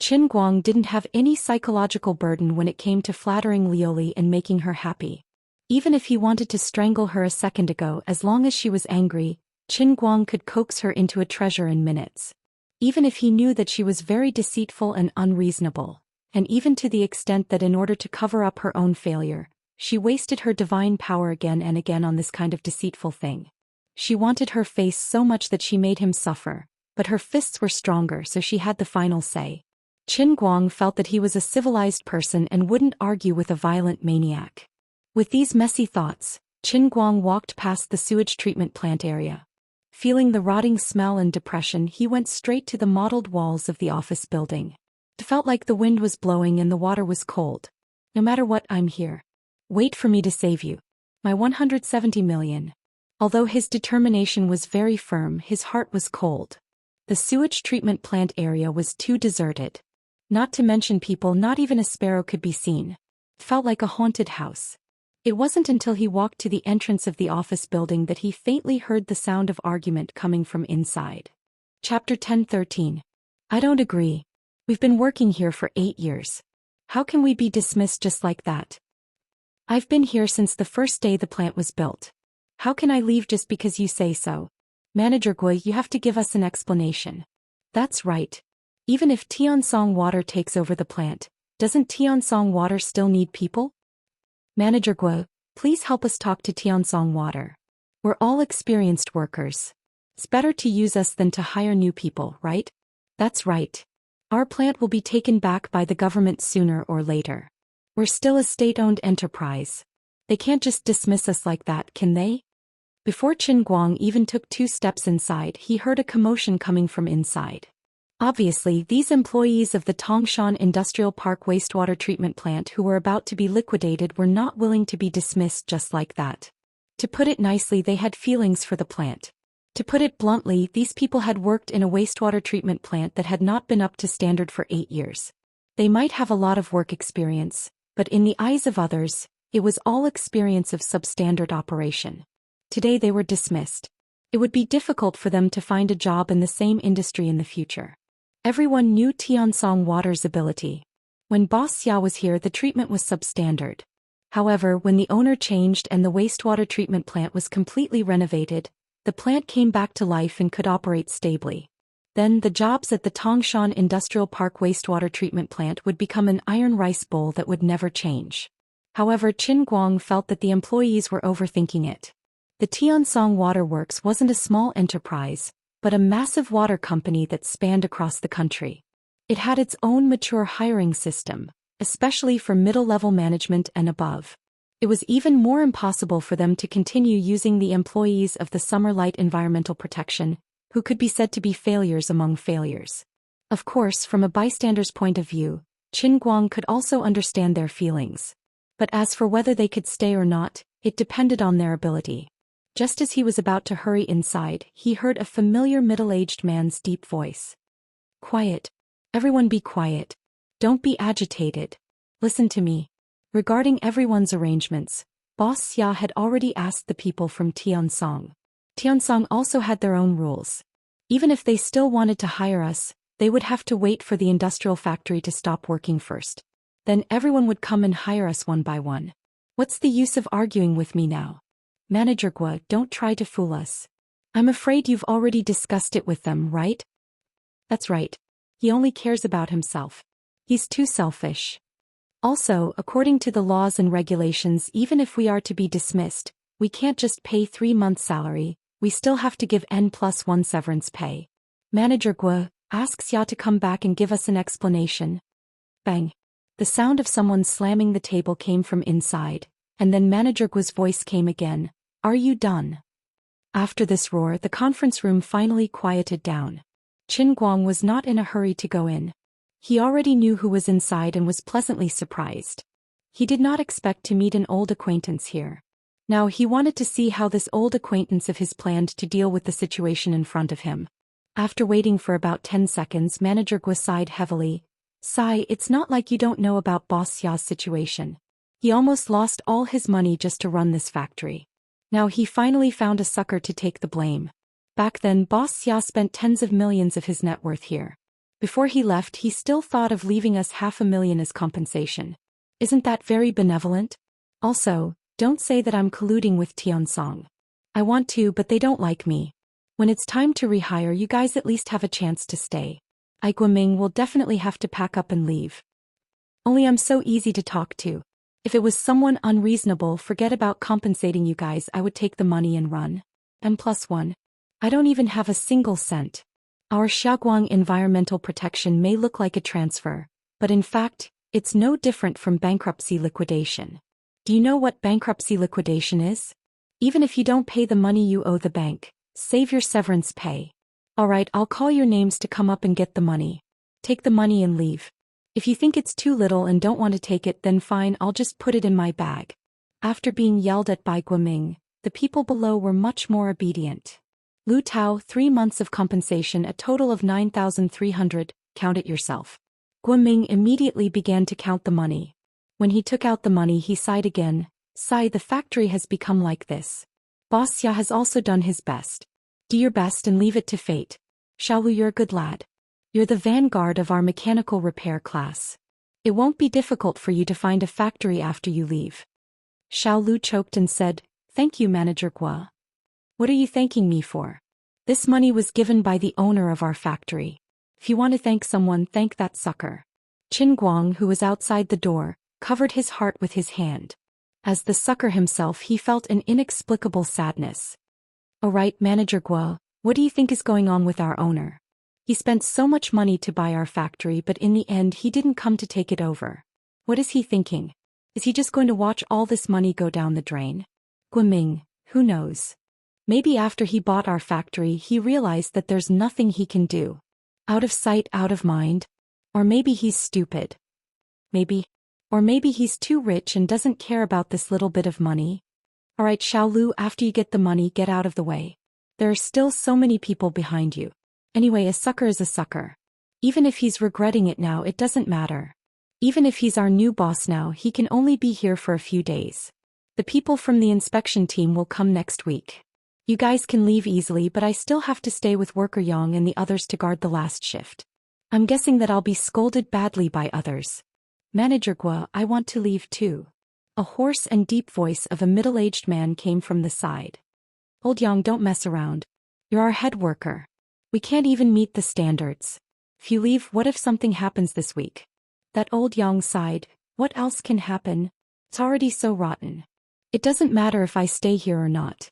Qin Guang didn't have any psychological burden when it came to flattering Liuli and making her happy. Even if he wanted to strangle her a second ago, as long as she was angry, Qin Guang could coax her into a treasure in minutes. Even if he knew that she was very deceitful and unreasonable, and even to the extent that in order to cover up her own failure, she wasted her divine power again and again on this kind of deceitful thing. She wanted her face so much that she made him suffer, but her fists were stronger, so she had the final say. Qin Guang felt that he was a civilized person and wouldn't argue with a violent maniac. With these messy thoughts, Qin Guang walked past the sewage treatment plant area. Feeling the rotting smell and depression, he went straight to the mottled walls of the office building. It felt like the wind was blowing and the water was cold. No matter what, I'm here. Wait for me to save you. My 170 million. Although his determination was very firm, his heart was cold. The sewage treatment plant area was too deserted. Not to mention people, not even a sparrow could be seen. It felt like a haunted house. It wasn't until he walked to the entrance of the office building that he faintly heard the sound of argument coming from inside. Chapter 10:13. I don't agree. We've been working here for 8 years. How can we be dismissed just like that? I've been here since the first day the plant was built. How can I leave just because you say so? Manager Gui, you have to give us an explanation. That's right. Even if Tiansong Water takes over the plant, doesn't Tiansong Water still need people? Manager Guo, please help us talk to Tiansong Water. We're all experienced workers. It's better to use us than to hire new people, right? That's right. Our plant will be taken back by the government sooner or later. We're still a state-owned enterprise. They can't just dismiss us like that, can they? Before Qin Guang even took 2 steps inside, he heard a commotion coming from inside. Obviously, these employees of the Tongshan Industrial Park wastewater treatment plant who were about to be liquidated were not willing to be dismissed just like that. To put it nicely, they had feelings for the plant. To put it bluntly, these people had worked in a wastewater treatment plant that had not been up to standard for 8 years. They might have a lot of work experience, but in the eyes of others, it was all experience of substandard operation. Today they were dismissed. It would be difficult for them to find a job in the same industry in the future. Everyone knew Tiansong Water's ability. When Boss Xia was here, the treatment was substandard. However, when the owner changed and the wastewater treatment plant was completely renovated, the plant came back to life and could operate stably. Then the jobs at the Tongshan Industrial Park wastewater treatment plant would become an iron rice bowl that would never change. However, Qin Guang felt that the employees were overthinking it. The Tiansong Water Works wasn't a small enterprise, but a massive water company that spanned across the country. It had its own mature hiring system, especially for middle-level management and above. It was even more impossible for them to continue using the employees of the Summerlight Environmental Protection, who could be said to be failures among failures. Of course, from a bystander's point of view, Qin Guang could also understand their feelings. But as for whether they could stay or not, it depended on their ability. Just as he was about to hurry inside, he heard a familiar middle-aged man's deep voice. "Quiet. Everyone be quiet. Don't be agitated. Listen to me." Regarding everyone's arrangements, Boss Xia had already asked the people from Tiansong. Tiansong also had their own rules. Even if they still wanted to hire us, they would have to wait for the industrial factory to stop working first. Then everyone would come and hire us one by one. What's the use of arguing with me now? Manager Gua, don't try to fool us. I'm afraid you've already discussed it with them, right? That's right. He only cares about himself. He's too selfish. Also, according to the laws and regulations, even if we are to be dismissed, we can't just pay 3 months' salary, we still have to give N+1 severance pay. Manager Gua, ask Xia to come back and give us an explanation. Bang. The sound of someone slamming the table came from inside, and then Manager Gua's voice came again. Are you done? After this roar, the conference room finally quieted down. Qin Guang was not in a hurry to go in. He already knew who was inside and was pleasantly surprised. He did not expect to meet an old acquaintance here. Now he wanted to see how this old acquaintance of his planned to deal with the situation in front of him. After waiting for about 10 seconds, Manager Gua sighed heavily. Sigh, it's not like you don't know about Boss Xia's situation. He almost lost all his money just to run this factory. Now he finally found a sucker to take the blame. Back then, Boss Xia spent tens of millions of his net worth here. Before he left, he still thought of leaving us $500,000 as compensation. Isn't that very benevolent? Also, don't say that I'm colluding with Tiansong. I want to, but they don't like me. When it's time to rehire, you guys at least have a chance to stay. I Guoming will definitely have to pack up and leave. Only I'm so easy to talk to. If it was someone unreasonable, forget about compensating you guys, I would take the money and run. M+1. I don't even have a single cent. Our Xiaoguang Environmental Protection may look like a transfer, but in fact, it's no different from bankruptcy liquidation. Do you know what bankruptcy liquidation is? Even if you don't pay the money you owe the bank, save your severance pay. Alright, I'll call your names to come up and get the money. Take the money and leave. If you think it's too little and don't want to take it, then fine, I'll just put it in my bag. After being yelled at by Guoming, the people below were much more obedient. Lu Tao, 3 months of compensation, a total of 9,300, count it yourself. Guoming immediately began to count the money. When he took out the money, he sighed again. Sigh, the factory has become like this. Boss Xia has also done his best. Do your best and leave it to fate. Xiaolu, you're a good lad. You're the vanguard of our mechanical repair class. It won't be difficult for you to find a factory after you leave. Xiaolu choked and said, Thank you, Manager Gua. What are you thanking me for? This money was given by the owner of our factory. If you want to thank someone, thank that sucker. Qin Guang, who was outside the door, covered his heart with his hand. As the sucker himself, he felt an inexplicable sadness. Alright, Manager Gua, what do you think is going on with our owner? He spent so much money to buy our factory, but in the end he didn't come to take it over. What is he thinking? Is he just going to watch all this money go down the drain? Guoming, who knows? Maybe after he bought our factory he realized that there's nothing he can do. Out of sight, out of mind. Or maybe he's stupid. Maybe. Or maybe he's too rich and doesn't care about this little bit of money. Alright, Xiaolu, after you get the money, get out of the way. There are still so many people behind you. Anyway, a sucker is a sucker. Even if he's regretting it now, it doesn't matter. Even if he's our new boss now, he can only be here for a few days. The people from the inspection team will come next week. You guys can leave easily, but I still have to stay with Worker Yang and the others to guard the last shift. I'm guessing that I'll be scolded badly by others. Manager Gua, I want to leave too. A hoarse and deep voice of a middle-aged man came from the side. Old Yang, don't mess around. You're our head worker. We can't even meet the standards. If you leave, what if something happens this week? That old Yang sighed. What else can happen? It's already so rotten. It doesn't matter if I stay here or not.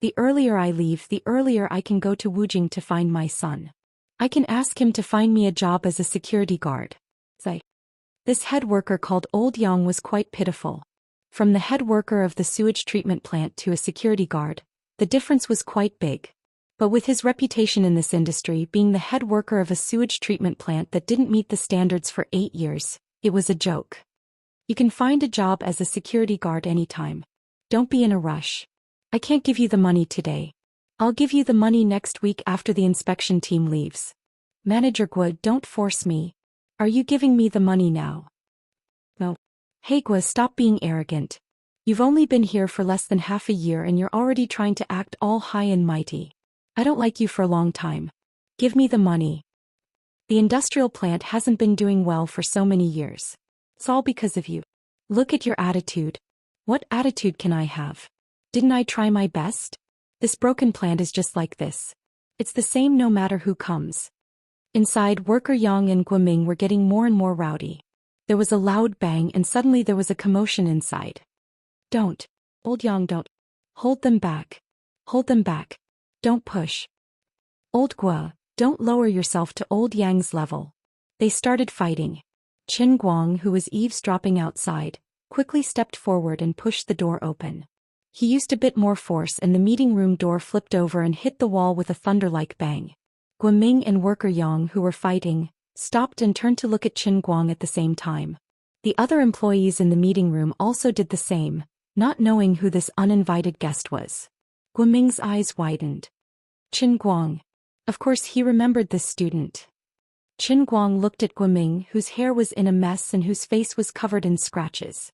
The earlier I leave, the earlier I can go to Wujing to find my son. I can ask him to find me a job as a security guard. This head worker called Old Yang was quite pitiful. From the head worker of the sewage treatment plant to a security guard, the difference was quite big. But with his reputation in this industry being the head worker of a sewage treatment plant that didn't meet the standards for 8 years, it was a joke. You can find a job as a security guard anytime. Don't be in a rush. I can't give you the money today. I'll give you the money next week after the inspection team leaves. Manager Guo, don't force me. Are you giving me the money now? No. Hey Guo, stop being arrogant. You've only been here for less than half a year and you're already trying to act all high and mighty. I don't like you for a long time. Give me the money. The industrial plant hasn't been doing well for so many years. It's all because of you. Look at your attitude. What attitude can I have? Didn't I try my best? This broken plant is just like this. It's the same no matter who comes. Inside, worker Yang and Guoming were getting more and more rowdy. There was a loud bang and suddenly there was a commotion inside. Don't. Old Yang, don't. Hold them back. Hold them back. Don't push. Old Guo, don't lower yourself to Old Yang's level. They started fighting. Qin Guang, who was eavesdropping outside, quickly stepped forward and pushed the door open. He used a bit more force and the meeting room door flipped over and hit the wall with a thunder-like bang. Guoming and worker Yang, who were fighting, stopped and turned to look at Qin Guang at the same time. The other employees in the meeting room also did the same, not knowing who this uninvited guest was. Guoming's eyes widened. Qin Guang. Of course he remembered this student. Qin Guang looked at Guoming, whose hair was in a mess and whose face was covered in scratches.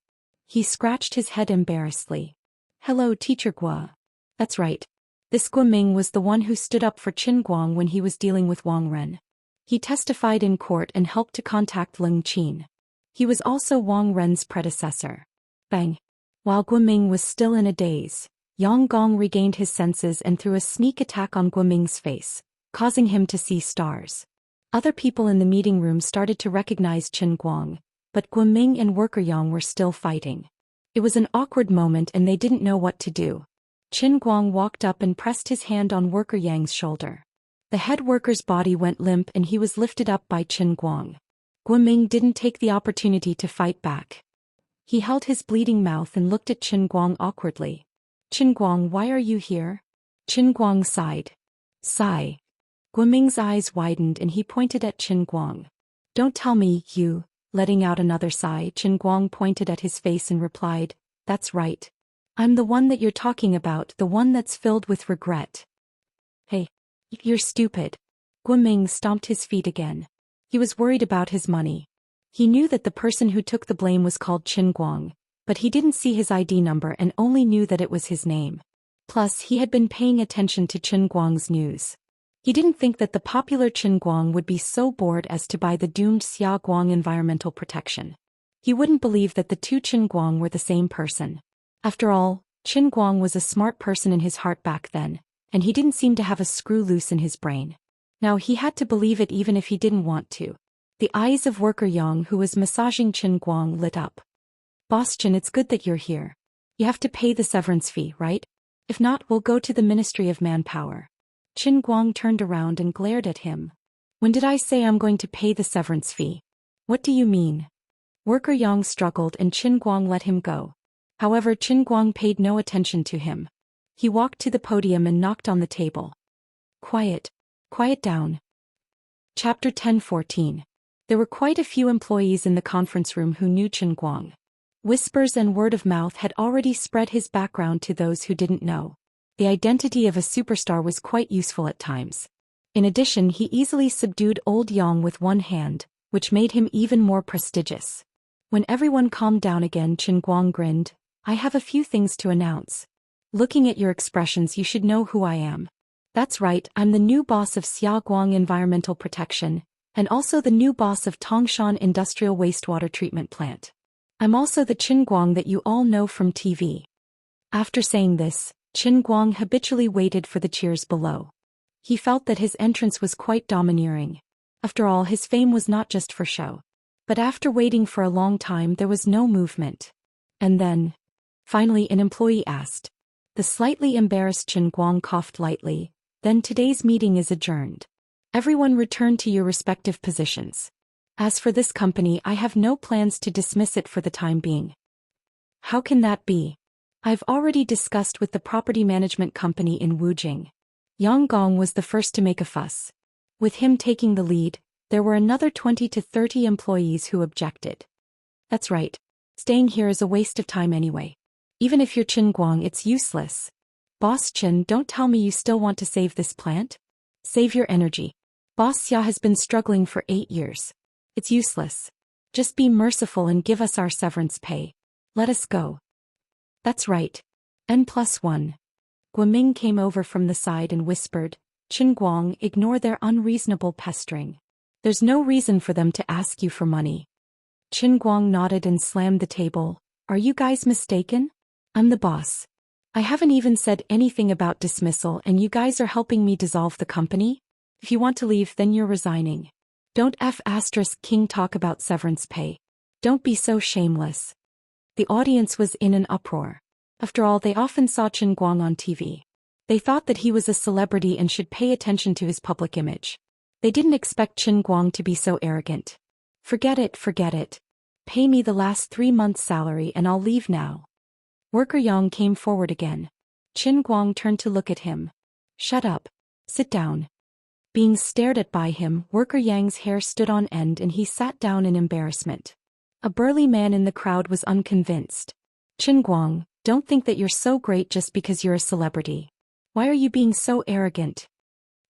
He scratched his head embarrassedly. Hello, Teacher Guo. That's right. This Guoming was the one who stood up for Qin Guang when he was dealing with Wang Ren. He testified in court and helped to contact Leng Qin. He was also Wang Ren's predecessor. Bang. While Guoming was still in a daze, Yang Gong regained his senses and threw a sneak attack on Guoming's face, causing him to see stars. Other people in the meeting room started to recognize Qin Guang, but Guoming and worker Yang were still fighting. It was an awkward moment and they didn't know what to do. Qin Guang walked up and pressed his hand on worker Yang's shoulder. The head worker's body went limp and he was lifted up by Qin Guang. Guoming didn't take the opportunity to fight back. He held his bleeding mouth and looked at Qin Guang awkwardly. Qin Guang, why are you here? Qin Guang sighed. Sigh. Guoming's eyes widened and he pointed at Qin Guang. Don't tell me, you. Letting out another sigh, Qin Guang pointed at his face and replied, that's right. I'm the one that you're talking about, the one that's filled with regret. Hey. You're stupid. Guoming stomped his feet again. He was worried about his money. He knew that the person who took the blame was called Qin Guang, but he didn't see his ID number and only knew that it was his name. Plus, he had been paying attention to Qin Guang's news. He didn't think that the popular Qin Guang would be so bored as to buy the doomed Xia Guang environmental protection. He wouldn't believe that the two Qin Guang were the same person. After all, Qin Guang was a smart person in his heart back then, and he didn't seem to have a screw loose in his brain. Now he had to believe it even if he didn't want to. The eyes of worker Yang, who was massaging Qin Guang, lit up. Boss Qin, it's good that you're here. You have to pay the severance fee, right? If not, we'll go to the Ministry of Manpower. Qin Guang turned around and glared at him. When did I say I'm going to pay the severance fee? What do you mean? Worker Yang struggled and Qin Guang let him go. However, Qin Guang paid no attention to him. He walked to the podium and knocked on the table. Quiet. Quiet down. Chapter 10:14. There were quite a few employees in the conference room who knew Qin Guang. Whispers and word of mouth had already spread his background to those who didn't know. The identity of a superstar was quite useful at times. In addition, he easily subdued Old Yang with one hand, which made him even more prestigious. When everyone calmed down again, Qin Guang grinned. I have a few things to announce. Looking at your expressions, you should know who I am. That's right, I'm the new boss of Xia Guang Environmental Protection, and also the new boss of Tongshan Industrial Wastewater Treatment Plant. I'm also the Qin Guang that you all know from TV. After saying this, Qin Guang habitually waited for the cheers below. He felt that his entrance was quite domineering. After all, his fame was not just for show. But after waiting for a long time, there was no movement. And then, finally, an employee asked. The slightly embarrassed Chen Guang coughed lightly. Then today's meeting is adjourned. Everyone return to your respective positions. As for this company, I have no plans to dismiss it for the time being. How can that be? I've already discussed with the property management company in Wujing. Yang Gong was the first to make a fuss. With him taking the lead, there were another 20 to 30 employees who objected. That's right. Staying here is a waste of time anyway. Even if you're Chen Guang, it's useless. Boss Chen, don't tell me you still want to save this plant? Save your energy. Boss Xia has been struggling for 8 years. It's useless. Just be merciful and give us our severance pay. Let us go. That's right. N+1. Guoming came over from the side and whispered, Chen Guang, ignore their unreasonable pestering. There's no reason for them to ask you for money. Chen Guang nodded and slammed the table. Are you guys mistaken? I'm the boss. I haven't even said anything about dismissal and you guys are helping me dissolve the company? If you want to leave, then you're resigning. Don't King talk about severance pay. Don't be so shameless. The audience was in an uproar. After all, they often saw Chen Guang on TV. They thought that he was a celebrity and should pay attention to his public image. They didn't expect Chen Guang to be so arrogant. Forget it. Pay me the last 3 months' salary and I'll leave now. Worker Yang came forward again. Chen Guang turned to look at him. Shut up. Sit down. Being stared at by him, Worker Yang's hair stood on end and he sat down in embarrassment. A burly man in the crowd was unconvinced. Chen Guang, don't think that you're so great just because you're a celebrity. Why are you being so arrogant?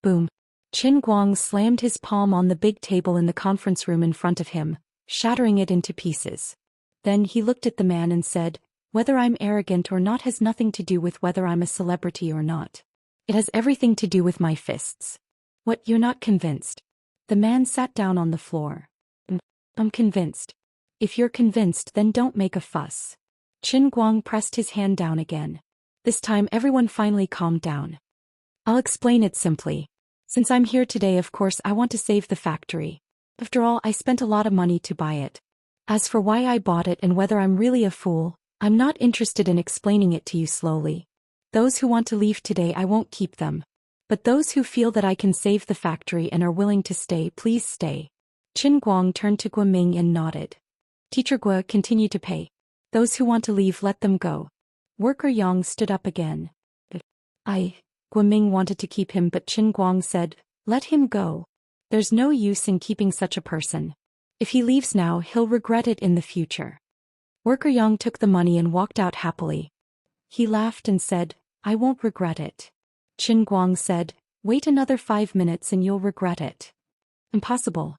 Boom. Chen Guang slammed his palm on the big table in the conference room in front of him, shattering it into pieces. Then he looked at the man and said, whether I'm arrogant or not has nothing to do with whether I'm a celebrity or not. It has everything to do with my fists. What, you're not convinced? The man sat down on the floor. I'm convinced. If you're convinced, then don't make a fuss. Chen Guang pressed his hand down again. This time everyone finally calmed down. I'll explain it simply. Since I'm here today, of course I want to save the factory. After all, I spent a lot of money to buy it. As for why I bought it and whether I'm really a fool, I'm not interested in explaining it to you slowly. Those who want to leave today, I won't keep them. But those who feel that I can save the factory and are willing to stay, please stay. Chen Guang turned to Guoming and nodded. Teacher Guo, continue to pay. Those who want to leave, let them go. Worker Yang stood up again. Guoming wanted to keep him, but Chen Guang said, let him go. There's no use in keeping such a person. If he leaves now, he'll regret it in the future. Worker Yang took the money and walked out happily. He laughed and said, I won't regret it. Chen Guang said, wait another 5 minutes and you'll regret it. Impossible.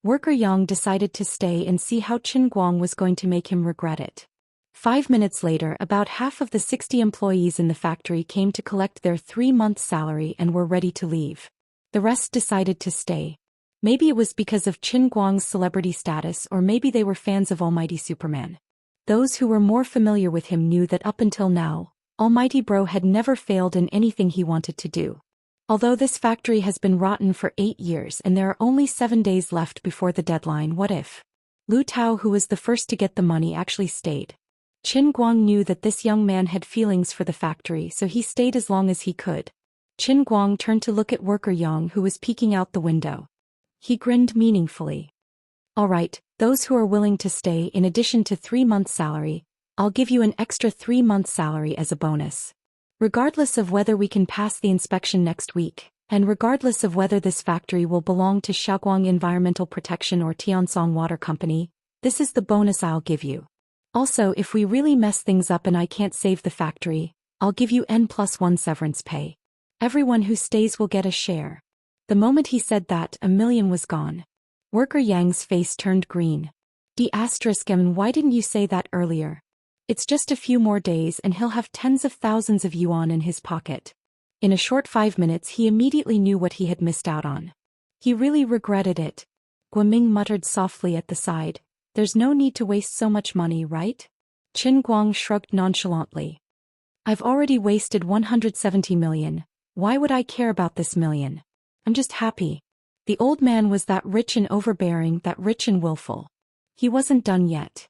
Worker Yang decided to stay and see how Chen Guang was going to make him regret it. 5 minutes later, about half of the 60 employees in the factory came to collect their 3-month salary and were ready to leave. The rest decided to stay. Maybe it was because of Chen Guang's celebrity status, or maybe they were fans of Almighty Superman. Those who were more familiar with him knew that up until now, Almighty Bro had never failed in anything he wanted to do. Although this factory has been rotten for 8 years and there are only 7 days left before the deadline, what if Lu Tao, who was the first to get the money, actually stayed? Chen Guang knew that this young man had feelings for the factory, so he stayed as long as he could. Chen Guang turned to look at Worker Yang, who was peeking out the window. He grinned meaningfully. All right, those who are willing to stay, in addition to 3 months' salary, I'll give you an extra 3 months' salary as a bonus. Regardless of whether we can pass the inspection next week, and regardless of whether this factory will belong to Shaoguang Environmental Protection or Tiansong Water Company, this is the bonus I'll give you. Also, if we really mess things up and I can't save the factory, I'll give you N+1 severance pay. Everyone who stays will get a share. The moment he said that, $1 million was gone. Worker Yang's face turned green. Why didn't you say that earlier? It's just a few more days and he'll have tens of thousands of yuan in his pocket. In a short 5 minutes he immediately knew what he had missed out on. He really regretted it. Guoming muttered softly at the side, there's no need to waste so much money, right? Chen Guang shrugged nonchalantly. I've already wasted 170 million. Why would I care about this million? I'm just happy. The old man was that rich and overbearing, that rich and willful. He wasn't done yet.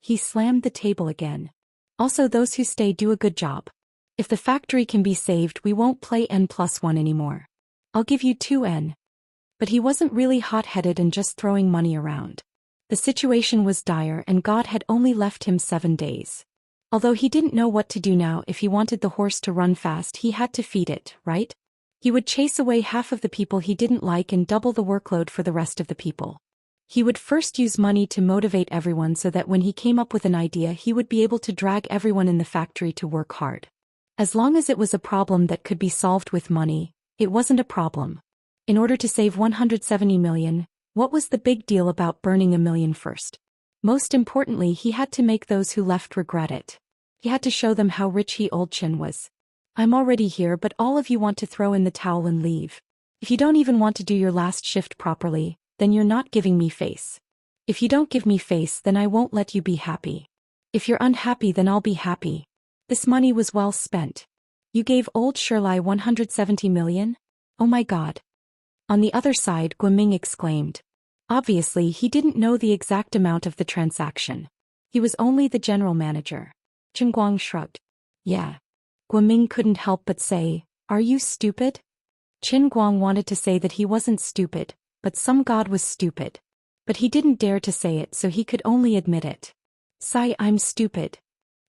He slammed the table again. Also, those who stay do a good job. If the factory can be saved, we won't play N+1 anymore. I'll give you 2N. But he wasn't really hot-headed and just throwing money around. The situation was dire and God had only left him 7 days. Although he didn't know what to do now, if he wanted the horse to run fast, he had to feed it, right? He would chase away half of the people he didn't like and double the workload for the rest of the people. He would first use money to motivate everyone so that when he came up with an idea, he would be able to drag everyone in the factory to work hard. As long as it was a problem that could be solved with money, it wasn't a problem. In order to save 170 million, what was the big deal about burning 1 million first? Most importantly, he had to make those who left regret it. He had to show them how rich he old Chin was. I'm already here, but all of you want to throw in the towel and leave. If you don't even want to do your last shift properly, then you're not giving me face. If you don't give me face, then I won't let you be happy. If you're unhappy, then I'll be happy. This money was well spent. You gave old Shirley 170 million? Oh my God. On the other side, Guoming exclaimed. Obviously, he didn't know the exact amount of the transaction. He was only the general manager. Chen Guang shrugged. Yeah. Guoming couldn't help but say, are you stupid? Chen Guang wanted to say that he wasn't stupid, but some god was stupid. But he didn't dare to say it, so he could only admit it. Sigh, I'm stupid.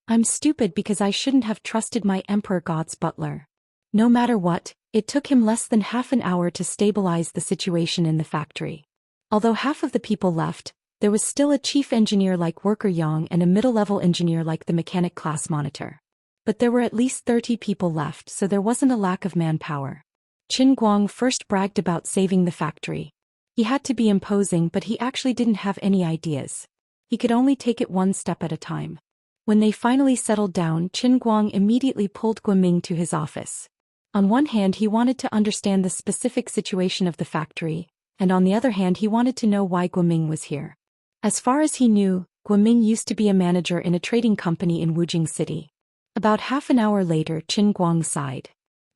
I'm stupid because I shouldn't have trusted my emperor god's butler. No matter what, it took him less than half an hour to stabilize the situation in the factory. Although half of the people left, there was still a chief engineer like Worker Yang and a middle-level engineer like the mechanic class monitor. But there were at least 30 people left, so there wasn't a lack of manpower. Chen Guang first bragged about saving the factory. He had to be imposing, but he actually didn't have any ideas. He could only take it one step at a time. When they finally settled down, Chen Guang immediately pulled Guoming to his office. On one hand, he wanted to understand the specific situation of the factory, and on the other hand, he wanted to know why Guoming was here. As far as he knew, Guoming used to be a manager in a trading company in Wujing City. About half an hour later, Chen Guang sighed.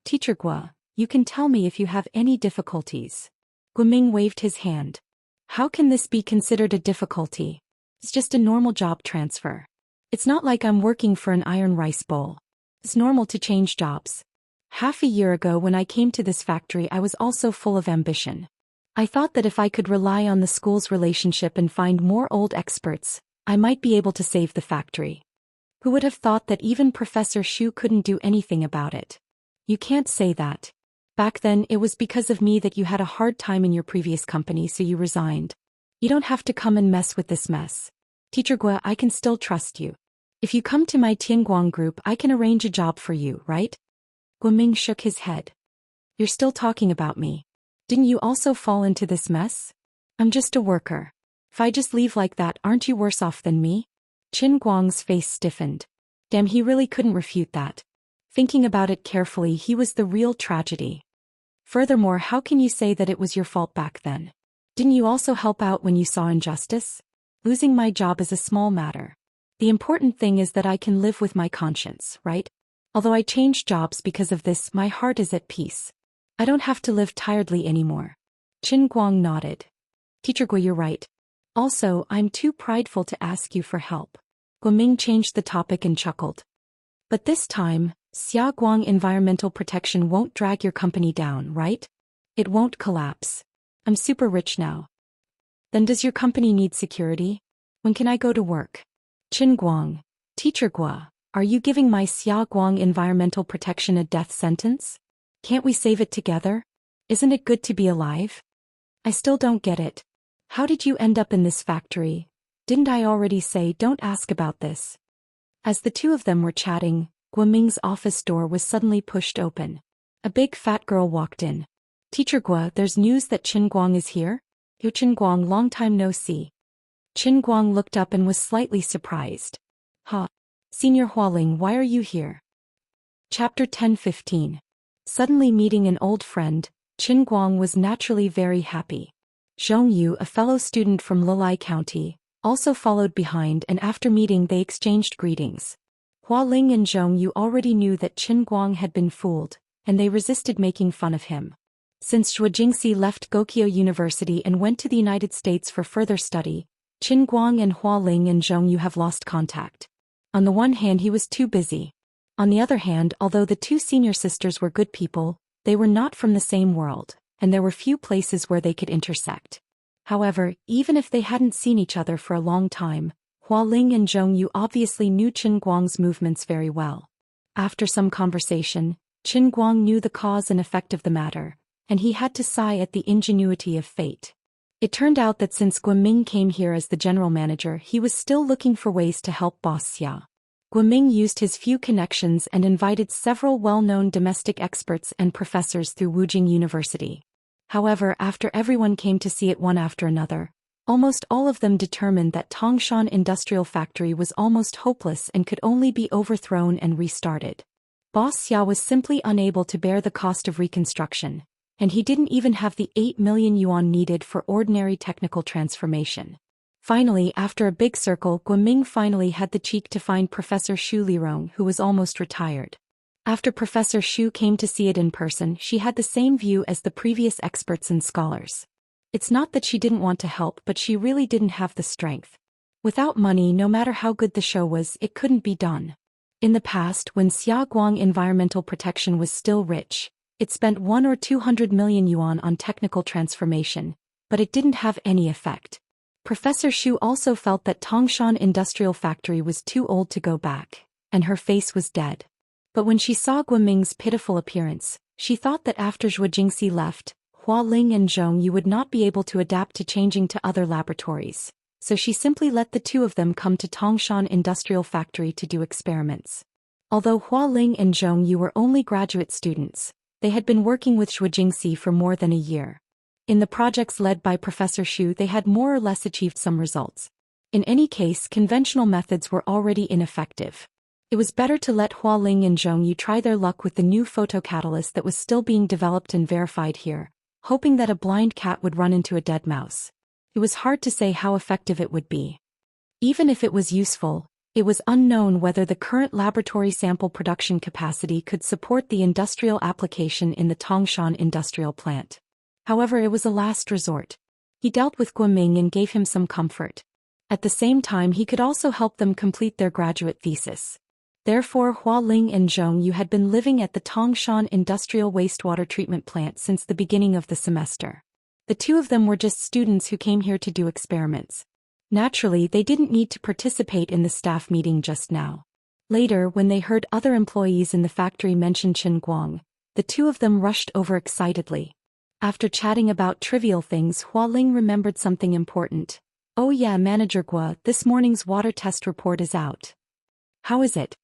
Teacher Guo, you can tell me if you have any difficulties. Guoming waved his hand. How can this be considered a difficulty? It's just a normal job transfer. It's not like I'm working for an iron rice bowl. It's normal to change jobs. Half a year ago when I came to this factory, I was also full of ambition. I thought that if I could rely on the school's relationship and find more old experts, I might be able to save the factory. Who would have thought that even Professor Xu couldn't do anything about it? You can't say that. Back then, it was because of me that you had a hard time in your previous company, so you resigned. You don't have to come and mess with this mess. Teacher Guo, I can still trust you. If you come to my Tianguang group, I can arrange a job for you, right? Guoming shook his head. You're still talking about me. Didn't you also fall into this mess? I'm just a worker. If I just leave like that, aren't you worse off than me? Chen Guang's face stiffened. Damn, he really couldn't refute that. Thinking about it carefully, he was the real tragedy. Furthermore, how can you say that it was your fault back then? Didn't you also help out when you saw injustice? Losing my job is a small matter. The important thing is that I can live with my conscience, right? Although I changed jobs because of this, my heart is at peace. I don't have to live tiredly anymore. Chen Guang nodded. Teacher Guo, you're right. Also, I'm too prideful to ask you for help. Guoming changed the topic and chuckled. But this time, Xia Guang Environmental Protection won't drag your company down, right? It won't collapse. I'm super rich now. Then does your company need security? When can I go to work? Chen Guang. Teacher Guo, are you giving my Xia Guang Environmental Protection a death sentence? Can't we save it together? Isn't it good to be alive? I still don't get it. How did you end up in this factory? Didn't I already say don't ask about this? As the two of them were chatting, Guoming's office door was suddenly pushed open. A big fat girl walked in. Teacher Guo, there's news that Chen Guang is here? Yo, Chen Guang, long time no see. Chen Guang looked up and was slightly surprised. Ha. Senior Hualing, why are you here? Chapter 10-15. Suddenly meeting an old friend, Chen Guang was naturally very happy. Zhong Yu, a fellow student from Lilai County, also followed behind, and after meeting they exchanged greetings. Hualing and Zhong Yu already knew that Chen Guang had been fooled, and they resisted making fun of him. Since Zhuo Jingxi left Gokyo University and went to the United States for further study, Chen Guang and Hualing and Zhong Yu have lost contact. On the one hand, he was too busy. On the other hand, although the two senior sisters were good people, they were not from the same world, and there were few places where they could intersect. However, even if they hadn't seen each other for a long time, Hualing and Zhong Yu obviously knew Qin Guang's movements very well. After some conversation, Qin Guang knew the cause and effect of the matter, and he had to sigh at the ingenuity of fate. It turned out that since Guoming came here as the general manager, he was still looking for ways to help Boss Xia. Guoming used his few connections and invited several well-known domestic experts and professors through Wujing University. However, after everyone came to see it one after another, almost all of them determined that Tangshan Industrial Factory was almost hopeless and could only be overthrown and restarted. Boss Xia was simply unable to bear the cost of reconstruction, and he didn't even have the 8 million yuan needed for ordinary technical transformation. Finally, after a big circle, Guoming finally had the cheek to find Professor Xu Lirong, who was almost retired. After Professor Xu came to see it in person, she had the same view as the previous experts and scholars. It's not that she didn't want to help, but she really didn't have the strength. Without money, no matter how good the show was, it couldn't be done. In the past, when Xiaguang Environmental Protection was still rich, it spent 1 or 200 million yuan on technical transformation, but it didn't have any effect. Professor Xu also felt that Tangshan Industrial Factory was too old to go back, and her face was dead. But when she saw Guoming's pitiful appearance, she thought that after Zhuo Jingxi left, Hualing and Zhong Yu would not be able to adapt to changing to other laboratories, so she simply let the two of them come to Tangshan Industrial Factory to do experiments. Although Hualing and Zhong Yu were only graduate students, they had been working with Zhuo Jingxi for more than a year. In the projects led by Professor Xu, they had more or less achieved some results. In any case, conventional methods were already ineffective. It was better to let Hualing and Zhong Yu try their luck with the new photocatalyst that was still being developed and verified here, hoping that a blind cat would run into a dead mouse. It was hard to say how effective it would be. Even if it was useful, it was unknown whether the current laboratory sample production capacity could support the industrial application in the Tangshan industrial plant. However, it was a last resort. He dealt with Guoming and gave him some comfort. At the same time, he could also help them complete their graduate thesis. Therefore, Hualing and Zhong Yu had been living at the Tangshan Industrial Wastewater Treatment Plant since the beginning of the semester. The two of them were just students who came here to do experiments. Naturally, they didn't need to participate in the staff meeting just now. Later, when they heard other employees in the factory mention Qin Guang, the two of them rushed over excitedly. After chatting about trivial things, Hualing remembered something important. "Oh yeah, Manager Gua, this morning's water test report is out." "How is it?"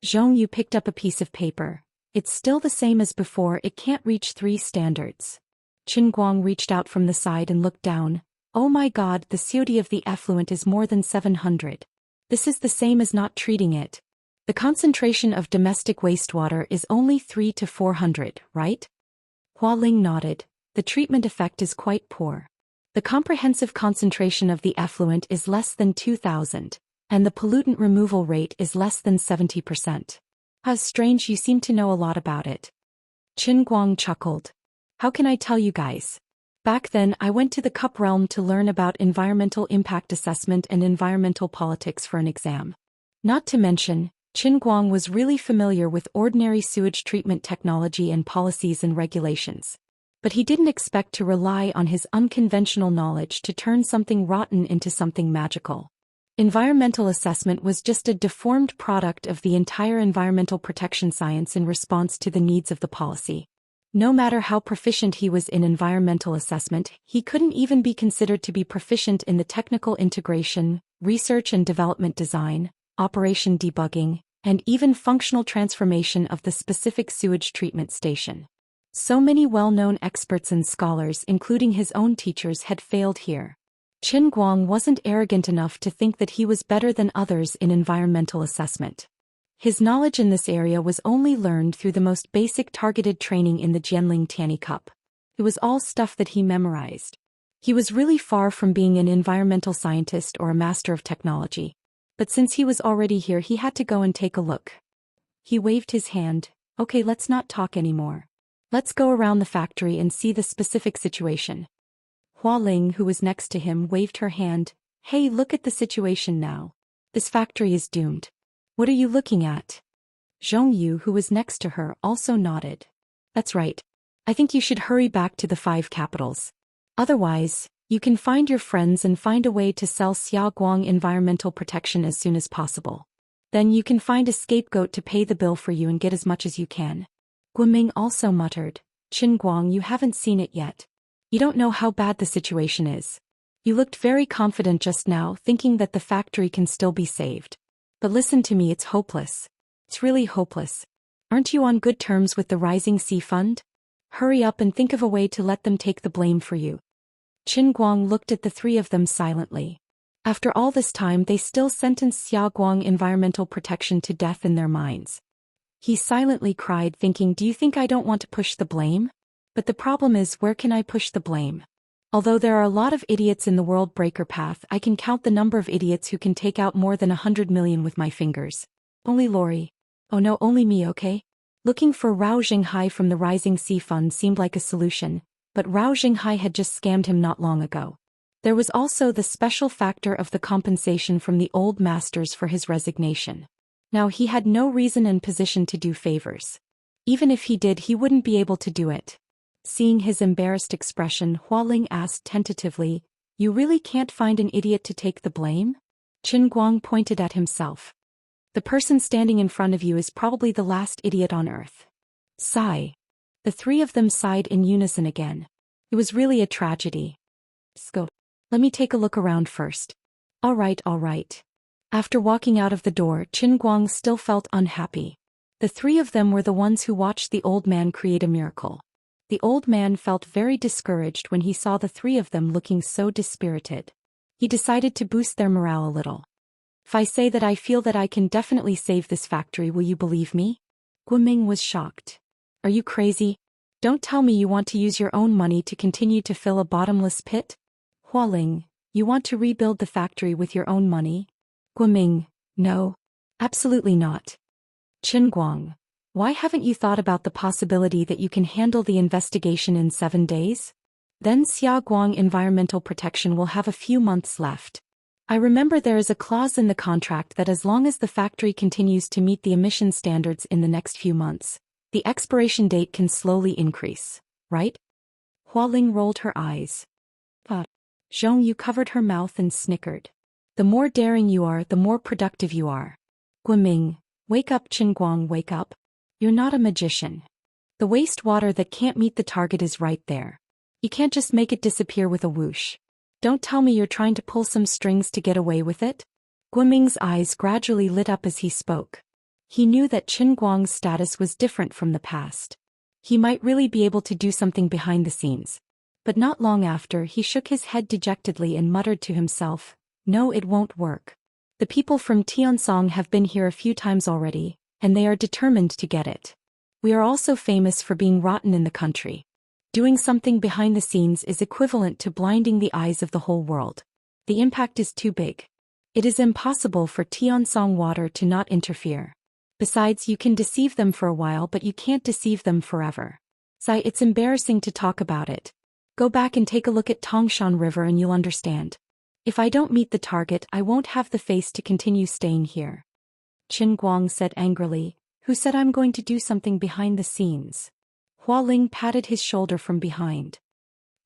Zhong Yu picked up a piece of paper. "It's still the same as before, it can't reach 3 standards. Qin Guang reached out from the side and looked down. "Oh my god, the COD of the effluent is more than 700. This is the same as not treating it. The concentration of domestic wastewater is only 3 to 400, right?" Hualing nodded. "The treatment effect is quite poor. The comprehensive concentration of the effluent is less than 2000, and the pollutant removal rate is less than 70%. How strange, you seem to know a lot about it." Qin Guang chuckled. "How can I tell you guys? Back then, I went to the Cup realm to learn about environmental impact assessment and environmental politics for an exam. Not to mention, Qin Guang was really familiar with ordinary sewage treatment technology and policies and regulations. But he didn't expect to rely on his unconventional knowledge to turn something rotten into something magical. Environmental assessment was just a deformed product of the entire environmental protection science in response to the needs of the policy. No matter how proficient he was in environmental assessment, he couldn't even be considered to be proficient in the technical integration, research and development design, operation debugging, and even functional transformation of the specific sewage treatment station. So many well-known experts and scholars, including his own teachers, had failed here. Qin Guang wasn't arrogant enough to think that he was better than others in environmental assessment. His knowledge in this area was only learned through the most basic targeted training in the Jianling Tianyi Cup. It was all stuff that he memorized. He was really far from being an environmental scientist or a master of technology. But since he was already here, he had to go and take a look. He waved his hand. "Okay, let's not talk anymore. Let's go around the factory and see the specific situation." Hualing, who was next to him, waved her hand. "Hey, look at the situation now. This factory is doomed." "What are you looking at?" Zhongyu, who was next to her, also nodded. That's right. I think you should hurry back to the 5 capitals. Otherwise, you can find your friends and find a way to sell Xiaoguang environmental protection as soon as possible. Then you can find a scapegoat to pay the bill for you and get as much as you can. Guoming also muttered, Qin Guang, you haven't seen it yet. You don't know how bad the situation is. You looked very confident just now, thinking that the factory can still be saved. But listen to me, it's hopeless. It's really hopeless. Aren't you on good terms with the Rising Sea Fund? Hurry up and think of a way to let them take the blame for you. Qin Guang looked at the 3 of them silently. After all this time, they still sentenced Xiaoguang environmental protection to death in their minds. He silently cried, thinking, do you think I don't want to push the blame? But the problem is, where can I push the blame? Although there are a lot of idiots in the world breaker path, I can count the number of idiots who can take out more than 100 million with my fingers. Only Lori. Oh no, only me, okay? Looking for Rao Xinghai from the Rising Sea Fund seemed like a solution, but Rao Xinghai had just scammed him not long ago. There was also the special factor of the compensation from the old masters for his resignation. Now he had no reason and position to do favors. Even if he did, he wouldn't be able to do it. Seeing his embarrassed expression, Hualing asked tentatively, you really can't find an idiot to take the blame? Qin Guang pointed at himself. The person standing in front of you is probably the last idiot on earth. Sigh. The 3 of them sighed in unison again. It was really a tragedy. Go. Let me take a look around first. All right. After walking out of the door, Qin Guang still felt unhappy. The 3 of them were the ones who watched the old man create a miracle. The old man felt very discouraged when he saw the 3 of them looking so dispirited. He decided to boost their morale a little. If I say that I feel that I can definitely save this factory, will you believe me? Guoming was shocked. Are you crazy? Don't tell me you want to use your own money to continue to fill a bottomless pit? Hualing, you want to rebuild the factory with your own money? Guoming, no. Absolutely not. Qin Guang, why haven't you thought about the possibility that you can handle the investigation in 7 days? Then Xiaoguang Environmental Protection will have a few months left. I remember there is a clause in the contract that as long as the factory continues to meet the emission standards in the next few months, the expiration date can slowly increase, right? Hualing rolled her eyes. Zhongyu covered her mouth and snickered. The more daring you are, the more productive you are. Guoming, wake up, Qin Guang, wake up. You're not a magician. The wastewater that can't meet the target is right there. You can't just make it disappear with a whoosh. Don't tell me you're trying to pull some strings to get away with it. Guoming's eyes gradually lit up as he spoke. He knew that Qin Guang's status was different from the past. He might really be able to do something behind the scenes. But not long after, he shook his head dejectedly and muttered to himself, no, it won't work. The people from Tiansong have been here a few times already, and they are determined to get it. We are also famous for being rotten in the country. Doing something behind the scenes is equivalent to blinding the eyes of the whole world. The impact is too big. It is impossible for Tiansong water to not interfere. Besides, you can deceive them for a while, but you can't deceive them forever. Sai, it's embarrassing to talk about it. Go back and take a look at Tongshan River and you'll understand. If I don't meet the target, I won't have the face to continue staying here. Qin Guang said angrily, who said I'm going to do something behind the scenes? Hualing patted his shoulder from behind.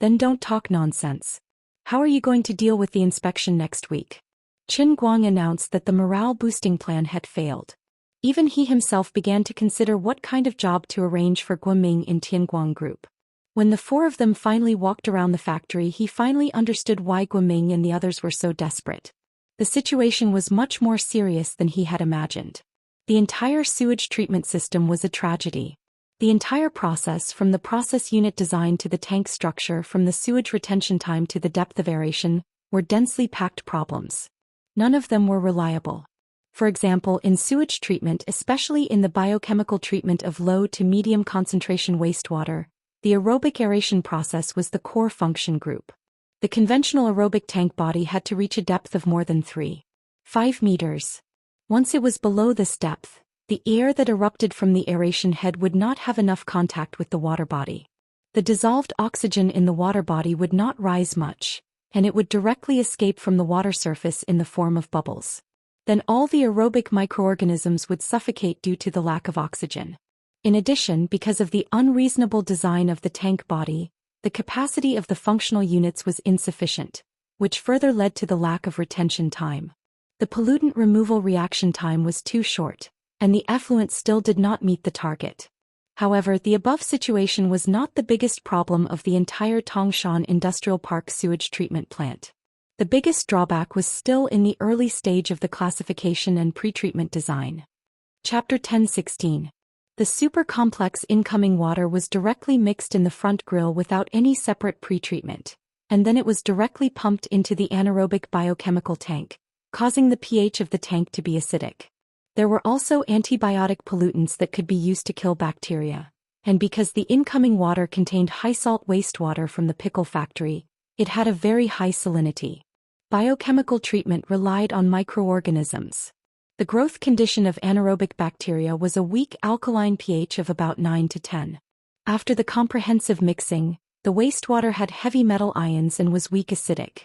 Then don't talk nonsense. How are you going to deal with the inspection next week? Qin Guang announced that the morale-boosting plan had failed. Even he himself began to consider what kind of job to arrange for Guoming in Tianguang Group. When the 4 of them finally walked around the factory, he finally understood why Guoming and the others were so desperate. The situation was much more serious than he had imagined. The entire sewage treatment system was a tragedy. The entire process, from the process unit design to the tank structure, from the sewage retention time to the depth of aeration, were densely packed problems. None of them were reliable. For example, in sewage treatment, especially in the biochemical treatment of low to medium concentration wastewater, the aerobic aeration process was the core function group. The conventional aerobic tank body had to reach a depth of more than 3.5 meters. Once it was below this depth, the air that erupted from the aeration head would not have enough contact with the water body. The dissolved oxygen in the water body would not rise much, and it would directly escape from the water surface in the form of bubbles. then all the aerobic microorganisms would suffocate due to the lack of oxygen. In addition, because of the unreasonable design of the tank body, the capacity of the functional units was insufficient, which further led to the lack of retention time. The pollutant removal reaction time was too short, and the effluent still did not meet the target. However, the above situation was not the biggest problem of the entire Tangshan Industrial Park sewage treatment plant. The biggest drawback was still in the early stage of the classification and pretreatment design. Chapter 10:16. The super-complex incoming water was directly mixed in the front grill without any separate pretreatment, and then it was directly pumped into the anaerobic biochemical tank, causing the pH of the tank to be acidic. There were also antibiotic pollutants that could be used to kill bacteria, and because the incoming water contained high-salt wastewater from the pickle factory, it had a very high salinity. Biochemical treatment relied on microorganisms. The growth condition of anaerobic bacteria was a weak alkaline pH of about 9 to 10. After the comprehensive mixing, the wastewater had heavy metal ions and was weak acidic.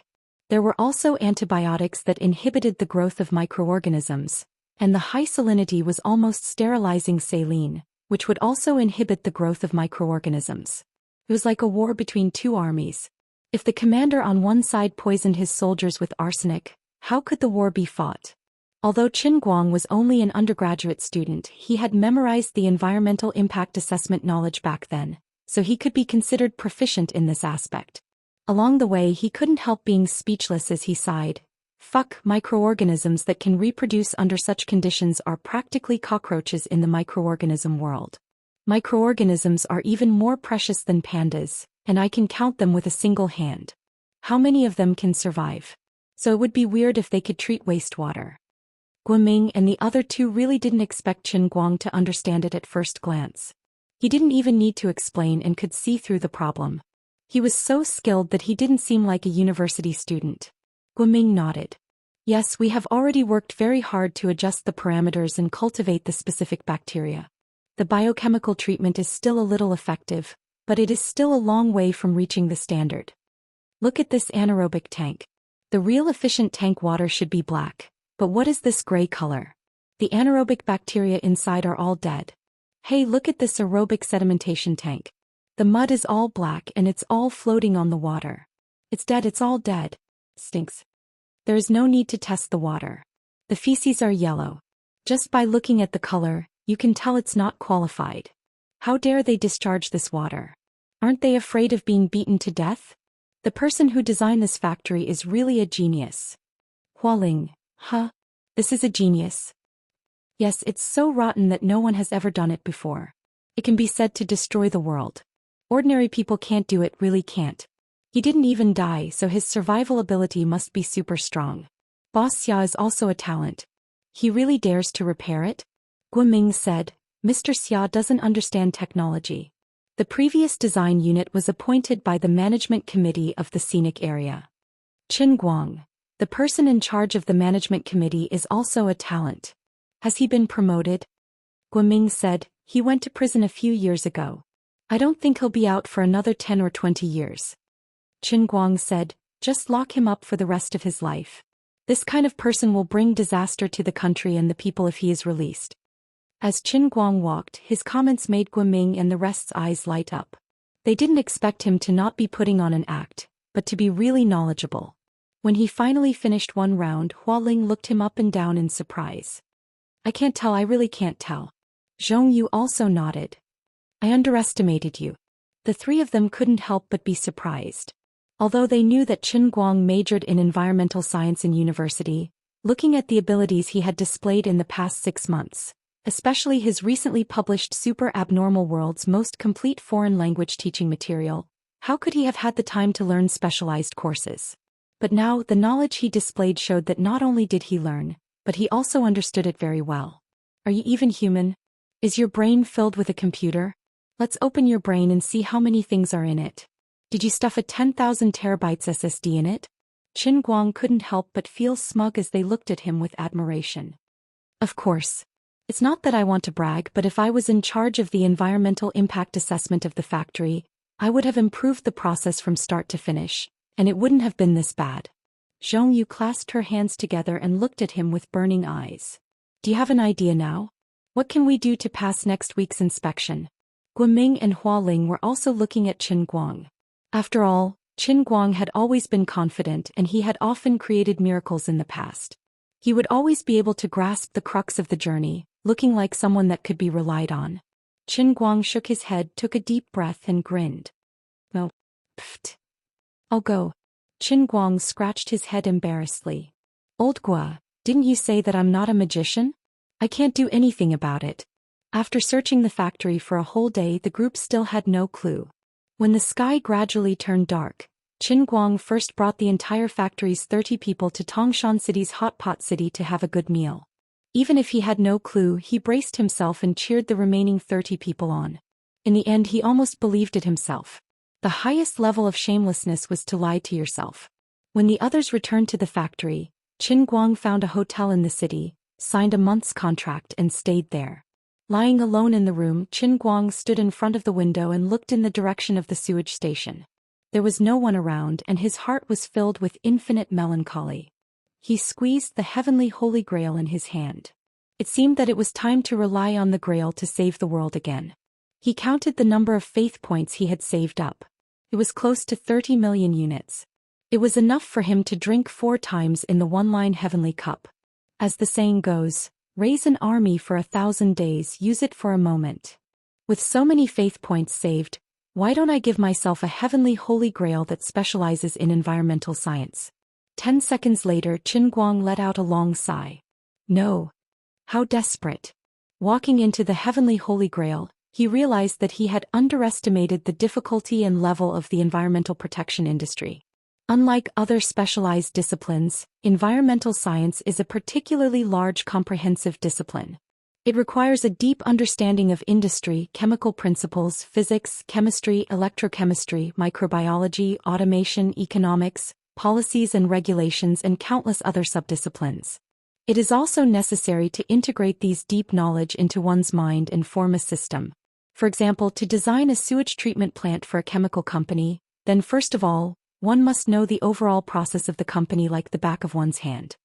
There were also antibiotics that inhibited the growth of microorganisms, and the high salinity was almost sterilizing saline, which would also inhibit the growth of microorganisms. It was like a war between two armies. If the commander on one side poisoned his soldiers with arsenic, how could the war be fought? Although Qin Guang was only an undergraduate student, he had memorized the environmental impact assessment knowledge back then, so he could be considered proficient in this aspect. Along the way, he couldn't help being speechless as he sighed. Fuck, microorganisms that can reproduce under such conditions are practically cockroaches in the microorganism world. Microorganisms are even more precious than pandas, and I can count them with a single hand. How many of them can survive? So it would be weird if they could treat wastewater. Guoming and the other two really didn't expect Qin Guang to understand it at first glance. He didn't even need to explain and could see through the problem. He was so skilled that he didn't seem like a university student. Guoming nodded. Yes, we have already worked very hard to adjust the parameters and cultivate the specific bacteria. The biochemical treatment is still a little effective, but it is still a long way from reaching the standard. Look at this anaerobic tank. The real efficient tank water should be black, but what is this gray color? The anaerobic bacteria inside are all dead. Hey, look at this aerobic sedimentation tank. The mud is all black and it's all floating on the water. It's dead, it's all dead. Stinks. There is no need to test the water. The feces are yellow. Just by looking at the color, you can tell it's not qualified. How dare they discharge this water? Aren't they afraid of being beaten to death? The person who designed this factory is really a genius. Hualing, huh? This is a genius. Yes, it's so rotten that no one has ever done it before. It can be said to destroy the world. Ordinary people can't do it, really can't. He didn't even die, so his survival ability must be super strong. Boss Xia is also a talent. He really dares to repair it? Guoming said, Mr. Xia doesn't understand technology. The previous design unit was appointed by the management committee of the scenic area. Qin Guang, the person in charge of the management committee, is also a talent. Has he been promoted? Guoming said, he went to prison a few years ago. I don't think he'll be out for another 10 or 20 years. Qin Guang said, just lock him up for the rest of his life. This kind of person will bring disaster to the country and the people if he is released. As Qin Guang walked, his comments made Guoming and the rest's eyes light up. They didn't expect him to not be putting on an act, but to be really knowledgeable. When he finally finished one round, Hualing looked him up and down in surprise. I can't tell, I really can't tell. Zhong Yu also nodded. I underestimated you. The three of them couldn't help but be surprised. Although they knew that Qin Guang majored in environmental science in university, looking at the abilities he had displayed in the past 6 months, especially his recently published Super Abnormal World's most complete foreign language teaching material, how could he have had the time to learn specialized courses? But now, the knowledge he displayed showed that not only did he learn, but he also understood it very well. Are you even human? Is your brain filled with a computer? Let's open your brain and see how many things are in it. Did you stuff a 10,000 terabytes SSD in it? Qin Guang couldn't help but feel smug as they looked at him with admiration. Of course. It's not that I want to brag, but if I was in charge of the environmental impact assessment of the factory, I would have improved the process from start to finish, and it wouldn't have been this bad. Zhong Yu clasped her hands together and looked at him with burning eyes. Do you have an idea now? What can we do to pass next week's inspection? Guoming and Hua Ling were also looking at Qin Guang. After all, Qin Guang had always been confident and he had often created miracles in the past. He would always be able to grasp the crux of the journey, looking like someone that could be relied on. Qin Guang shook his head, took a deep breath and grinned. "Oh, pfft. I'll go." Qin Guang scratched his head embarrassedly. "Old Gua, didn't you say that I'm not a magician? I can't do anything about it." After searching the factory for a whole day, the group still had no clue. When the sky gradually turned dark, Qin Guang first brought the entire factory's 30 people to Tongshan City's hot pot city to have a good meal. Even if he had no clue, he braced himself and cheered the remaining 30 people on. In the end, he almost believed it himself. The highest level of shamelessness was to lie to yourself. When the others returned to the factory, Qin Guang found a hotel in the city, signed a month's contract and stayed there. Lying alone in the room, Qin Guang stood in front of the window and looked in the direction of the sewage station. There was no one around and his heart was filled with infinite melancholy. He squeezed the heavenly Holy Grail in his hand. It seemed that it was time to rely on the Grail to save the world again. He counted the number of faith points he had saved up. It was close to 30 million units. It was enough for him to drink 4 times in the one-line heavenly cup. As the saying goes, raise an army for 1,000 days, use it for a moment. With so many faith points saved, why don't I give myself a heavenly Holy Grail that specializes in environmental science? 10 seconds later, Qin Guang let out a long sigh. No. How desperate. Walking into the heavenly Holy Grail, he realized that he had underestimated the difficulty and level of the environmental protection industry. Unlike other specialized disciplines, environmental science is a particularly large comprehensive discipline. It requires a deep understanding of industry, chemical principles, physics, chemistry, electrochemistry, microbiology, automation, economics, policies and regulations, and countless other subdisciplines. It is also necessary to integrate these deep knowledge into one's mind and form a system. For example, to design a sewage treatment plant for a chemical company, then first of all, one must know the overall process of the company like the back of one's hand.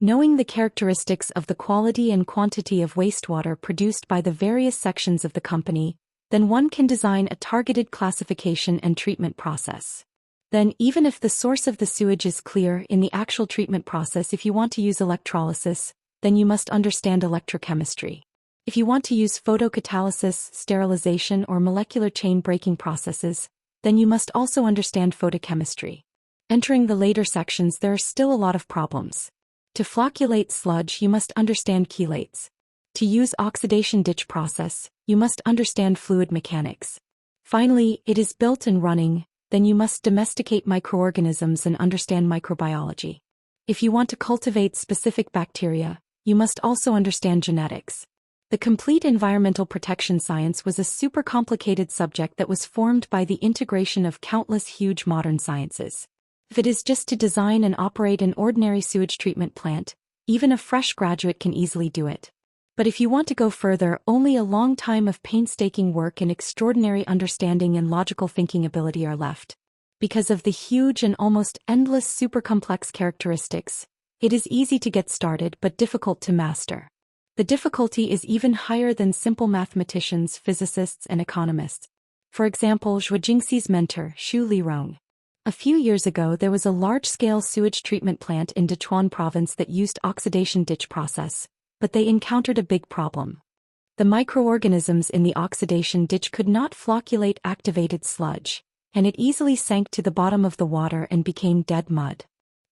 Knowing the characteristics of the quality and quantity of wastewater produced by the various sections of the company, then one can design a targeted classification and treatment process. Then, even if the source of the sewage is clear in the actual treatment process, if you want to use electrolysis, then you must understand electrochemistry. If you want to use photocatalysis, sterilization, or molecular chain breaking processes, then you must also understand photochemistry. Entering the later sections, there are still a lot of problems. To flocculate sludge, you must understand chelates. To use oxidation ditch process, you must understand fluid mechanics. Finally, it is built and running, then you must domesticate microorganisms and understand microbiology. If you want to cultivate specific bacteria, you must also understand genetics. The complete environmental protection science was a super complicated subject that was formed by the integration of countless huge modern sciences. If it is just to design and operate an ordinary sewage treatment plant, even a fresh graduate can easily do it. But if you want to go further, only a long time of painstaking work and extraordinary understanding and logical thinking ability are left. Because of the huge and almost endless super complex characteristics, it is easy to get started but difficult to master. The difficulty is even higher than simple mathematicians, physicists, and economists. For example, Zhuo Jingxi's mentor, Xu Lirong. A few years ago, there was a large-scale sewage treatment plant in Sichuan province that used oxidation ditch process, but they encountered a big problem. The microorganisms in the oxidation ditch could not flocculate activated sludge, and it easily sank to the bottom of the water and became dead mud.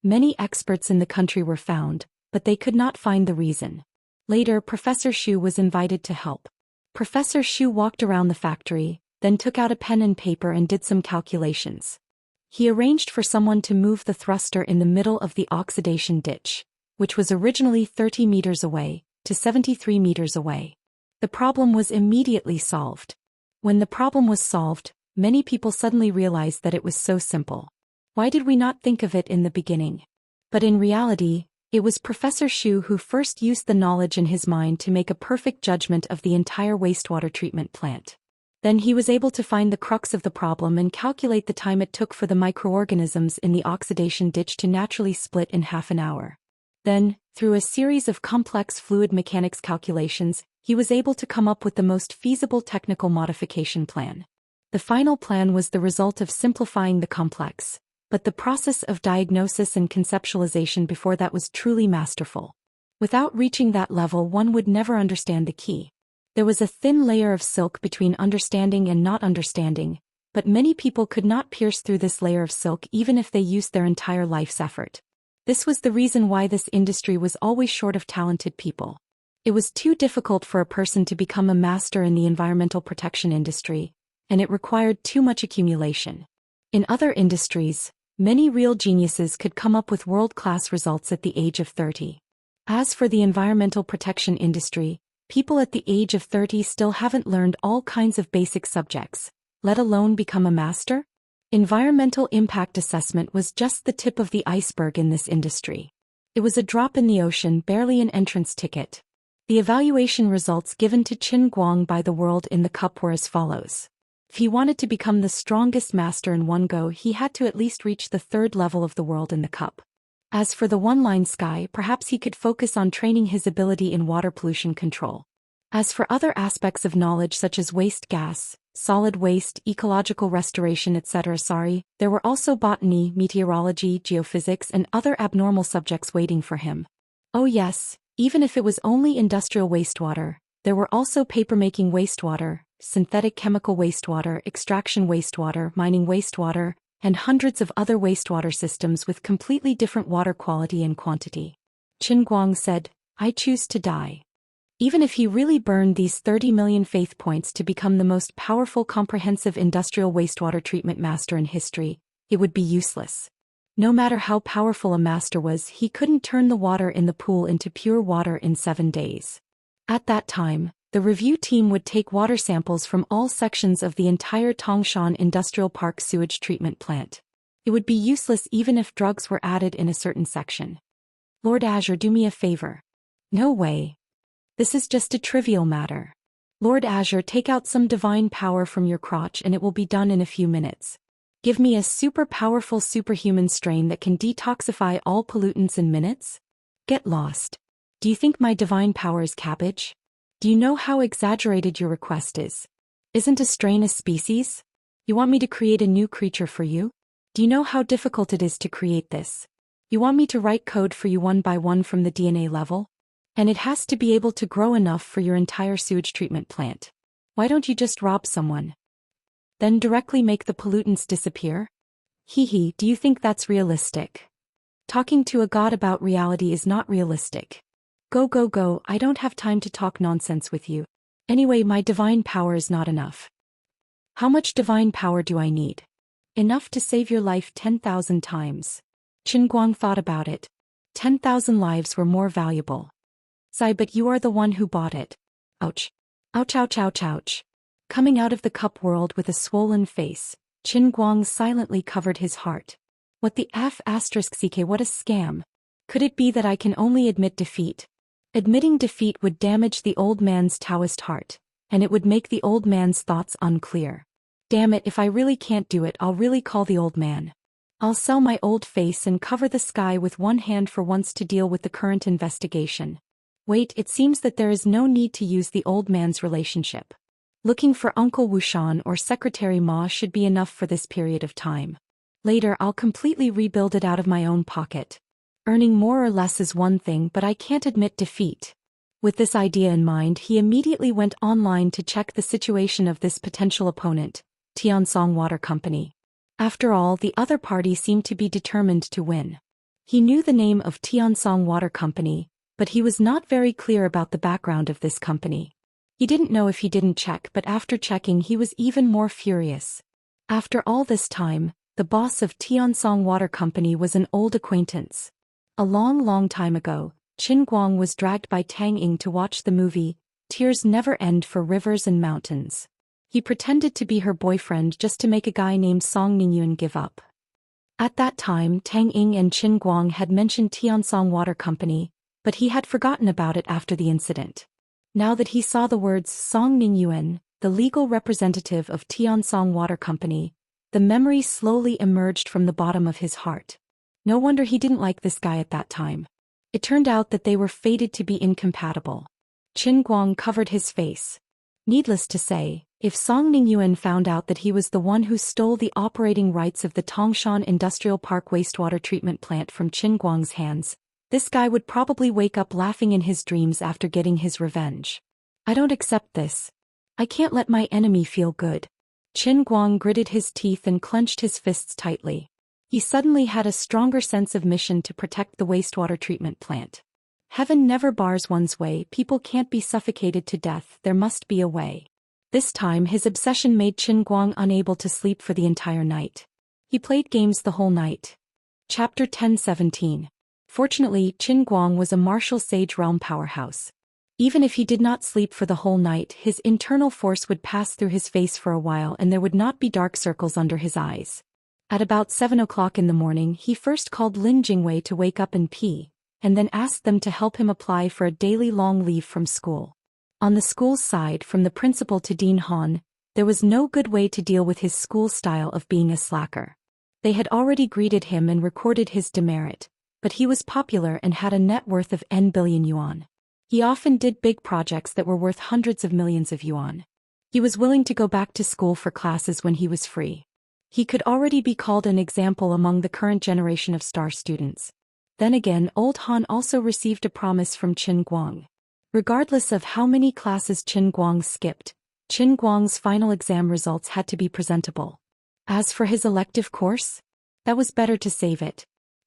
Many experts in the country were found, but they could not find the reason. Later, Professor Xu was invited to help. Professor Xu walked around the factory, then took out a pen and paper and did some calculations. He arranged for someone to move the thruster in the middle of the oxidation ditch, which was originally 30 meters away, to 73 meters away. The problem was immediately solved. When the problem was solved, many people suddenly realized that it was so simple. Why did we not think of it in the beginning? But in reality, it was Professor Xu who first used the knowledge in his mind to make a perfect judgment of the entire wastewater treatment plant. Then he was able to find the crux of the problem and calculate the time it took for the microorganisms in the oxidation ditch to naturally split in half an hour. Then, through a series of complex fluid mechanics calculations, he was able to come up with the most feasible technical modification plan. The final plan was the result of simplifying the complex, but the process of diagnosis and conceptualization before that was truly masterful. Without reaching that level, one would never understand the key. There was a thin layer of silk between understanding and not understanding, but many people could not pierce through this layer of silk even if they used their entire life's effort. This was the reason why this industry was always short of talented people. It was too difficult for a person to become a master in the environmental protection industry, and it required too much accumulation. In other industries, many real geniuses could come up with world-class results at the age of 30. As for the environmental protection industry, people at the age of 30 still haven't learned all kinds of basic subjects, let alone become a master. Environmental impact assessment was just the tip of the iceberg in this industry. It was a drop in the ocean, barely an entrance ticket. The evaluation results given to Qin Guang by the world in the cup were as follows. If he wanted to become the strongest master in one go, he had to at least reach the third level of the world in the cup. As for the one-line sky, perhaps he could focus on training his ability in water pollution control. As for other aspects of knowledge such as waste gas, solid waste, ecological restoration, etc. There were also botany, meteorology, geophysics, and other abnormal subjects waiting for him. Oh yes, even if it was only industrial wastewater, there were also papermaking wastewater, synthetic chemical wastewater, extraction wastewater, mining wastewater, and hundreds of other wastewater systems with completely different water quality and quantity. Qin Guang said, "I choose to die." Even if he really burned these 30 million faith points to become the most powerful comprehensive industrial wastewater treatment master in history, it would be useless. No matter how powerful a master was, he couldn't turn the water in the pool into pure water in 7 days. At that time, the review team would take water samples from all sections of the entire Tangshan Industrial Park sewage treatment plant. It would be useless even if drugs were added in a certain section. Lord Azure, do me a favor. No way. This is just a trivial matter. Lord Azure, take out some divine power from your crotch and it will be done in a few minutes. Give me a super powerful superhuman strain that can detoxify all pollutants in minutes? Get lost. Do you think my divine power is cabbage? Do you know how exaggerated your request is? Isn't a strain a species? You want me to create a new creature for you? Do you know how difficult it is to create this? You want me to write code for you one by one from the DNA level? And it has to be able to grow enough for your entire sewage treatment plant. Why don't you just rob someone? Then directly make the pollutants disappear? Hee, do you think that's realistic? Talking to a god about reality is not realistic. Go, I don't have time to talk nonsense with you. Anyway, my divine power is not enough. How much divine power do I need? Enough to save your life 10,000 times. Qin Guang thought about it. 10,000 lives were more valuable. Sigh, but you are the one who bought it. Ouch. Ouch. Coming out of the cup world with a swollen face, Qin Guang silently covered his heart. What the F***, what a scam. Could it be that I can only admit defeat? Admitting defeat would damage the old man's Taoist heart, and it would make the old man's thoughts unclear. Damn it, if I really can't do it, I'll really call the old man. I'll sell my old face and cover the sky with one hand for once to deal with the current investigation. Wait, it seems that there is no need to use the old man's relationship. Looking for Uncle Wushan or Secretary Ma should be enough for this period of time. Later I'll completely rebuild it out of my own pocket. Earning more or less is one thing, but I can't admit defeat. With this idea in mind, he immediately went online to check the situation of this potential opponent, Tiansong Water Company. After all, the other party seemed to be determined to win. He knew the name of Tiansong Water Company, but he was not very clear about the background of this company. He didn't know if he didn't check, but after checking he was even more furious. After all this time, the boss of Tiansong Water Company was an old acquaintance. A long time ago, Qin Guang was dragged by Tang Ying to watch the movie, Tears Never End for Rivers and Mountains. He pretended to be her boyfriend just to make a guy named Song Ningyuan give up. At that time, Tang Ying and Qin Guang had mentioned Tiansong Water Company, but he had forgotten about it after the incident. Now that he saw the words Song Ningyuan, the the legal representative of Tiansong Water Company, the memory slowly emerged from the bottom of his heart. No wonder he didn't like this guy at that time. It turned out that they were fated to be incompatible. Qin Guang covered his face. Needless to say, if Song Ningyuan found out that he was the one who stole the operating rights of the Tongshan Industrial Park wastewater treatment plant from Qin Guang's hands, this guy would probably wake up laughing in his dreams after getting his revenge. I don't accept this. I can't let my enemy feel good. Qin Guang gritted his teeth and clenched his fists tightly. He suddenly had a stronger sense of mission to protect the wastewater treatment plant. Heaven never bars one's way. People can't be suffocated to death. There must be a way. This time his obsession made Qin Guang unable to sleep for the entire night. He played games the whole night. Chapter 1017. Fortunately, Qin Guang was a martial sage realm powerhouse. Even if he did not sleep for the whole night, his internal force would pass through his face for a while and there would not be dark circles under his eyes. At about 7 o'clock in the morning, he first called Lin Jingwei to wake up and pee, and then asked them to help him apply for a daily long leave from school. On the school's side, from the principal to Dean Han, there was no good way to deal with his school style of being a slacker. They had already greeted him and recorded his demerit, but he was popular and had a net worth of N billion yuan. He often did big projects that were worth hundreds of millions of yuan. He was willing to go back to school for classes when he was free. He could already be called an example among the current generation of star students. Then again, old Han also received a promise from Qin Guang. Regardless of how many classes Qin Guang skipped, Qin Guang's final exam results had to be presentable. As for his elective course, that was better to save it.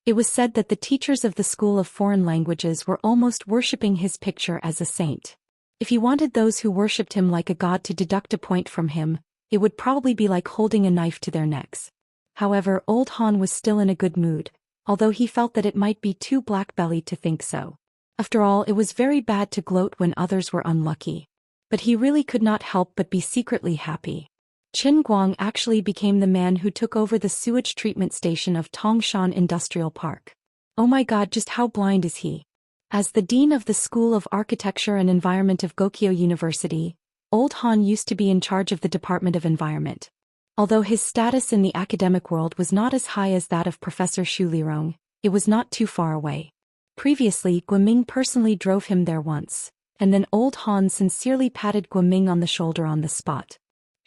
It was said that the teachers of the School of Foreign Languages were almost worshipping his picture as a saint. If he wanted those who worshipped him like a god to deduct a point from him, it would probably be like holding a knife to their necks. However, old Han was still in a good mood, although he felt that it might be too black-bellied to think so. After all, it was very bad to gloat when others were unlucky. But he really could not help but be secretly happy. Qin Guang actually became the man who took over the sewage treatment station of Tongshan Industrial Park. Oh my god, just how blind is he? As the dean of the School of Architecture and Environment of Gokyo University, old Han used to be in charge of the Department of Environment. Although his status in the academic world was not as high as that of Professor Xu Lirong, it was not too far away. Previously, Guoming personally drove him there once, and then old Han sincerely patted Guoming on the shoulder on the spot.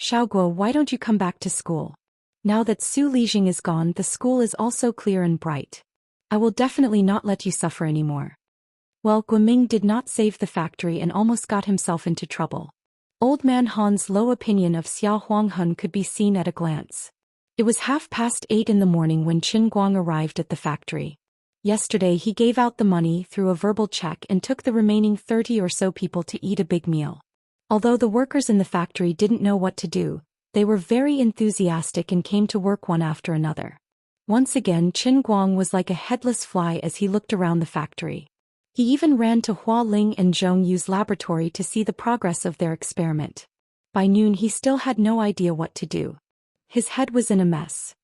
Xiaoguo, why don't you come back to school? Now that Su Lijing is gone, the school is also clear and bright. I will definitely not let you suffer anymore. Well, Guoming did not save the factory and almost got himself into trouble. Old man Han's low opinion of Xiao Huanghun could be seen at a glance. It was 8:30 in the morning when Qin Guang arrived at the factory. Yesterday he gave out the money through a verbal check and took the remaining 30 or so people to eat a big meal. Although the workers in the factory didn't know what to do, they were very enthusiastic and came to work one after another. Once again, Qin Guang was like a headless fly as he looked around the factory. He even ran to Hua Ling and Zhong Yu's laboratory to see the progress of their experiment. By noon he still had no idea what to do. His head was in a mess.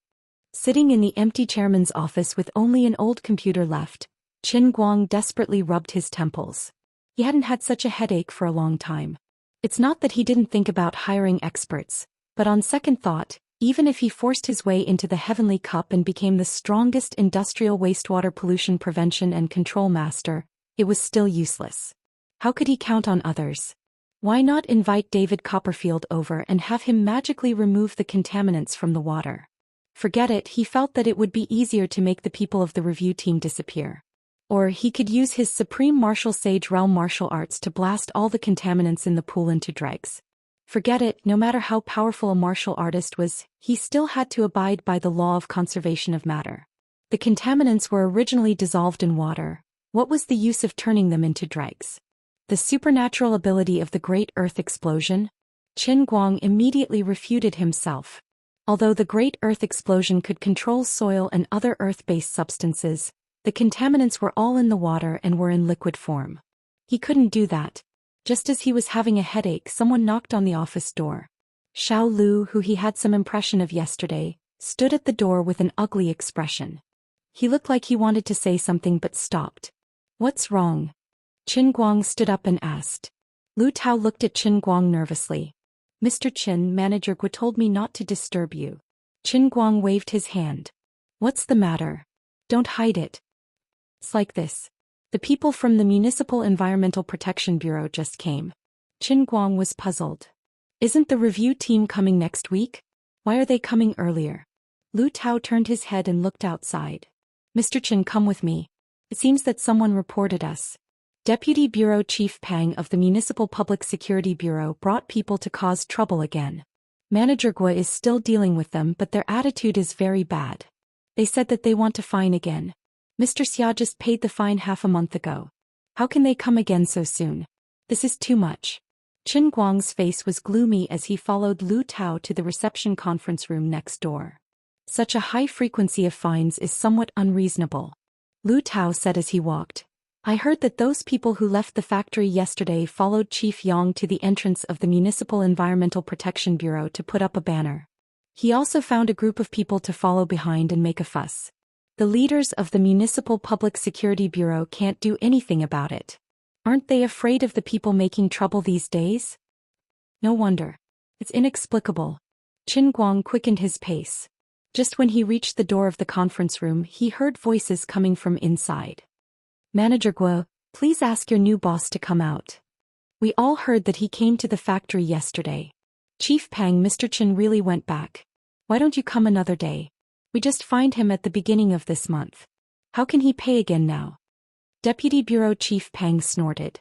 Sitting in the empty chairman's office with only an old computer left, Qin Guang desperately rubbed his temples. He hadn't had such a headache for a long time. It's not that he didn't think about hiring experts, but on second thought, even if he forced his way into the Heavenly Cup and became the strongest industrial wastewater pollution prevention and control master, it was still useless. How could he count on others? Why not invite David Copperfield over and have him magically remove the contaminants from the water? Forget it, he felt that it would be easier to make the people of the review team disappear. Or he could use his supreme martial sage realm martial arts to blast all the contaminants in the pool into dregs. Forget it, no matter how powerful a martial artist was, he still had to abide by the law of conservation of matter. The contaminants were originally dissolved in water. What was the use of turning them into dregs? The supernatural ability of the Great Earth Explosion? Qin Guang immediately refuted himself. Although the Great Earth Explosion could control soil and other earth-based substances, the contaminants were all in the water and were in liquid form. He couldn't do that. Just as he was having a headache, someone knocked on the office door. Xiao Lu, who he had some impression of yesterday, stood at the door with an ugly expression. He looked like he wanted to say something but stopped. What's wrong? Qin Guang stood up and asked. Lu Tao looked at Qin Guang nervously. Mr. Qin, Manager Gu told me not to disturb you. Qin Guang waved his hand. What's the matter? Don't hide it. It's like this. The people from the Municipal Environmental Protection Bureau just came. Qin Guang was puzzled. Isn't the review team coming next week? Why are they coming earlier? Lu Tao turned his head and looked outside. Mr. Qin, come with me. It seems that someone reported us. Deputy Bureau Chief Pang of the Municipal Public Security Bureau brought people to cause trouble again. Manager Gua is still dealing with them, but their attitude is very bad. They said that they want to fine again. Mr. Xia just paid the fine half a month ago. How can they come again so soon? This is too much. Qin Guang's face was gloomy as he followed Lu Tao to the reception conference room next door. Such a high frequency of fines is somewhat unreasonable. Lu Tao said as he walked. I heard that those people who left the factory yesterday followed Chief Yang to the entrance of the Municipal Environmental Protection Bureau to put up a banner. He also found a group of people to follow behind and make a fuss. The leaders of the Municipal Public Security Bureau can't do anything about it. Aren't they afraid of the people making trouble these days? No wonder. It's inexplicable. Qin Guang quickened his pace. Just when he reached the door of the conference room, he heard voices coming from inside. Manager Guo, please ask your new boss to come out. We all heard that he came to the factory yesterday. Chief Pang, Mr. Qin really went back. Why don't you come another day? We just fined him at the beginning of this month. How can he pay again now? Deputy Bureau Chief Pang snorted.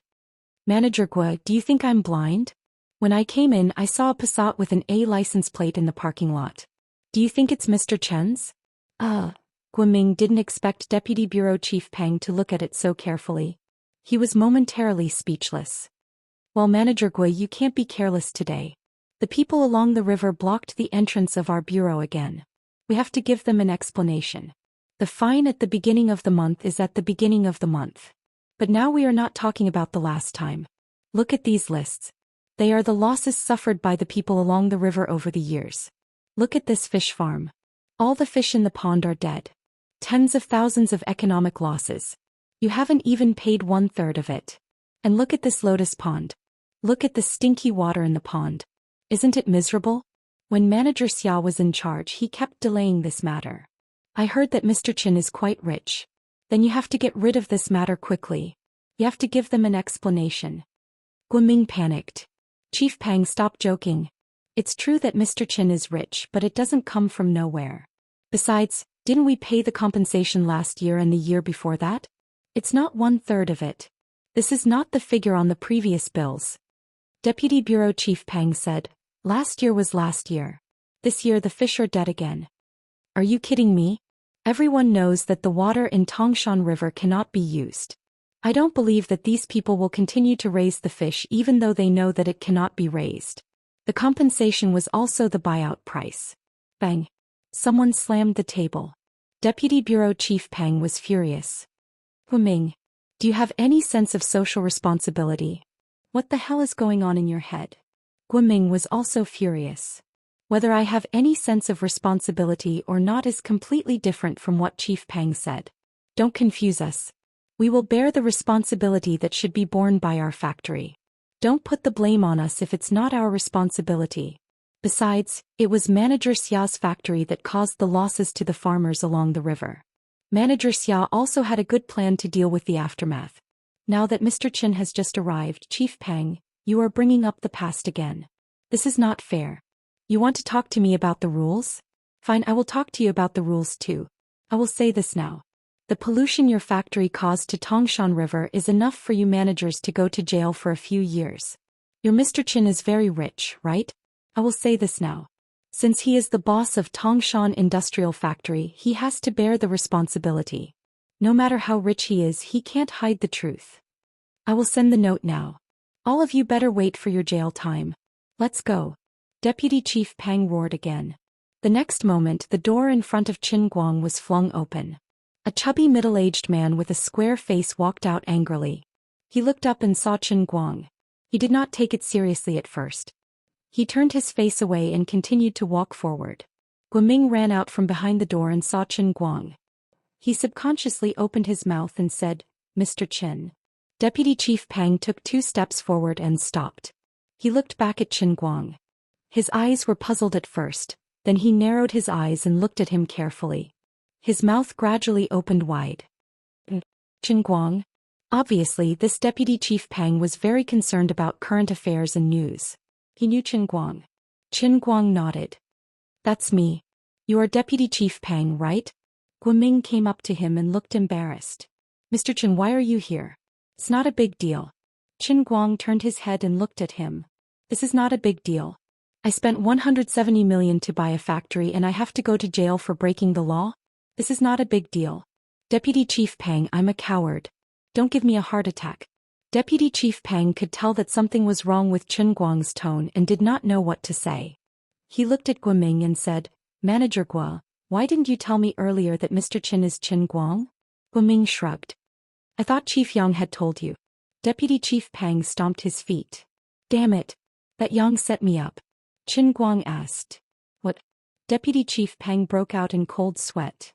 Manager Guo, do you think I'm blind? When I came in, I saw a Passat with an A license plate in the parking lot. Do you think it's Mr. Chen's? Guoming didn't expect Deputy Bureau Chief Pang to look at it so carefully. He was momentarily speechless. Well, Manager Gui, you can't be careless today. The people along the river blocked the entrance of our bureau again. We have to give them an explanation. The fine at the beginning of the month is at the beginning of the month. But now we are not talking about the last time. Look at these lists. They are the losses suffered by the people along the river over the years. Look at this fish farm. All the fish in the pond are dead. Tens of thousands of economic losses. You haven't even paid 1/3 of it. And look at this lotus pond. Look at the stinky water in the pond. Isn't it miserable? When Manager Xia was in charge, he kept delaying this matter. I heard that Mr. Qin is quite rich. Then you have to get rid of this matter quickly. You have to give them an explanation. Guoming panicked. Chief Pang, stop joking. It's true that Mr. Qin is rich, but it doesn't come from nowhere. Besides, didn't we pay the compensation last year and the year before that? It's not 1/3 of it. This is not the figure on the previous bills. Deputy Bureau Chief Pang said, last year was last year. This year the fish are dead again. Are you kidding me? Everyone knows that the water in Tangshan River cannot be used. I don't believe that these people will continue to raise the fish even though they know that it cannot be raised. The compensation was also the buyout price. Bang. Someone slammed the table. Deputy Bureau Chief Pang was furious. Guoming, do you have any sense of social responsibility? What the hell is going on in your head? Guoming was also furious. Whether I have any sense of responsibility or not is completely different from what Chief Pang said. Don't confuse us. We will bear the responsibility that should be borne by our factory. Don't put the blame on us if it's not our responsibility. Besides, it was Manager Xia's factory that caused the losses to the farmers along the river. Manager Xia also had a good plan to deal with the aftermath. Now that Mr. Qin has just arrived, Chief Pang, you are bringing up the past again. This is not fair. You want to talk to me about the rules? Fine, I will talk to you about the rules too. I will say this now. The pollution your factory caused to Tangshan River is enough for you managers to go to jail for a few years. Your Mr. Qin is very rich, right? I will say this now. Since he is the boss of Tangshan Industrial Factory, he has to bear the responsibility. No matter how rich he is, he can't hide the truth. I will send the note now. All of you better wait for your jail time. Let's go. Deputy Chief Pang roared again. The next moment, the door in front of Qin Guang was flung open. A chubby middle-aged man with a square face walked out angrily. He looked up and saw Qin Guang. He did not take it seriously at first. He turned his face away and continued to walk forward. Guoming ran out from behind the door and saw Qin Guang. He subconsciously opened his mouth and said, Mr. Qin. Deputy Chief Pang took 2 steps forward and stopped. He looked back at Qin Guang. His eyes were puzzled at first, then he narrowed his eyes and looked at him carefully. His mouth gradually opened wide. Qin Guang? Obviously, this Deputy Chief Peng was very concerned about current affairs and news. He knew Qin Guang. Qin Guang nodded. That's me. You are Deputy Chief Peng, right? Guoming came up to him and looked embarrassed. Mr. Qin, why are you here? It's not a big deal. Qin Guang turned his head and looked at him. This is not a big deal. I spent 170 million to buy a factory and I have to go to jail for breaking the law? This is not a big deal. Deputy Chief Peng, I'm a coward. Don't give me a heart attack. Deputy Chief Peng could tell that something was wrong with Qin Guang's tone and did not know what to say. He looked at Guoming and said, Manager Guo, why didn't you tell me earlier that Mr. Qin is Qin Guang? Guoming shrugged. I thought Chief Yang had told you. Deputy Chief Peng stomped his feet. Damn it. That Yang set me up. Qin Guang asked. What? Deputy Chief Peng broke out in cold sweat.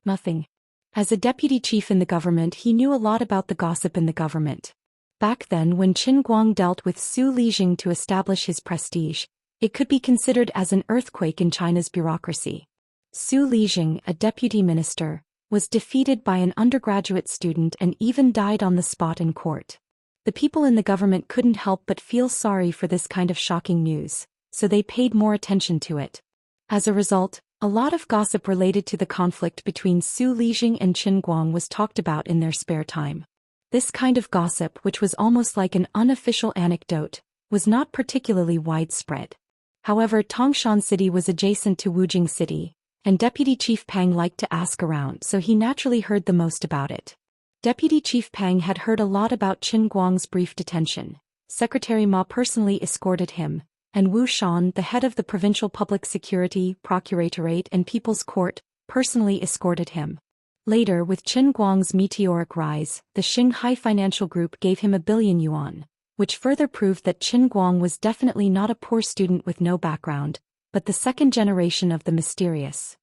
Nothing. As a deputy chief in the government, he knew a lot about the gossip in the government. Back then, when Qin Guang dealt with Su Lijing to establish his prestige, it could be considered as an earthquake in China's bureaucracy. Su Lijing, a deputy minister, was defeated by an undergraduate student and even died on the spot in court. The people in the government couldn't help but feel sorry for this kind of shocking news, so they paid more attention to it. As a result, a lot of gossip related to the conflict between Su Lijing and Qin Guang was talked about in their spare time. This kind of gossip, which was almost like an unofficial anecdote, was not particularly widespread. However, Tangshan City was adjacent to Wujing City, and Deputy Chief Peng liked to ask around, so he naturally heard the most about it. Deputy Chief Peng had heard a lot about Qin Guang's brief detention. Secretary Ma personally escorted him, and Wu Shan, the head of the Provincial Public Security, Procuratorate and People's Court, personally escorted him. Later, with Qin Guang's meteoric rise, the Xinghai Financial Group gave him 1 billion yuan, which further proved that Qin Guang was definitely not a poor student with no background, but the second generation of the mysterious.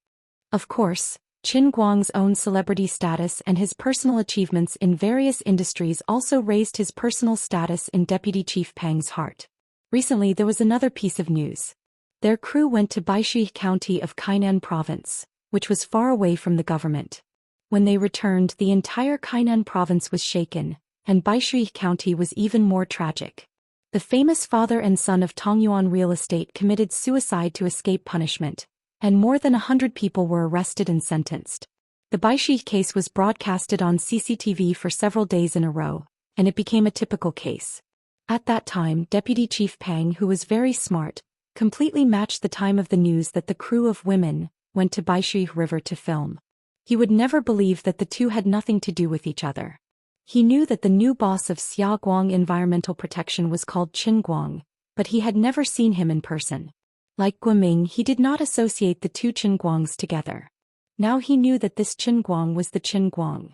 Of course, Qin Guang's own celebrity status and his personal achievements in various industries also raised his personal status in Deputy Chief Peng's heart. Recently, there was another piece of news. Their crew went to Baishui County of Kainan Province, which was far away from the government. When they returned, the entire Kainan Province was shaken, and Baishui County was even more tragic. The famous father and son of Tongyuan Real Estate committed suicide to escape punishment, and more than 100 people were arrested and sentenced. The Baishui case was broadcasted on CCTV for several days in a row, and it became a typical case. At that time, Deputy Chief Peng, who was very smart, completely matched the time of the news that the crew of women went to Baishui River to film. He would never believe that the two had nothing to do with each other. He knew that the new boss of Xiaoguang Environmental Protection was called Qin Guang, but he had never seen him in person. Like Guoming, he did not associate the two Qin Guangs together. Now he knew that this Qin Guang was the Qin Guang.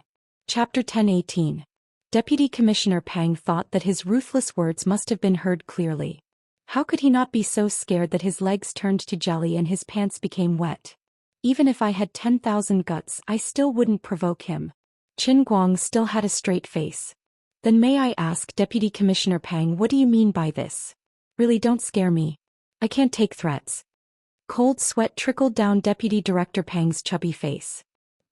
Chapter 1018. Deputy Commissioner Peng thought that his ruthless words must have been heard clearly. How could he not be so scared that his legs turned to jelly and his pants became wet? Even if I had 10,000 guts, I still wouldn't provoke him. Qin Guang still had a straight face. Then may I ask, Deputy Commissioner Peng, what do you mean by this? Really, don't scare me. I can't take threats. Cold sweat trickled down Deputy Director Peng's chubby face.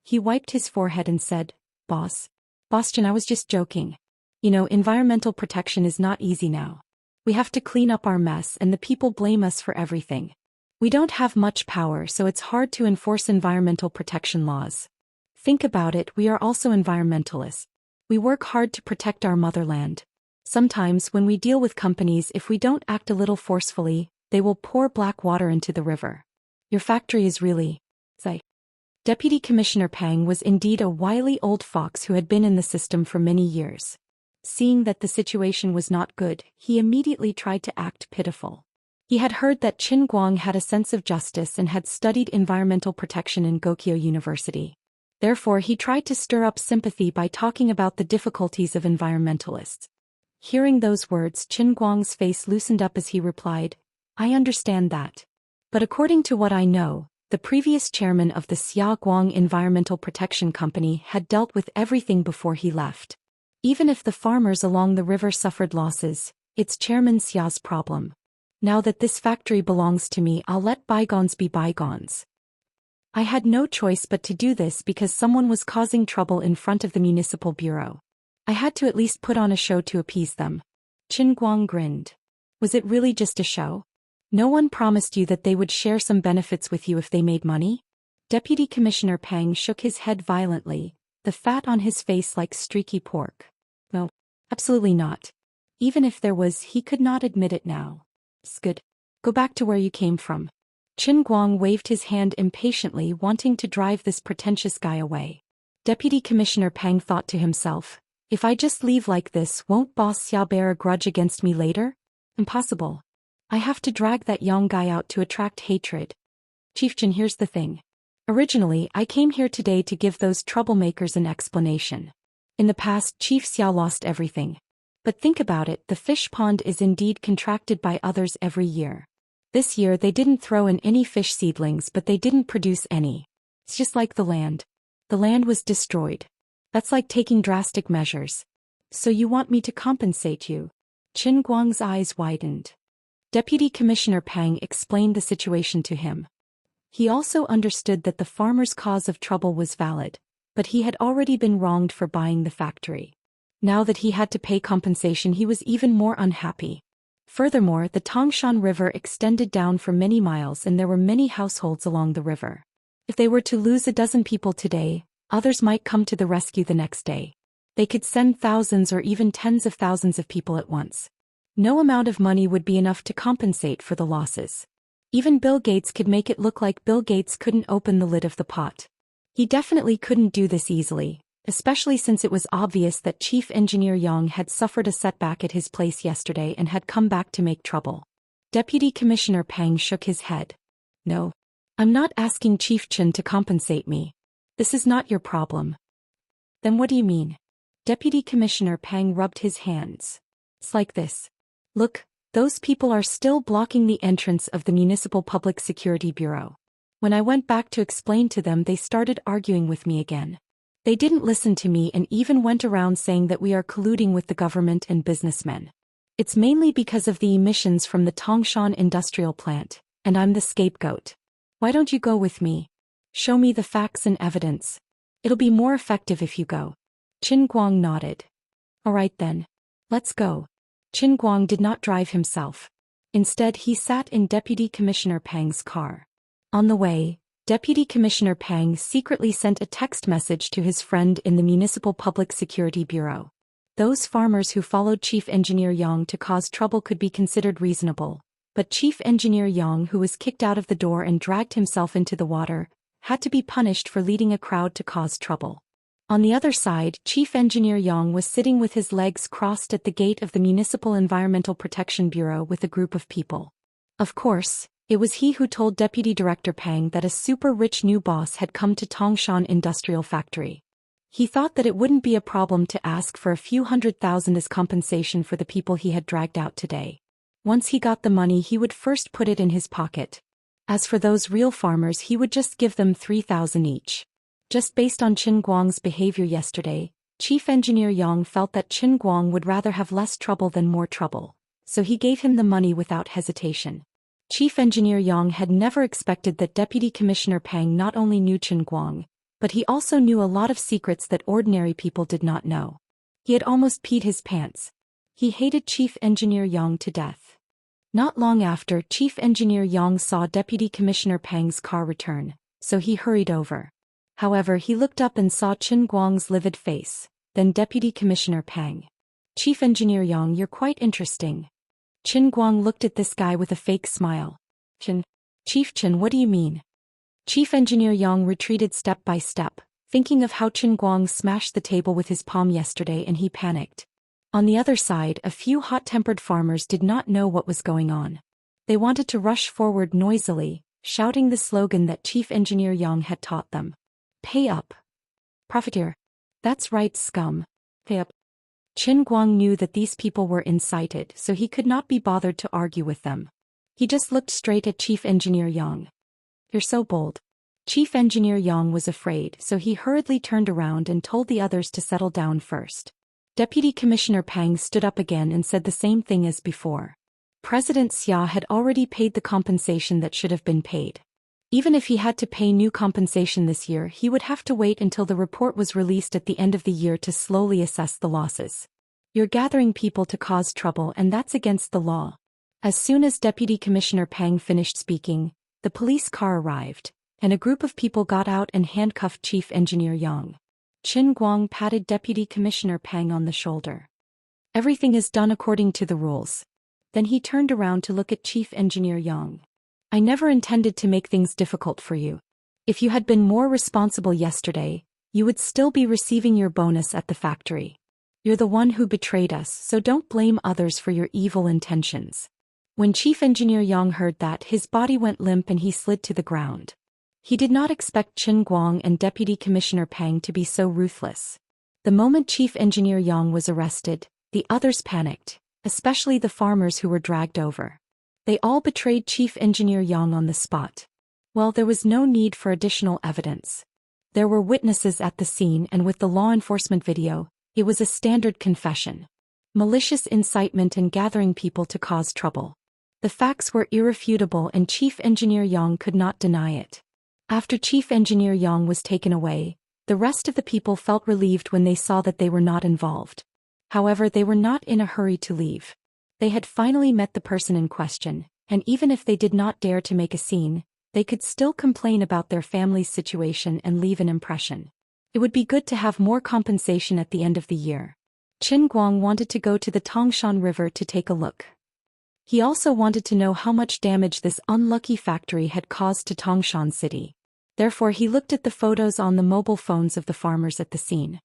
He wiped his forehead and said, Boss Qin, I was just joking. You know, environmental protection is not easy now. We have to clean up our mess and the people blame us for everything. We don't have much power, so it's hard to enforce environmental protection laws. Think about it, we are also environmentalists. We work hard to protect our motherland. Sometimes when we deal with companies, if we don't act a little forcefully, they will pour black water into the river. Your factory is really... Deputy Commissioner Peng was indeed a wily old fox who had been in the system for many years. Seeing that the situation was not good, he immediately tried to act pitiful. He had heard that Qin Guang had a sense of justice and had studied environmental protection in Gokyo University. Therefore, he tried to stir up sympathy by talking about the difficulties of environmentalists. Hearing those words, Qin Guang's face loosened up as he replied, I understand that. But according to what I know, the previous chairman of the Xiaoguang Environmental Protection Company had dealt with everything before he left. Even if the farmers along the river suffered losses, it's Chairman Xia's problem. Now that this factory belongs to me, I'll let bygones be bygones. I had no choice but to do this because someone was causing trouble in front of the municipal bureau. I had to at least put on a show to appease them. Qin Guang grinned. Was it really just a show? No one promised you that they would share some benefits with you if they made money? Deputy Commissioner Pang shook his head violently, the fat on his face like streaky pork. No, absolutely not. Even if there was, he could not admit it now. Good. Go back to where you came from. Qin Guang waved his hand impatiently, wanting to drive this pretentious guy away. Deputy Commissioner Pang thought to himself, if I just leave like this, won't Boss Xiao bear a grudge against me later? Impossible. I have to drag that young guy out to attract hatred. Chief Qin, here's the thing. Originally, I came here today to give those troublemakers an explanation. In the past, Chief Xiao lost everything. But think about it, the fish pond is indeed contracted by others every year. This year they didn't throw in any fish seedlings, but they didn't produce any. It's just like the land. The land was destroyed. That's like taking drastic measures. So you want me to compensate you? Qin Guang's eyes widened. Deputy Commissioner Pang explained the situation to him. He also understood that the farmer's cause of trouble was valid, but he had already been wronged for buying the factory. Now that he had to pay compensation, he was even more unhappy. Furthermore, the Tangshan River extended down for many miles and there were many households along the river. If they were to lose a dozen people today, others might come to the rescue the next day. They could send thousands or even tens of thousands of people at once. No amount of money would be enough to compensate for the losses. Even Bill Gates could make it look like Bill Gates couldn't open the lid of the pot. He definitely couldn't do this easily, especially since it was obvious that Chief Engineer Yang had suffered a setback at his place yesterday and had come back to make trouble. Deputy Commissioner Pang shook his head. No. I'm not asking Chief Qin to compensate me. This is not your problem. Then what do you mean? Deputy Commissioner Pang rubbed his hands. It's like this. Look, those people are still blocking the entrance of the Municipal Public Security Bureau. When I went back to explain to them, they started arguing with me again. They didn't listen to me and even went around saying that we are colluding with the government and businessmen. It's mainly because of the emissions from the Tangshan industrial plant, and I'm the scapegoat. Why don't you go with me? Show me the facts and evidence. It'll be more effective if you go. Qin Guang nodded. All right then. Let's go. Qin Guang did not drive himself. Instead, he sat in Deputy Commissioner Pang's car. On the way, Deputy Commissioner Pang secretly sent a text message to his friend in the Municipal Public Security Bureau. Those farmers who followed Chief Engineer Yang to cause trouble could be considered reasonable, but Chief Engineer Yang, who was kicked out of the door and dragged himself into the water, had to be punished for leading a crowd to cause trouble. On the other side, Chief Engineer Yang was sitting with his legs crossed at the gate of the Municipal Environmental Protection Bureau with a group of people. Of course, it was he who told Deputy Director Pang that a super-rich new boss had come to Tangshan Industrial Factory. He thought that it wouldn't be a problem to ask for a few $100,000 as compensation for the people he had dragged out today. Once he got the money, he would first put it in his pocket. As for those real farmers, he would just give them $3,000 each. Just based on Qin Guang's behavior yesterday, Chief Engineer Yang felt that Qin Guang would rather have less trouble than more trouble, so he gave him the money without hesitation. Chief Engineer Yang had never expected that Deputy Commissioner Pang not only knew Qin Guang, but he also knew a lot of secrets that ordinary people did not know. He had almost peed his pants. He hated Chief Engineer Yang to death. Not long after, Chief Engineer Yang saw Deputy Commissioner Pang's car return, so he hurried over. However, he looked up and saw Qin Guang's livid face, then Deputy Commissioner Pang. Chief Engineer Yang, you're quite interesting. Qin Guang looked at this guy with a fake smile. Chief Qin, what do you mean? Chief Engineer Yang retreated step by step, thinking of how Qin Guang smashed the table with his palm yesterday, and he panicked. On the other side, a few hot-tempered farmers did not know what was going on. They wanted to rush forward noisily, shouting the slogan that Chief Engineer Yang had taught them. Pay up. Profiteer. That's right, scum. Pay up. Qin Guang knew that these people were incited, so he could not be bothered to argue with them. He just looked straight at Chief Engineer Yang. You're so bold. Chief Engineer Yang was afraid, so he hurriedly turned around and told the others to settle down first. Deputy Commissioner Pang stood up again and said the same thing as before. President Xia had already paid the compensation that should have been paid. Even if he had to pay new compensation this year, he would have to wait until the report was released at the end of the year to slowly assess the losses. You're gathering people to cause trouble, and that's against the law. As soon as Deputy Commissioner Pang finished speaking, the police car arrived, and a group of people got out and handcuffed Chief Engineer Yang. Qin Guang patted Deputy Commissioner Pang on the shoulder. Everything is done according to the rules. Then he turned around to look at Chief Engineer Yang. I never intended to make things difficult for you. If you had been more responsible yesterday, you would still be receiving your bonus at the factory. You're the one who betrayed us, so don't blame others for your evil intentions. When Chief Engineer Yang heard that, his body went limp and he slid to the ground. He did not expect Qin Guang and Deputy Commissioner Pang to be so ruthless. The moment Chief Engineer Yang was arrested, the others panicked, especially the farmers who were dragged over. They all betrayed Chief Engineer Yang on the spot. Well, there was no need for additional evidence. There were witnesses at the scene, and with the law enforcement video, it was a standard confession. Malicious incitement and gathering people to cause trouble. The facts were irrefutable and Chief Engineer Yang could not deny it. After Chief Engineer Yang was taken away, the rest of the people felt relieved when they saw that they were not involved. However, they were not in a hurry to leave. They had finally met the person in question, and even if they did not dare to make a scene, they could still complain about their family's situation and leave an impression. It would be good to have more compensation at the end of the year. Qin Guang wanted to go to the Tangshan River to take a look. He also wanted to know how much damage this unlucky factory had caused to Tangshan City. Therefore, he looked at the photos on the mobile phones of the farmers at the scene.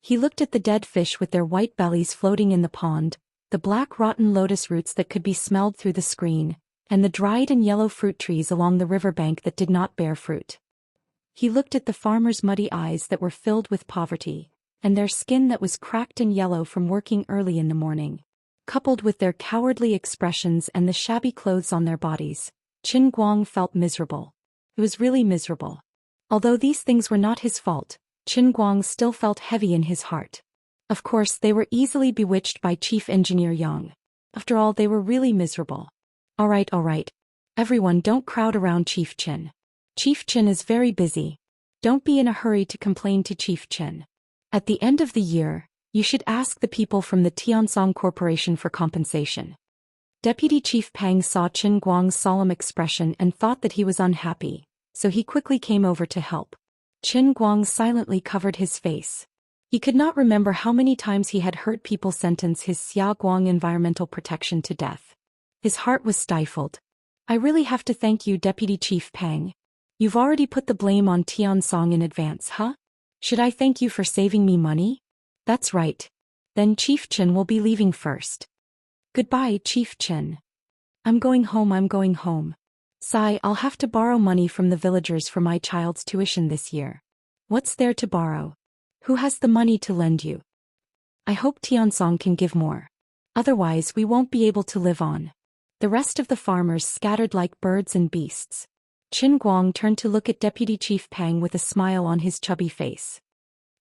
He looked at the dead fish with their white bellies floating in the pond, the black rotten lotus roots that could be smelled through the screen, and the dried and yellow fruit trees along the riverbank that did not bear fruit. He looked at the farmers' muddy eyes that were filled with poverty, and their skin that was cracked and yellow from working early in the morning. Coupled with their cowardly expressions and the shabby clothes on their bodies, Qin Guang felt miserable. It was really miserable. Although these things were not his fault, Qin Guang still felt heavy in his heart. Of course, they were easily bewitched by Chief Engineer Yang. After all, they were really miserable. All right. Everyone, don't crowd around Chief Qin. Chief Qin is very busy. Don't be in a hurry to complain to Chief Qin. At the end of the year, you should ask the people from the Tiansong Corporation for compensation. Deputy Chief Pang saw Qin Guang's solemn expression and thought that he was unhappy, so he quickly came over to help. Qin Guang silently covered his face. He could not remember how many times he had heard people sentence his Xia Guang environmental protection to death. His heart was stifled. I really have to thank you, Deputy Chief Pang. You've already put the blame on Tiansong in advance, huh? Should I thank you for saving me money? That's right. Then Chief Qin will be leaving first. Goodbye, Chief Qin. I'm going home. Sigh, I'll have to borrow money from the villagers for my child's tuition this year. What's there to borrow? Who has the money to lend you? I hope Tiansong can give more. Otherwise, we won't be able to live on. The rest of the farmers scattered like birds and beasts. Qin Guang turned to look at Deputy Chief Pang with a smile on his chubby face.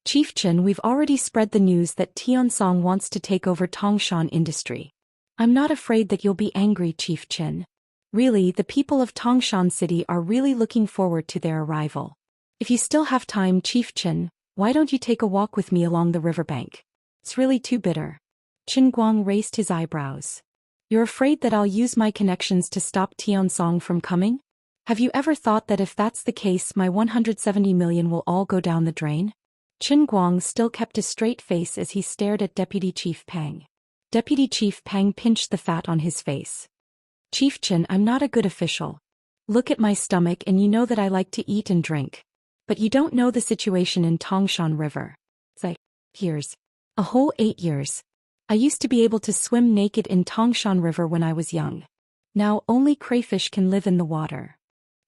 Chief Qin, we've already spread the news that Tiansong wants to take over Tangshan Industry. I'm not afraid that you'll be angry, Chief Qin. Really, the people of Tangshan City are really looking forward to their arrival. If you still have time, Chief Qin, why don't you take a walk with me along the riverbank? It's really too bitter. Qin Guang raised his eyebrows. You're afraid that I'll use my connections to stop Tiansong from coming? Have you ever thought that if that's the case, my 170 million will all go down the drain? Qin Guang still kept a straight face as he stared at Deputy Chief Pang. Deputy Chief Pang pinched the fat on his face. Chief Qin, I'm not a good official. Look at my stomach and you know that I like to eat and drink. But you don't know the situation in Tangshan River. Years. A whole 8 years. I used to be able to swim naked in Tangshan River when I was young. Now only crayfish can live in the water.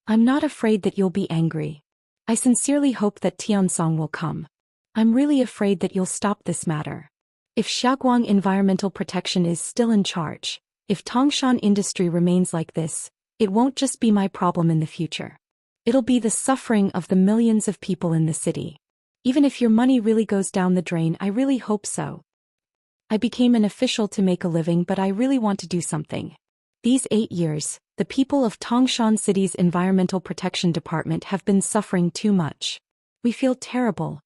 I'm not afraid that you'll be angry. I sincerely hope that Tiansong will come. I'm really afraid that you'll stop this matter. If Xiaoguang Environmental Protection is still in charge, if Tangshan Industry remains like this, it won't just be my problem in the future. It'll be the suffering of the millions of people in the city. Even if your money really goes down the drain, I really hope so. I became an official to make a living, but I really want to do something. These 8 years, the people of Tangshan City's Environmental Protection Department have been suffering too much. We feel terrible.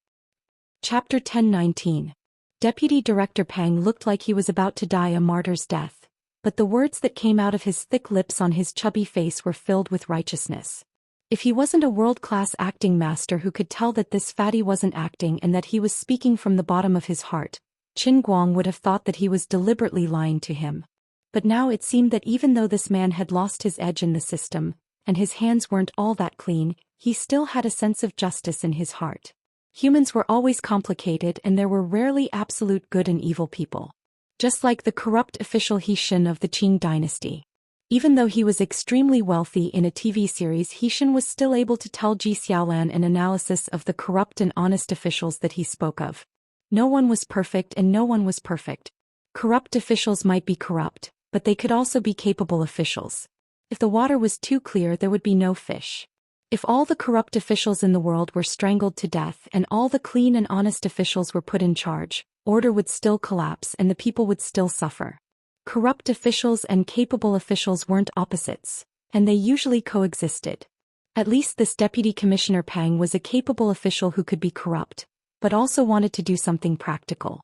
Chapter 10:19. Deputy Director Pang looked like he was about to die a martyr's death, but the words that came out of his thick lips on his chubby face were filled with righteousness. If he wasn't a world-class acting master who could tell that this fatty wasn't acting and that he was speaking from the bottom of his heart, Qin Guang would have thought that he was deliberately lying to him. But now it seemed that even though this man had lost his edge in the system, and his hands weren't all that clean, he still had a sense of justice in his heart. Humans were always complicated and there were rarely absolute good and evil people. Just like the corrupt official He Shin of the Qing dynasty. Even though he was extremely wealthy in a TV series, He Shin was still able to tell Ji Xiaolan an analysis of the corrupt and honest officials that he spoke of. No one was perfect and no one was perfect. Corrupt officials might be corrupt, but they could also be capable officials. If the water was too clear, there would be no fish. If all the corrupt officials in the world were strangled to death and all the clean and honest officials were put in charge, order would still collapse and the people would still suffer. Corrupt officials and capable officials weren't opposites, and they usually coexisted. At least this Deputy Commissioner Pang was a capable official who could be corrupt, but also wanted to do something practical.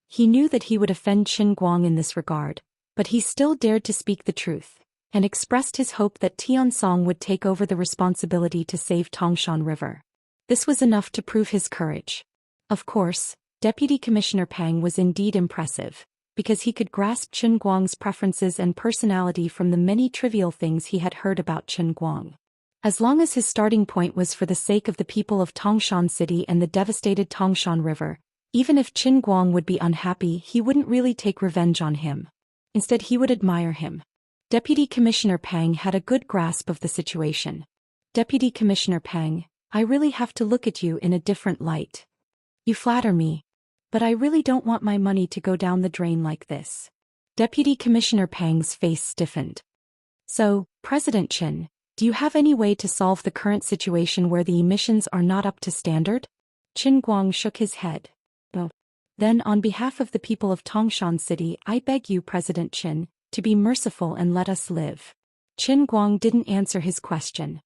He knew that he would offend Qin Guang in this regard, but he still dared to speak the truth, and expressed his hope that Tian Song would take over the responsibility to save Tangshan River. This was enough to prove his courage. Of course, Deputy Commissioner Pang was indeed impressive, because he could grasp Qin Guang's preferences and personality from the many trivial things he had heard about Qin Guang. As long as his starting point was for the sake of the people of Tangshan City and the devastated Tangshan River, even if Qin Guang would be unhappy, he wouldn't really take revenge on him. Instead, he would admire him. Deputy Commissioner Pang had a good grasp of the situation. Deputy Commissioner Pang, I really have to look at you in a different light. You flatter me. But I really don't want my money to go down the drain like this. Deputy Commissioner Pang's face stiffened. So, President Qin, do you have any way to solve the current situation where the emissions are not up to standard? Qin Guang shook his head. Oh. Then on behalf of the people of Tangshan City, I beg you, President Qin, to be merciful and let us live. Qin Guang didn't answer his question.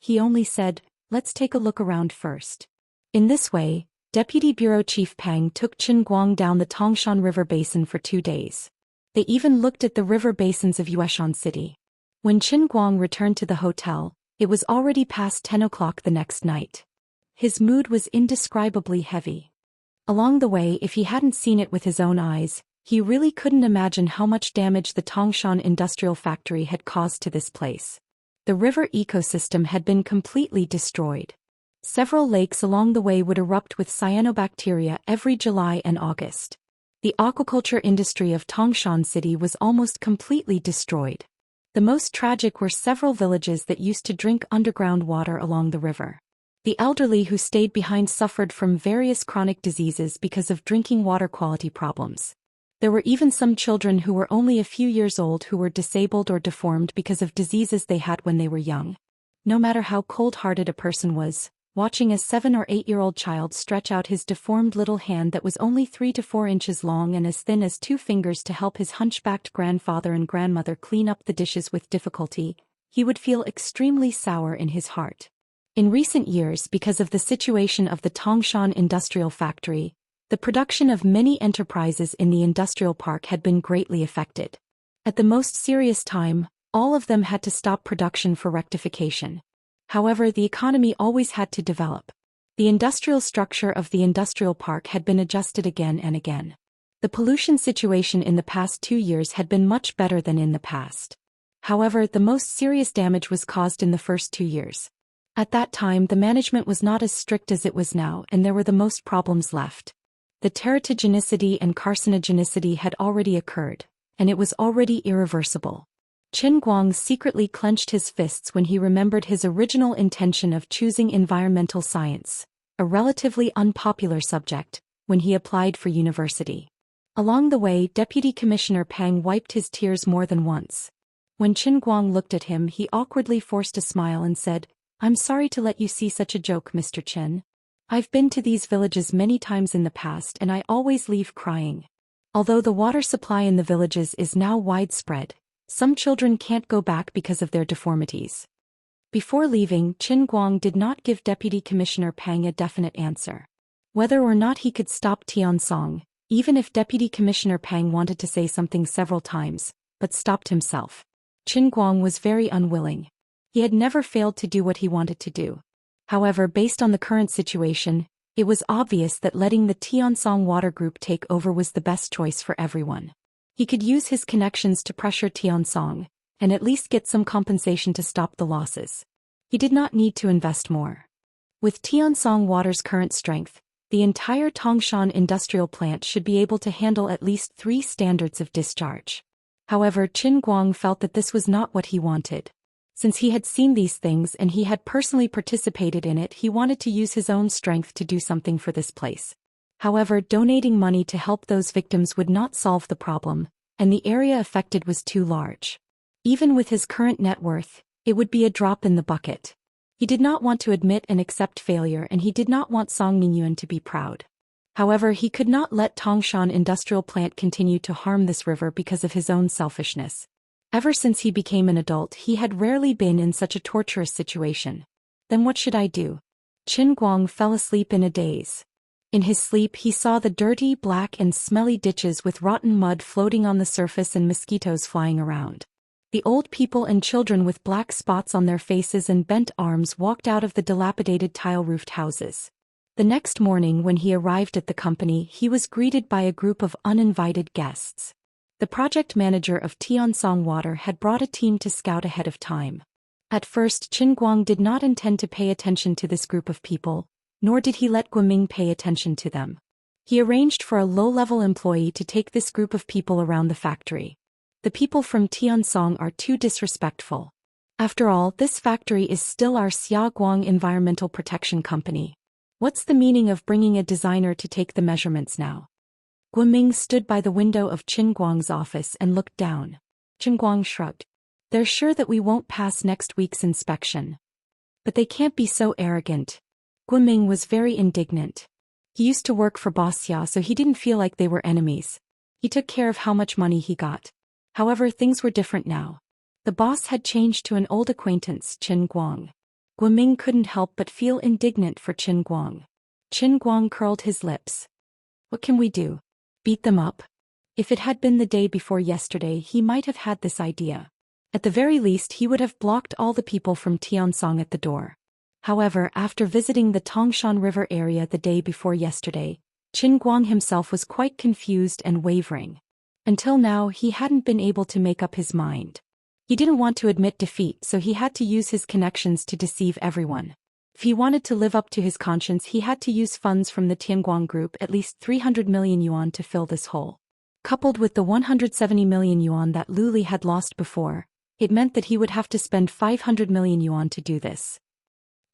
He only said, let's take a look around first. In this way, Deputy Bureau Chief Pang took Qin Guang down the Tangshan River Basin for 2 days. They even looked at the river basins of Yueshan City. When Qin Guang returned to the hotel, it was already past 10 o'clock the next night. His mood was indescribably heavy. Along the way, if he hadn't seen it with his own eyes, he really couldn't imagine how much damage the Tangshan industrial factory had caused to this place. The river ecosystem had been completely destroyed. Several lakes along the way would erupt with cyanobacteria every July and August. The aquaculture industry of Tangshan City was almost completely destroyed. The most tragic were several villages that used to drink underground water along the river. The elderly who stayed behind suffered from various chronic diseases because of drinking water quality problems. There were even some children who were only a few years old who were disabled or deformed because of diseases they had when they were young. No matter how cold-hearted a person was, watching a 7 or 8-year-old child stretch out his deformed little hand that was only 3 to 4 inches long and as thin as 2 fingers to help his hunchbacked grandfather and grandmother clean up the dishes with difficulty, he would feel extremely sour in his heart. In recent years, because of the situation of the Tangshan industrial factory, the production of many enterprises in the industrial park had been greatly affected. At the most serious time, all of them had to stop production for rectification. However, the economy always had to develop. The industrial structure of the industrial park had been adjusted again and again. The pollution situation in the past 2 years had been much better than in the past. However, the most serious damage was caused in the first 2 years. At that time, the management was not as strict as it was now, and there were the most problems left. The teratogenicity and carcinogenicity had already occurred, and it was already irreversible. Qin Guang secretly clenched his fists when he remembered his original intention of choosing environmental science, a relatively unpopular subject, when he applied for university. Along the way, Deputy Commissioner Pang wiped his tears more than once. When Qin Guang looked at him, he awkwardly forced a smile and said, "I'm sorry to let you see such a joke, Mr. Chen. I've been to these villages many times in the past and I always leave crying. Although the water supply in the villages is now widespread, Some children can't go back because of their deformities. Before leaving, Qin Guang did not give Deputy Commissioner Pang a definite answer. Whether or not he could stop Tiansong, even if Deputy Commissioner Pang wanted to say something several times, but stopped himself. Qin Guang was very unwilling. He had never failed to do what he wanted to do. However, based on the current situation, it was obvious that letting the Tiansong Water Group take over was the best choice for everyone. He could use his connections to pressure Tiansong, and at least get some compensation to stop the losses. He did not need to invest more. With Tiansong Water's current strength, the entire Tangshan industrial plant should be able to handle at least 3 standards of discharge. However, Qin Guang felt that this was not what he wanted. Since he had seen these things and he had personally participated in it, he wanted to use his own strength to do something for this place. However, donating money to help those victims would not solve the problem, and the area affected was too large. Even with his current net worth, it would be a drop in the bucket. He did not want to admit and accept failure, and he did not want Song Mingyuan to be proud. However, he could not let Tangshan industrial plant continue to harm this river because of his own selfishness. Ever since he became an adult, he had rarely been in such a torturous situation. Then what should I do? Qin Guang fell asleep in a daze. In his sleep, he saw the dirty, black and smelly ditches with rotten mud floating on the surface and mosquitoes flying around. The old people and children with black spots on their faces and bent arms walked out of the dilapidated tile-roofed houses. The next morning when he arrived at the company, he was greeted by a group of uninvited guests. The project manager of Tiansong Water had brought a team to scout ahead of time. At first, Qin Guang did not intend to pay attention to this group of people, nor did he let Guoming pay attention to them. He arranged for a low-level employee to take this group of people around the factory. The people from Tiansong are too disrespectful. After all, this factory is still our Xiaoguang Environmental Protection Company. What's the meaning of bringing a designer to take the measurements now? Guoming stood by the window of Qin Guang's office and looked down. Qin Guang shrugged. They're sure that we won't pass next week's inspection. But they can't be so arrogant. Guoming was very indignant. He used to work for Boss Xia, so he didn't feel like they were enemies. He took care of how much money he got. However, things were different now. The boss had changed to an old acquaintance, Qin Guang. Guoming couldn't help but feel indignant for Qin Guang. Qin Guang curled his lips. What can we do? Beat them up? If it had been the day before yesterday, he might have had this idea. At the very least, he would have blocked all the people from Tiansong at the door. However, after visiting the Tangshan River area the day before yesterday, Qin Guang himself was quite confused and wavering. Until now, he hadn't been able to make up his mind. He didn't want to admit defeat, so he had to use his connections to deceive everyone. If he wanted to live up to his conscience, he had to use funds from the Tianguang Group, at least 300 million yuan, to fill this hole. Coupled with the 170 million yuan that Lu Li had lost before, it meant that he would have to spend 500 million yuan to do this.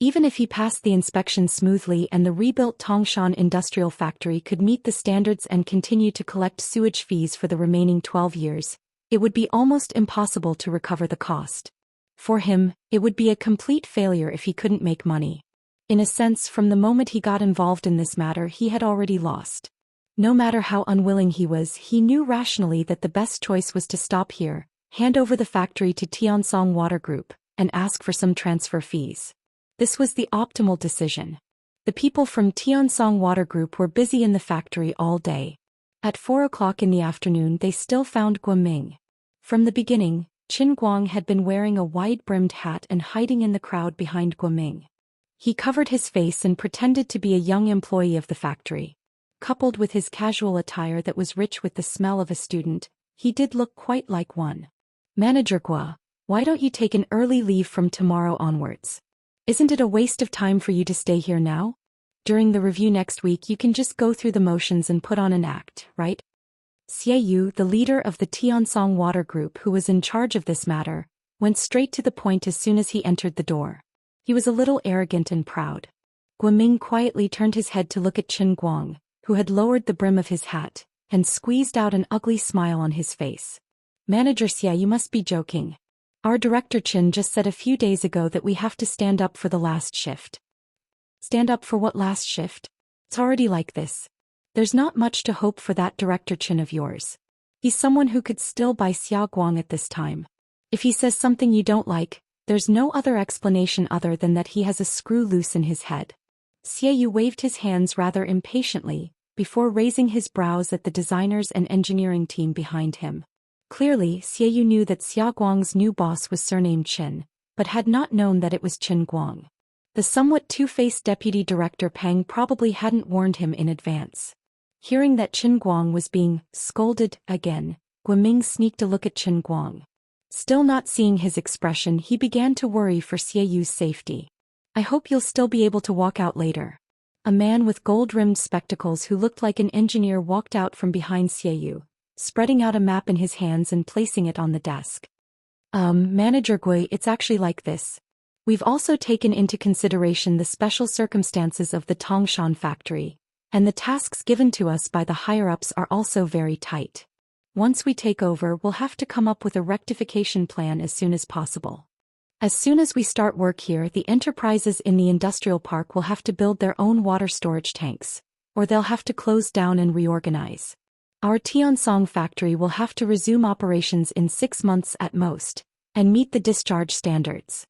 Even if he passed the inspection smoothly and the rebuilt Tangshan industrial factory could meet the standards and continue to collect sewage fees for the remaining 12 years, it would be almost impossible to recover the cost. For him, it would be a complete failure if he couldn't make money. In a sense, from the moment he got involved in this matter, he had already lost. No matter how unwilling he was, he knew rationally that the best choice was to stop here, hand over the factory to Tiansong Water Group, and ask for some transfer fees. This was the optimal decision. The people from Tiansong Water Group were busy in the factory all day. At 4 o'clock in the afternoon, they still found Guoming. From the beginning, Qin Guang had been wearing a wide-brimmed hat and hiding in the crowd behind Guoming. He covered his face and pretended to be a young employee of the factory. Coupled with his casual attire that was rich with the smell of a student, he did look quite like one. Manager Gua, why don't you take an early leave from tomorrow onwards? Isn't it a waste of time for you to stay here now? During the review next week, you can just go through the motions and put on an act, right? Xie Yu, the leader of the Tiansong Water Group who was in charge of this matter, went straight to the point as soon as he entered the door. He was a little arrogant and proud. Guoming quietly turned his head to look at Qin Guang, who had lowered the brim of his hat, and squeezed out an ugly smile on his face. Manager Xie, you must be joking. Our director Qin just said a few days ago that we have to stand up for the last shift. Stand up for what last shift? It's already like this. There's not much to hope for that director Qin of yours. He's someone who could still buy Xiaoguang at this time. If he says something you don't like, there's no other explanation other than that he has a screw loose in his head. Xie Yu waved his hands rather impatiently, before raising his brows at the designers and engineering team behind him. Clearly, Xie Yu knew that Xiaoguang's new boss was surnamed Qin, but had not known that it was Qin Guang. The somewhat two-faced deputy director Peng probably hadn't warned him in advance. Hearing that Qin Guang was being scolded again, Guiming sneaked a look at Qin Guang. Still not seeing his expression, he began to worry for Xie Yu's safety. I hope you'll still be able to walk out later. A man with gold-rimmed spectacles who looked like an engineer walked out from behind Xie Yu, spreading out a map in his hands and placing it on the desk. Manager Gui, it's actually like this. We've also taken into consideration the special circumstances of the Tongshan factory, and the tasks given to us by the higher-ups are also very tight. Once we take over, we'll have to come up with a rectification plan as soon as possible. As soon as we start work here, the enterprises in the industrial park will have to build their own water storage tanks, or they'll have to close down and reorganize. Our Tiansong factory will have to resume operations in 6 months at most, and meet the discharge standards.